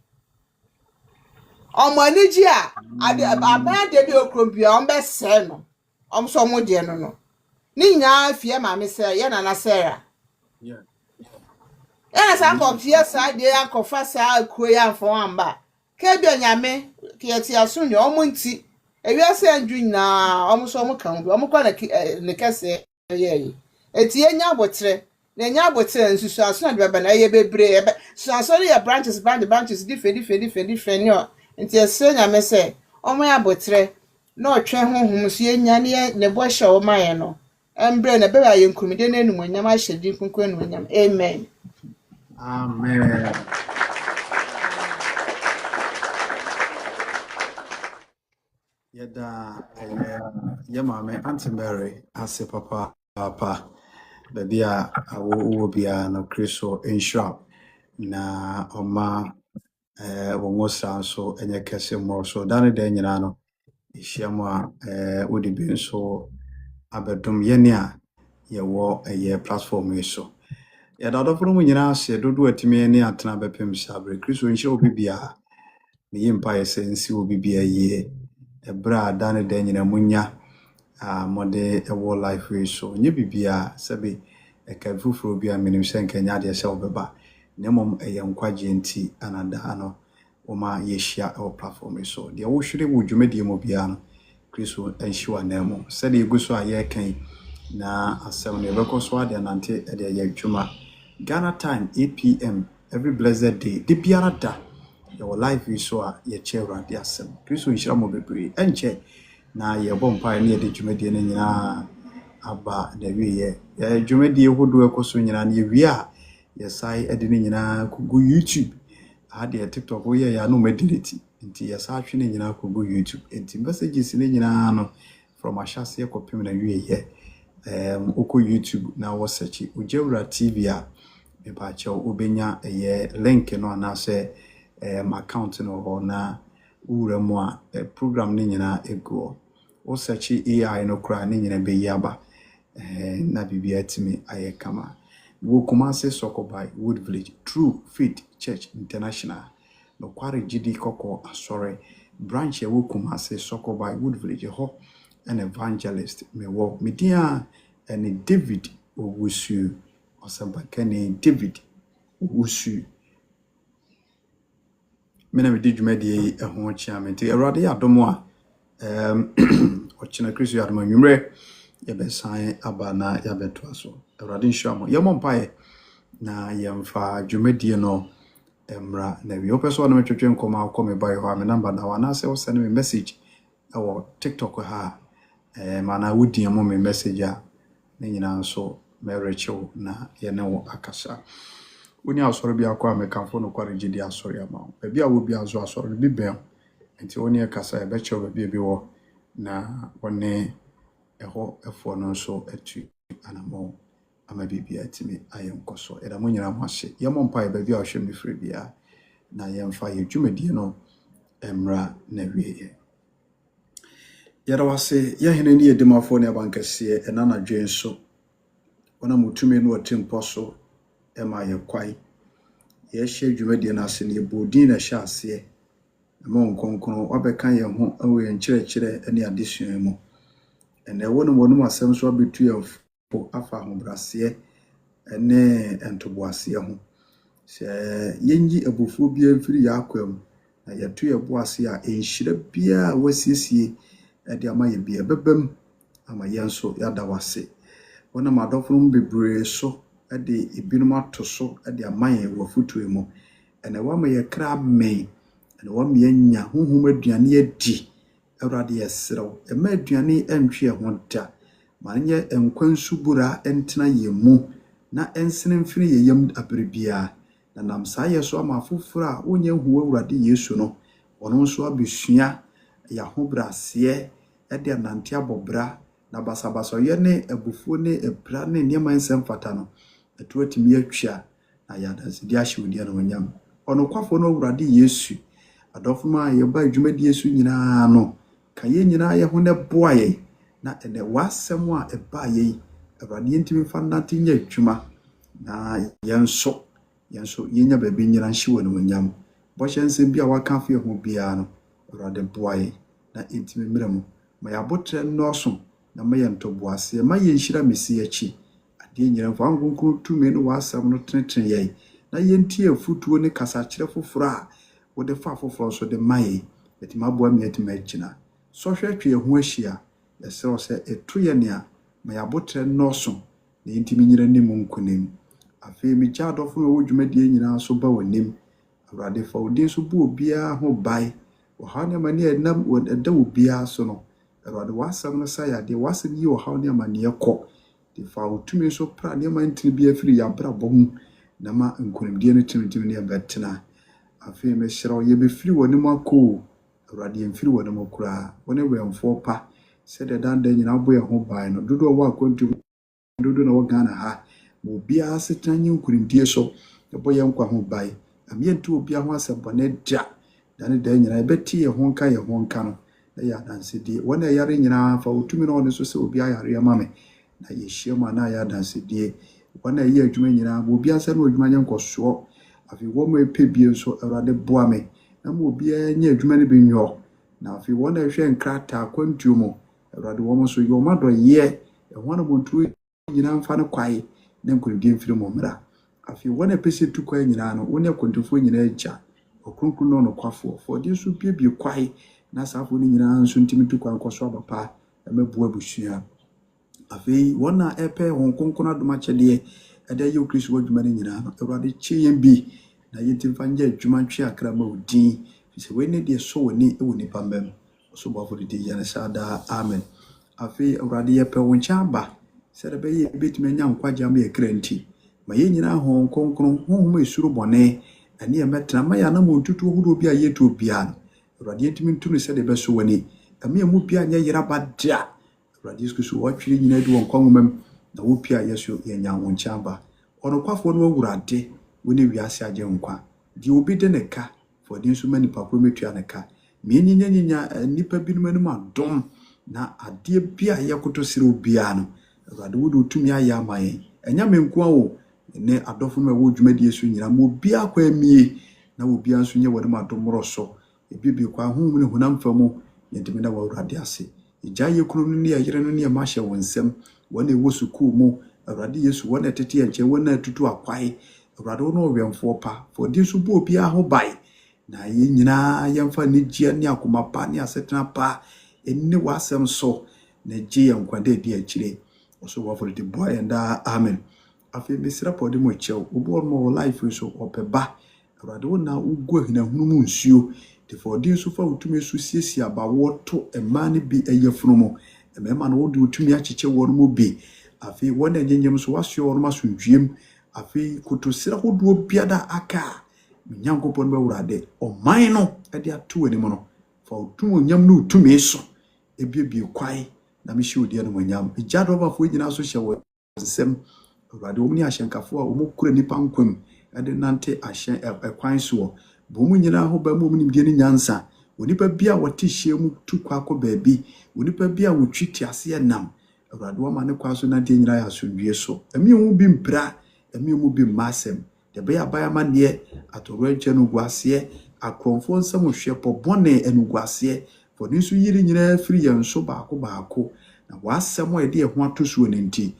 omo ani ji a aba de bi okrombia on be say no om so mo de no ni nya fie ma me say ye na na Sarah ya sa ko fie sa de akofa sa akuo ya fo amba ka bi onyame ke ti asunyo omo nti ewiase andwu nyina omo so omo kan bi omo kwa na ne kase ye eti enya abotre na enya abotre nsusu aso na de baba na ye bebre so ya branches different no nti ese nyame se omo ya abotre na otwe honhom so enya ne bo hye o maye no embre na beba ye nkurumide na enum nyam ahye din kunku enum nyam amen Amen. Yada yamame Auntie Mary ase papa baby a awo bia no Kristo ensure na oma wongosa so enye kese mo so dane de nyina no ihyiamu a wodi bi nso abedum yene a yewo eye platform yi so yada dofo mu nyina ase dodo atimi ne atena bepem sabre Kristo ensure obi bia me yimpa yesensi obi bia ye ebra dane de nyina munya mode ewo life we so nye bibia sebe eka fufuro bia menim senka nya de se obeba nemom eye nkwaje nti anada ano oma yeshia ewo platform so de wo hwere wo dwumadi mo bia no Kristo enhyiwa na mo se de eguso aye kan na asem ne bekoso ade nante ede ye dwuma Ghana time 8 p.m. every blessed day de biara da your life we so ye chera de asem Kristo enhyira mo bebre enche na ye bompa ne ye de dwumadi ne nyina aba da wiye ye dwumadi hodo ekoso nyina ne wi a ye sai ede ne nyina kugu YouTube ade TikTok wo ye ya no medility nti ye sa hwe ne nyina kugu YouTube nti messages ne nyina no from ashase ye kopim na wiye oko YouTube na wo search Ojewura TV a me ba che obenya ye link no anase account no ho na ura mu a program ne nyina ego o search AI no kra ne nyina be yaba na bibia timi aye kama wo Kumasi Sokobai Wood Village True Faith Church International no kware gidi koko asore branch wo Kumasi Sokobai Wood Village ho an evangelist me wo media and David Owusu osabakane David Owusu mena me djumadi ehon chiamenti erade adomo a ochina Kristo adoma nwumre ye besan aba na ya beto aso erade nhwamo ye mompae na yemfa djumadi no emra na wi opeso na metwetwe nkoma akome bai ho a me number na wana se wo send me message ewo TikTok ha mana wudi mo me message a ne nyina so merecho na ye ne wo akasa woni asoro bi akwa me kanfo no kware gidi asoro ya ma bia a wo bi azo asoro bi ben enti woni akasa e be chew bi wo na woni eho efo no so atu anamo ama bibia atimi ayenkoso eda mo nyina mo ahye ye mo mpa e bia a hwe me firi bia na ye mfa ye dwumadi no emra na wiye yara wase ye hene ni edimafo ne abankase enana dwen so ona mutumi no otimpo so ema ye kwai ye hye dwumadi na ase ne bodin na hye ase ma nkonkron obeka ye ho awe nkyerɛkyerɛ ene adesua mu ene wonu asɛm so abetu yefo afa ho brase ene entoboase ho se yenji abufu bia mfiri yakwam na yɛto yɛ bo ase a enhyira bia wasiesie de ama yɛ bia bɛbam ama yɛn so yɛada wase wonam adɔfo no bebree so de ebinom ato so de ama yɛn wɔ foto mu ɛna wama yɛ kra men ɛna wama yɛnya honhom aduane adi Awurade yɛserew ɛma aduane ɛntwe ho da ma nyɛ nkwansu bura ɛntena yɛ mu na ɛnsene mfiri yɛ yam aberebia na nam saa yɛ so ama afoforo a wonyɛ hu Awurade Yesu no ɔno nso abesua yɛ ahobrɛaseɛ ɛde anante abɔbra na basabasa yɛ ne abufuo ne ebra ne nneɛma nsɛm fata no ɛto atimi atwa na yɛadanse di ahye wodi na wanyam ɔno kwafo no Awurade Yesu adɔfo ma yɛba adwumadi Yesu nyinaa no ka yɛ nyinaa yɛ ho ne boa yɛ na ɛnɛ wasɛm a ɛba yɛ Awurade yɛntimi fa nante nya adwuma na yɛnso yɛnya baabi nyina nhye wɔ no wanyam bɔhyɛ nsɛm bi a waka afɛ ho biara no Awurade boa yɛ na ɛntimi mmerɛ mu ma yɛabotrɛ nnɔɔso na ma yɛ ntɔboase ma yɛ nhyira mesi akyi adeɛ nyina mfa nkonkron tumi no wasɛm no tenetene yɛ na yɛntie afutuo ne kasakyerɛ foforo a wode fa foforo so de ma yɛ ɛtimi aboa me ɛtimi agyina sɔhwɛ twe ho ahyia yɛsɛw sɛ ɛto yɛ nea ma yɛabotrɛ nnɔɔso na yɛntimi nyira ne mu nkonim afei megya adɔfo no wɔ dwumadie nyinaa so ba w'anim Awurade fa wo din so bu obiara ho bae wɔhaw ne amane ɛnam ɛda obiara so no Awurade wasɛm no sa yɛadeɛ wasɛm yi wɔhaw ne amane ɛkɔ de fa wo tumi so pra nneɛma ntene bi afiri yɛabrabɔ mu na ma nkonimdie no timtim ne yɛbɛtena afei mehyerɛw yɛbɛfiri w'anim akɔ Awurade yɛmfiri w'anim koraa wɔne wɛmfoɔ pa sɛdeɛ danda nyinaa bɔ yɛn ho bae no dodoɔ wɔ akwantum dodo na wɔ Ghana ha obiara setena nye nkonimdie so ɛbɔ yɛn nkwa ho bae amyɛnto obiara ho asɛmbɔne da dane da nyinaa yɛbɛte yɛn ho nka no na yɛ adansedie wɔn a yɛre nyinaa fa wotumi na ɔne so sɛ obiara yare ama me na yɛhyia mu na yɛ adansedie wɔn a yɛ adwuma nyinaa obiara sɛ no adwuma nyɛ nkɔsoɔ afei wɔn a ɛpɛ bie nso Awurade boa me na mo obiara nyɛ adwuma no bi nyɔ na afei wɔn a ɛhwɛ nkrataa kwantuo mu Awurade wɔn nso yɛ wɔn adɔyɛ ɛho na montuo nyinaa mfa no kwae na nkonimdie mfiri mu mmra afei wɔn a pɛsɛ tu kwae nyinaa no wɔn akwantufoɔ nyinaa agya ɔkronkron no nokwafoɔ fɔde so biebie kwae na saafo no nyinaa nso ntimi tu kwae nkɔso abapa na mabua busua afei wɔn a ɛpɛ wɔn kronkron adom akyɛdeɛ ɛda yɛ Kristo wɔ adwuma no nyinaa no Awurade kyɛ yɛn bi na yɛntim fa nyɛ adwuma ntwe akra ma wo din sɛ wɔn ne deɛ so wɔni ɛwɔ nipa mbam so bɔfo de yɛn saa daa amen afei Awurade yɛpɛ wo nkyɛn aba sɛ de bɛyɛ betumi anya nkwagye ama yɛ kra nti ma yɛn nyinaa ho kronkron honhom esuro bɔne ɛne ɛmɛtena ma yɛ anam ntutu hodo bi a yɛto bia Awurade yɛntimi ntunu sɛ de bɛso wɔni ɛme mu bia nyɛ yera ba da Awurade Yesu Kristo wɔtwere nyinaa di wɔn kɔnwomam na wo pia Yesu yɛnya wo nkyɛn aba ɔno kwafo no Awurade wɔne wiase agye nkwa di obi de ne ka fɔde nso ma nipa ko metua ne ka me nyinya nipa binom anim adom na adeɛ bia yɛkoto sere obia no Awurade wo do tumi ayɛ ama yɛn ɛnya me nko awo ne adɔfo no ɛwɔ dwumadie so nyina mo bia kwa mie na wo bia nso nyɛ wɔde madomro so ebibie kwa honhom ne honam fa mu yɛntimi na wo Awurade ase igya yɛ kunu no ne yɛyere no ne yɛ mahyɛ wo nsɛm wɔne ɛwɔ sukuu mu Awurade Yesu wɔne ɛtete yɛn nkyɛn wɔne atutu akwae Awurade wo no ɔwɛmfoɔ pa fɔde nso bo bia ho bae na yɛn nyinaa yɛmfa ne gye ne akoma pa ne asetena pa ɛne wasɛm so na gye yɛn kwade di akyire so wɔfɔde de boa yɛn daa amen afei mesra pɔde mo kyɛw obo mo life so ɔpɛba Awurade wo na ugu ahinahunu mu nsuo de fɔde nso fa utumi so siesie abawo to ɛma ne bi ɛyɛfunu mu ɛmɛma no wo de utumi akyekye wɔn mu bi afei wɔn enyenyem so wasio wɔn masundwiem afei kotosira hodo biada aka nyankopɔn ba Awurade ɔman no ɛde ato anim no fa utum nyam no utumi so ebiebie kwae na me hye odi no nyam igya do fo nyina so hye wɔ nsɛm Awurade wo ni ahyenkafo a wo kura nipa nkwam ɛde nante ahyen ɛkwan so bo mu nyina ho ba mu nimdie ne nyansa onipa bia wɔte hye mu tu kwa akɔ baabi onipa bia wotwi tiase nam Awurade wo ma ne kwa so nante nyina ya asodwie so emi hu bi mpra emi mu bi masem de be abaya mane atoro agya no guase akronfo nsam hwe pɔbɔne anuguase fo ni so yiri nyina firi yɛn so baako na wasɛm a yɛde ho atosuo ne nti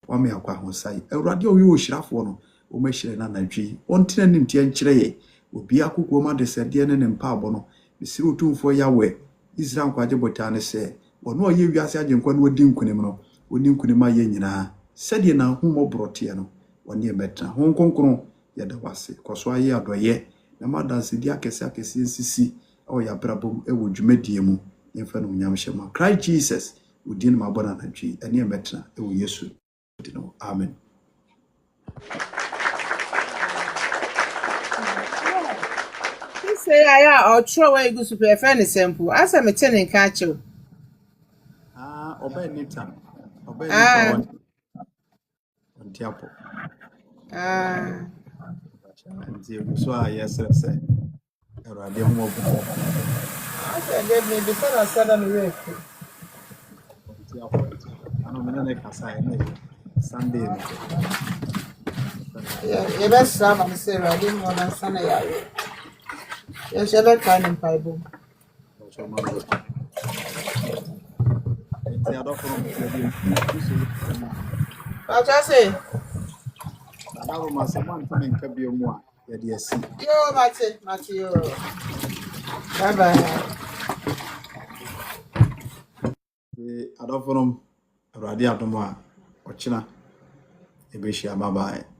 wame akwa ho sai Awurade o yɛ ohyirafo no o mahyire na nadwi ontena ne ntia nkyerɛ yɛ obi akoko ma de sede ne mpaabo no mesiri otumfo yawe Israel kwaje botane se ono ye wiase agenkwa no odi nkunim no oni nkunim aye nyina sede na humo brote no woni ebetra hon konkron ye da wase koso aye adoye na madanse di akese nsisi o ya brabom ewo dwumadie mu yemfa no nyamhyema Christ Jesus udin mabona na twi ene ebetra ewo Yesu dino amen. Say I or throw away good super friend sample. As I'm a tenant catch you. Obey nita on tiapo nti so yes say erade ho obo I said they be said I said on the way. tiapo ano me na kasa na Sunday no Yeah, you best have and say I didn't want to send a yes, you better try in Bible. so ma nti ado from But I say, na ma someone to nka bi mu a ye de asi yo, Matthew. Bye bye. ado from erade adomo a ochina ebehia bye bye.